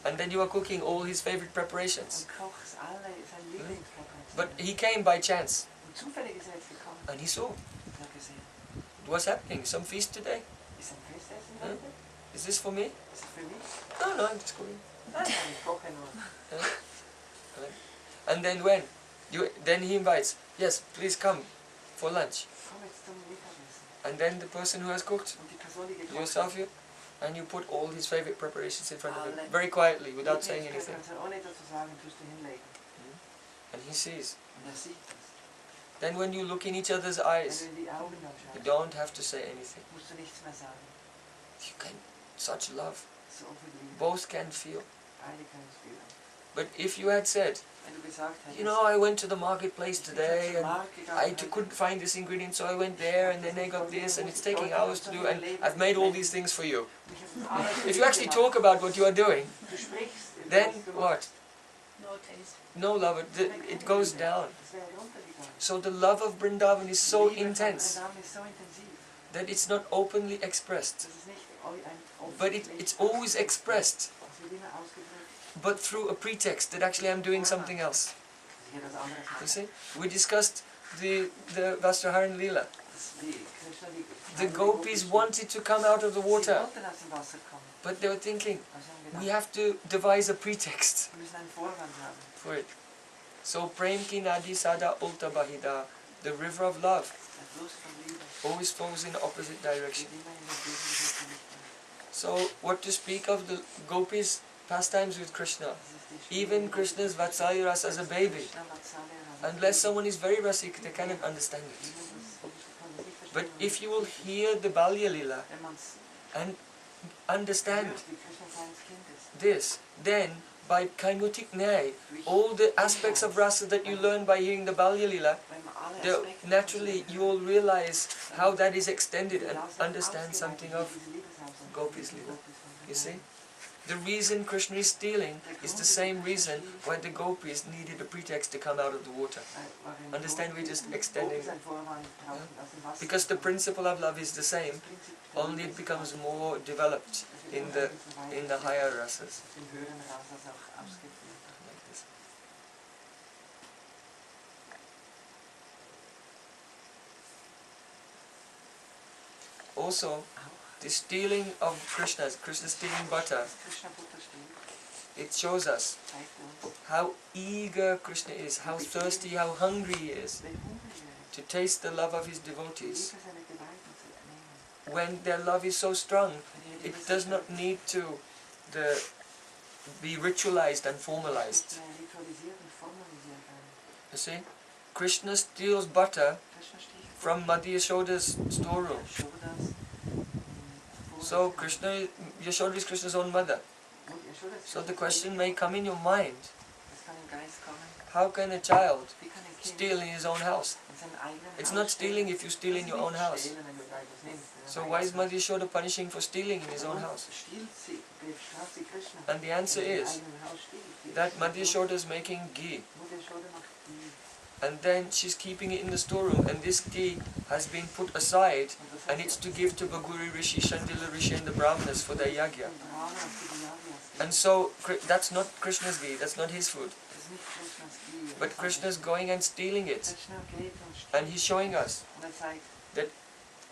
And then you are cooking all his favorite preparations. und kochst alle seine Lieblingspräparationen. But he came by chance Und zufällig ist er jetzt gekommen and he saw. und hat gesehen, What's happening? Some feast today? ist ein Festessen Hm? heute? Is this for me? Ist es für mich? No, no, I'm just cooking. Nein, ich koche nur. And then then he invites, yes, please come for lunch. Komm jetzt zum Mittagessen. And then the person who has cooked, Und die Person, die gekocht yourself you, and you put all his favorite preparations in front of him, Alle very quietly, without saying anything. Lieblingspräparationen, ohne etwas zu sagen, tust du hinlegen. And he sees. Und er sieht das. Then when you look in each other's Wenn eyes, du in die Augen dann you schaust, don't have to say anything. musst du nichts mehr sagen. You can, such love, So viel Liebe. both can feel. Beide können es fühlen. But if you had said, Wenn du gesagt hättest, you know, I went to the marketplace ich bin today zum and Markt gegangen, couldn't find this ingredient, so I went there and then I got this and it's taking hours to do and I've made all these things for you. und ich habe das alles If you actually talk about what you are doing, Du sprichst, then was du what? No taste. No love, it goes down. Das wäre runtergegangen. So the love of Vrindavan is so Die Liebe von intense Vrindavan ist so intensiv, that it's not openly expressed, dass es nicht ein but it's always expressed, Es wird immer ausgedrückt, but through a pretext that actually I'm doing something else. dass ich etwas anderes You mache. see? We discussed the Vastraharan Leela. Das die Krishna, The gopis wanted to come out of the Sie water, wollten aus dem Wasser kommen, but they were thinking, aber sie haben we gedacht, have to devise a pretext wir müssen einen Vorwand haben. for it. So Prem ki nadi sada ulta bahida, the river of love, Der Fluss von Liebe always flows in the opposite geht direction. immer in der gegensätzlichen Richtung. So what to speak of the gopis' pastimes with Krishna? Das ist die Even Krishna's Vatsalya Rasa as a baby. Krishna Vatsalya Rasa. Unless someone is very rasik, they cannot understand it. Das kann man nicht verstehen. But if you will hear the Balya Lila Wenn man es and understand hört, wie Krishna kleines Kind ist, this, then by kaimutik nyay, all the aspects of rasa that you learn by hearing the Balya Lila, wenn man alle Aspekte naturally you will realize how that is extended and understand something of Gopis Lila. You see? The reason Krishna is stealing is the same reason why the gopis needed a pretext to come out of the water. Understand, we're just extending it. Because the principle of love is the same, only it becomes more developed in the higher rasas. Like this. also the stealing of Krishna stealing butter, Krishna Butter steht, it shows us zeigt uns, how eager Krishna is, how thirsty, how hungry he is wie hungrig ist, to taste the love of his die devotees. Liebe seiner Geweihten zu nehmen. When their love is so strong, Wenn ihre Liebe it so does not stark ist, need to be ritualized and nicht formalized. mehr ritualisiert und formalisiert werden. You see? Krishna steals butter Krishna stiehlt from Madhya Yashoda's storeroom. Yashodas, So Krishna, Yashoda is Krishna's own mother. So the question may come in your mind, Es kann im Geist kommen, how can a child wie kann ein Kind steal in his own house? in seinem eigenen It's Haus not stehlen? stealing if you steal in your own house. Stehlen, wenn du etwas nimmst, in So deinem why is eigenen Madhya Yashoda punishing for stealing in his own Haus. house? Stiehlt sie, bestraft sie Krishna, And the answer wenn er im is eigenen Haus stiehlt. that Madhya Yashoda is making ghee, Mutter Yashoda macht die, and then she's keeping it in the storeroom, and this ghee has been put aside, and it's to give to Bhaguri Rishi, Shandila Rishi and the Brahmanas for their yagya. Brahmana für die Yagyas. And so that's not Krishna's ghee, that's not his food. Das ist nicht Krishnas Ghee. But Krishna's going and stealing it. Krishna geht und stiehlt. And he's showing us Und er zeigt that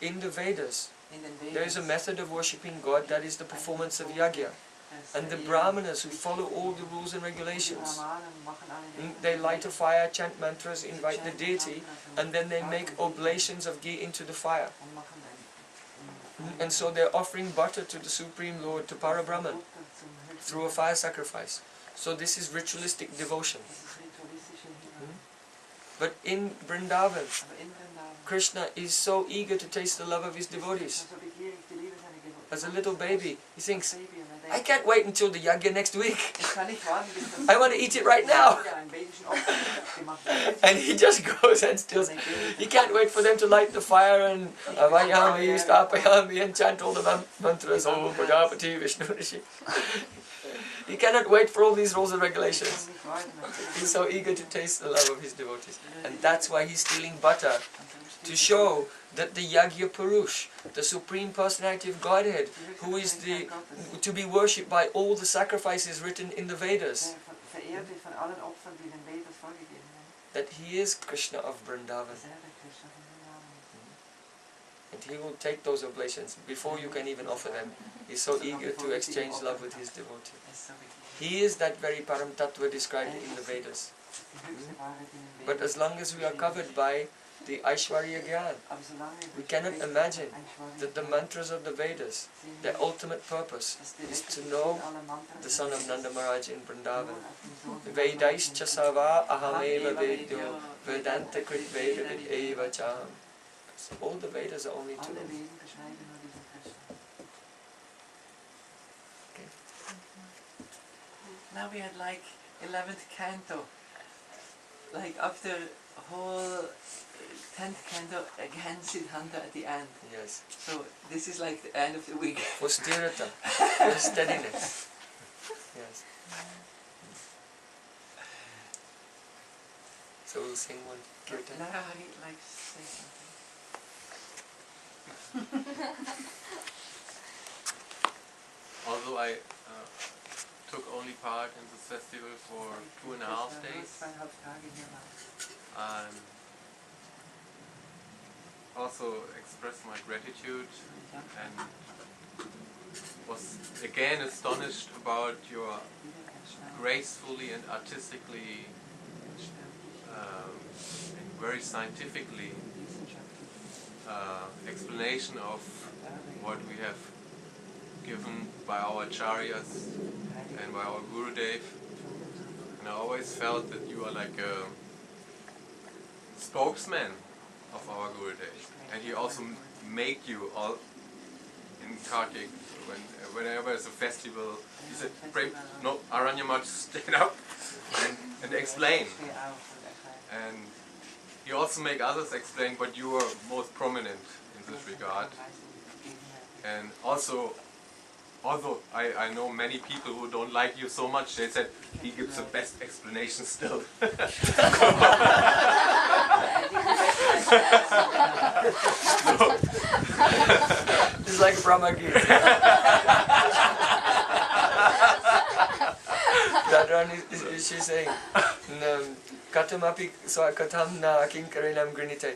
in the Vedas, in den Vedas, there is a method of worshipping God, that is the performance of yagya. dass And the die Brahmanas who follow all the rules and die regulations, Brahmanen machen alle they light a fire, chant mantras, invite the deity, and then they make oblations of ghee into the fire. und machen And so they're offering butter to the Supreme Lord, to Parabrahman, through a fire sacrifice. So this is ritualistic devotion. Das ist ritualistische Hingabe. But in Vrindavan, Aber in Vrindavan, Krishna is so eager to taste the love of his devotees. so begierig die Liebe seiner Gewohnheit. As a little baby, he thinks, Baby, und er I denkt, can't wait until the yagya next week. ich kann nicht warten, bis das I want to eat it right now. Ja, ein vedischen Opfer gemacht wird. And he just goes and steals. He can't wait for them to light the fire and avayami, stapayami, and chant all the mantras. Oh, Prajapati, Vishnu Rishi. He cannot wait for all these rules and regulations. He's so eager to taste the love of his devotees. And that's why he's stealing butter, to show that the Yagya Purush, the Supreme Personality of Godhead, who is to be worshipped by all the sacrifices written in the Vedas, Verehrt wird von allen Opfern, die den Vedas vorgegeben werden. that he is Krishna of Vrindavan. Das ist der Krishna von Vrindavan. And he will take those oblations before you can even offer them. He's so eager to exchange love with his devotee. Das ist so wichtig. He is that very Param Tattva described in the Vedas. Die höchste Wahrheit in den But Vedas. as long as we are covered by the Aishwarya Gyan, Aber solange we wir cannot die imagine Einschwörung that the mantras of the Vedas, sehen, their ultimate purpose dass der is to letzte know aller Mantras the son of des Nanda Maharaj in nur Vrindavan. auf den Sohn von Vedais Nanda chasava Maharaj ahameva vedyo vedanta krit veda vid eva cham. So all the Vedas are only to Alle know. Wesen beschreiben nur diesen Krishna. Okay. Now we had like 11th canto. Like after whole 10th canto, again Siddhanta at the end. Yes. So this is like the end of the week. For sthirata, for steadiness. Yes. So we'll sing one kirtan. Now I'd like to say something. Although I took only part in this festival for 2.5 days, 2,5 Tage hier war. also expressed my gratitude and was again astonished about your gracefully and artistically and very scientifically explanation of what we have given by our acharyas and by our Gurudev. And I always felt that you are like a spokesman of our Gurudev. And he also made you all in Kartik, whenever there's a festival, he said, Prem, no, Aranyamach, stand up and explain. And he also make others explain, but you are most prominent in this regard. And also, although I know many people who don't like you so much, they said he gives the best explanation still. It's like Brahma Gita. Radharani is she's saying, Katamapi katam na kinkarinam grinite.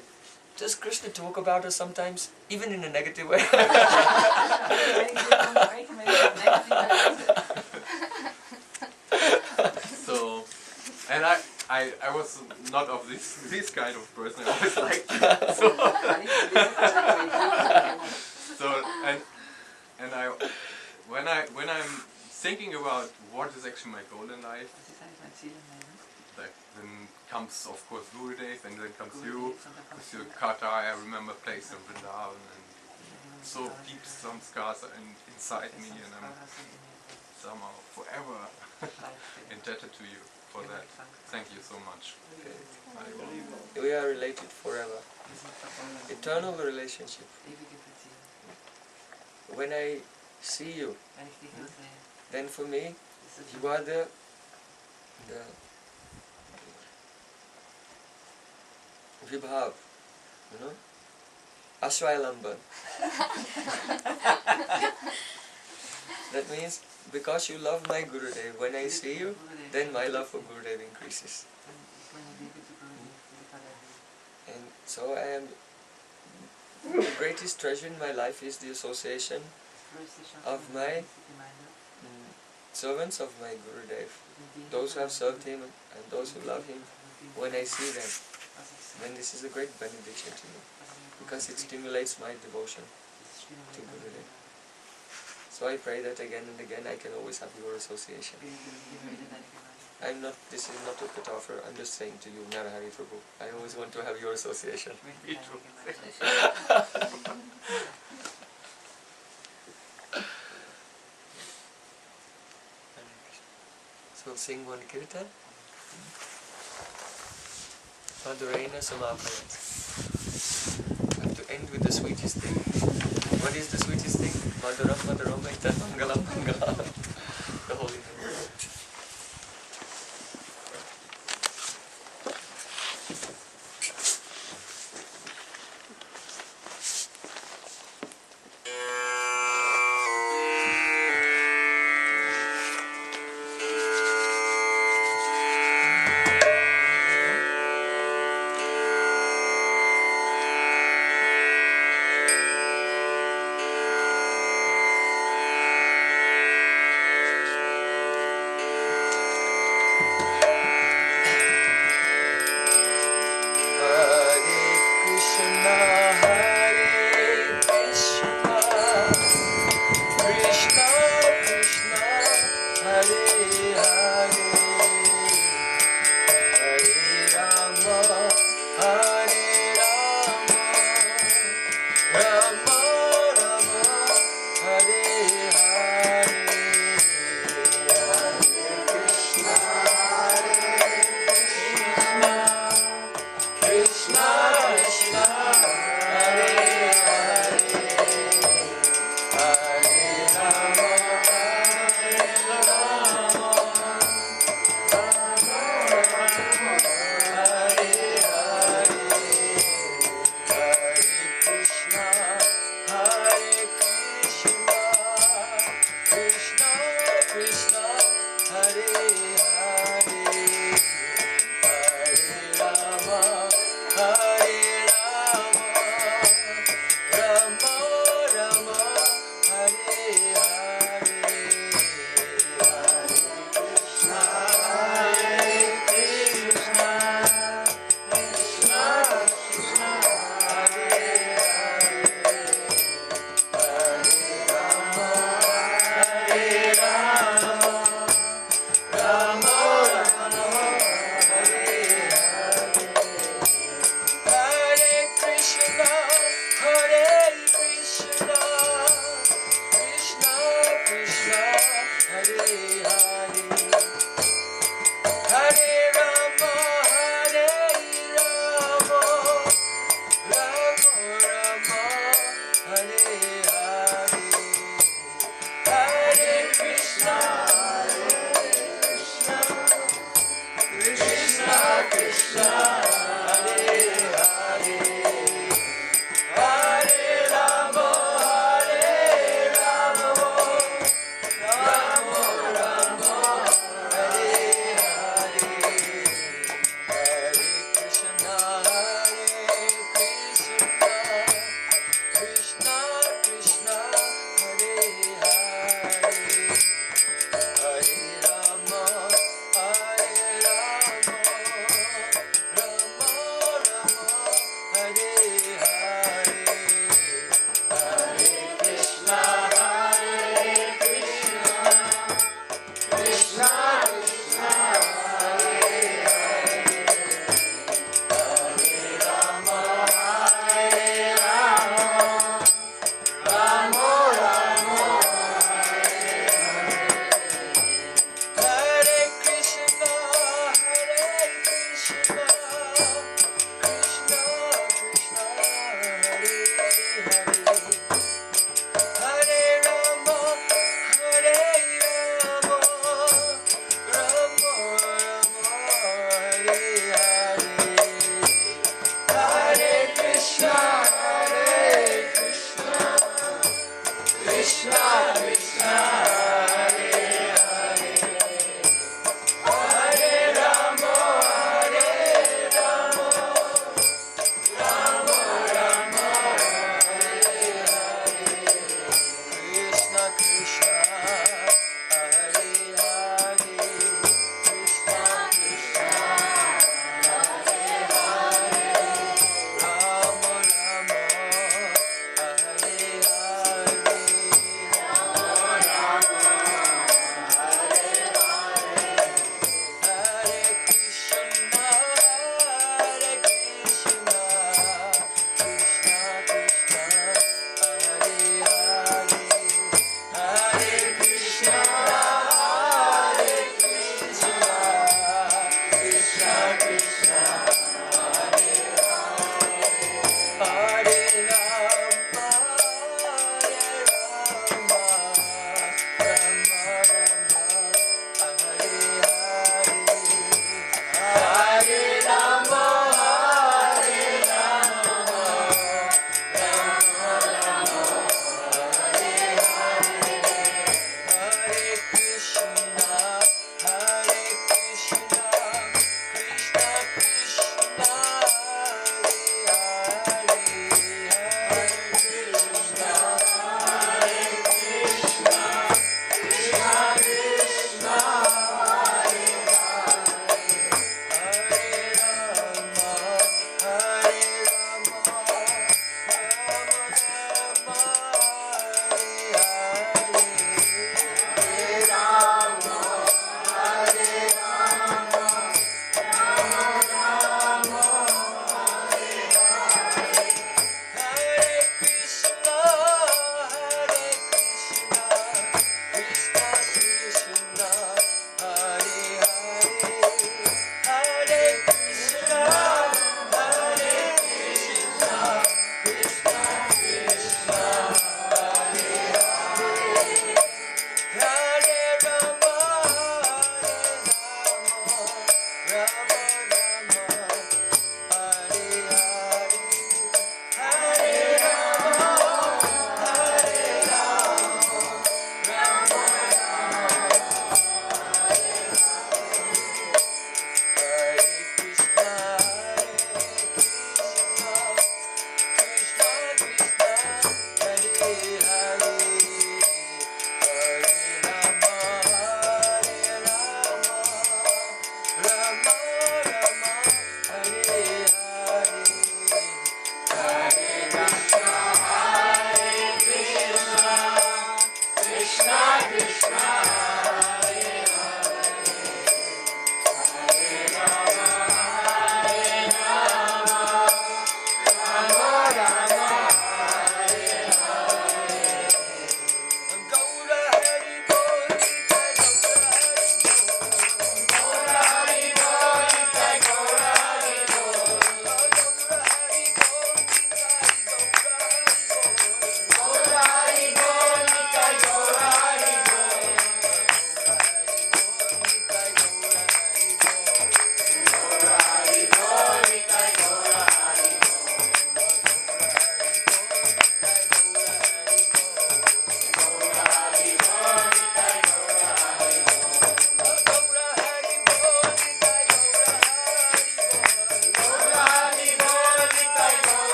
does Krishna talk about us sometimes, even in a negative way? So, and I was not of this kind of person. I was like so and I when I'm thinking about what is actually my goal in life, like then comes of course Gurudev, and then comes you with your kata. I remember place in Vrindavan, and so deep some scars are inside me, and I'm somehow forever indebted to you for that. Thank you so much. We are related forever. Eternal relationship. When I see you, then for me, you are the vibhav, you know, ashwailamban. That means because you love my Gurudev, when I see you, then my love for Gurudev increases. And so I am, the greatest treasure in my life is the association of my servants of my Gurudev, those who have served him and those who love him. When I see them, then this is a great benediction to me, because it stimulates my devotion to Gurudev. So I pray that again and again I can always have your association. I'm not, this is not a kataffer, I'm just saying to you, Narahari Prabhu, I always want to have your association. So sing one kirtan. Madhurena Samapayat. I have to end with the sweetest thing. What is the sweetest thing? Madhuram Madhuram Itan Mangalam Mangalam. The holy name.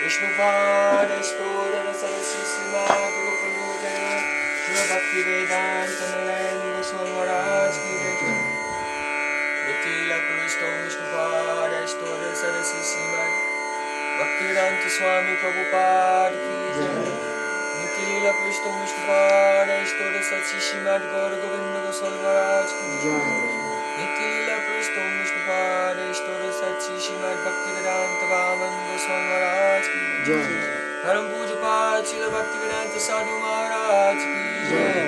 Vishnupada Skodara Sarasi Srimad Rupanujaya Shri Bhakti Vedanta Nalaya Goswami Maharaj Ki Jai Nitila Purushtam Vishnupada Skodara Sarasi Srimad Bhakti Vedanta Swami Prabhupada Ki Jai Nitilila Purushtam Vishnupada Skodara Sarasi Srimad Gaura Govinda Goswami Maharaj Ki Jai Nitilila Purushtam Vishnupada Skodara Sarasi Srimad Bhakti Vedanta Vaman Goswami Maharaj Ki Jai Param Puja Pad Srila Bhaktivedanta Sadhu Maharaj Ki Jai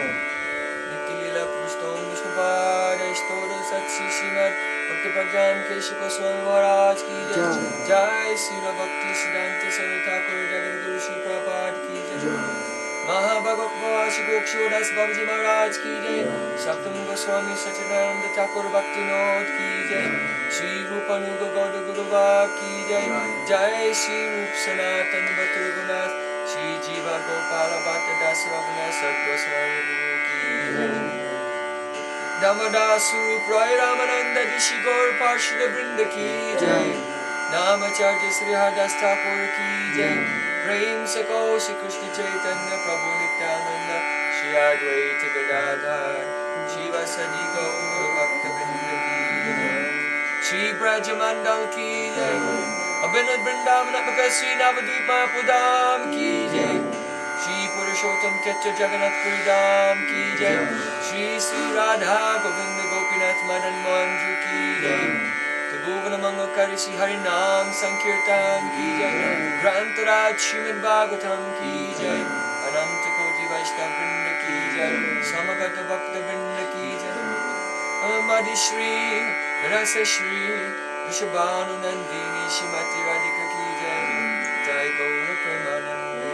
Nityalila Purushottam Vishnupada Stora Satsi Srimad Bhakti Pragyan Kesha Goswami Maharaj Ki Jai Jai Srila Bhakti Siddhanta Saraswati Thakur Jagat Guru Sri Prabhupada Ki Jai Mahabhagavad Bhavashi Gokshodas Babaji Maharaj Ki Jai Saptam Goswami Sachidananda Thakur Bhaktinod Ki Jai Shri Rupanuga Gauda Guruva Ki Jai Jai Shri Rup Sanatan Bhakti Raghunath Shri Jiva Gopala Bhatta Das Raghunath Sat Goswami Guru Ki Jai Damadas Rup Rai Ramananda Rishi Gaur Parshada Brinda Ki Jai Namacharya Sri Hardas Thakur Ki Jai Prem se ko Shri Krishna Caitanya Prabhu Nityananda Shri Advaita Gadadhar Shiva Sadi Gaur Bhakta Vrinda Ki Jai Shri Brajamandal Ki Jai Abhinad Vrindavanatmaka Shri Navadvip Mahapudam Ki Jai Shri Purushottam Tetra Jagannath Puri Dham Ki Jai Shri Sri Radha Govinda Gopinath Madan Mohan Ki Jai Bhuvana Mangalkari Shri Harinam Sankirtan Ki Jai Grantaraj Srimad Bhagavatam Ki Jai Ananta Koti Vaishnav Vrinda Ki Jai Samagata Bhakta Vrinda Ki Jai Amadi Shri Rasa Shri Vishabhanu Nandini Shrimati Radhika Ki Jai Jai Gaura Premanande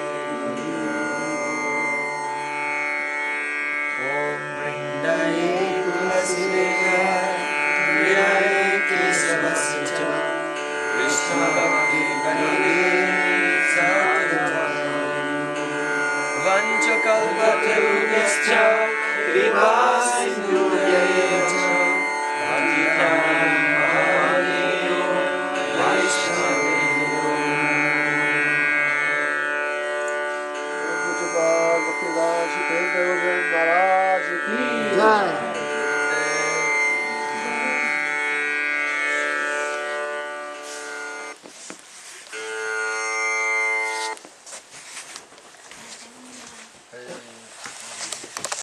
Om Vrindaye Tulasi Devaye Kesavasya Krishna Bhakti Gani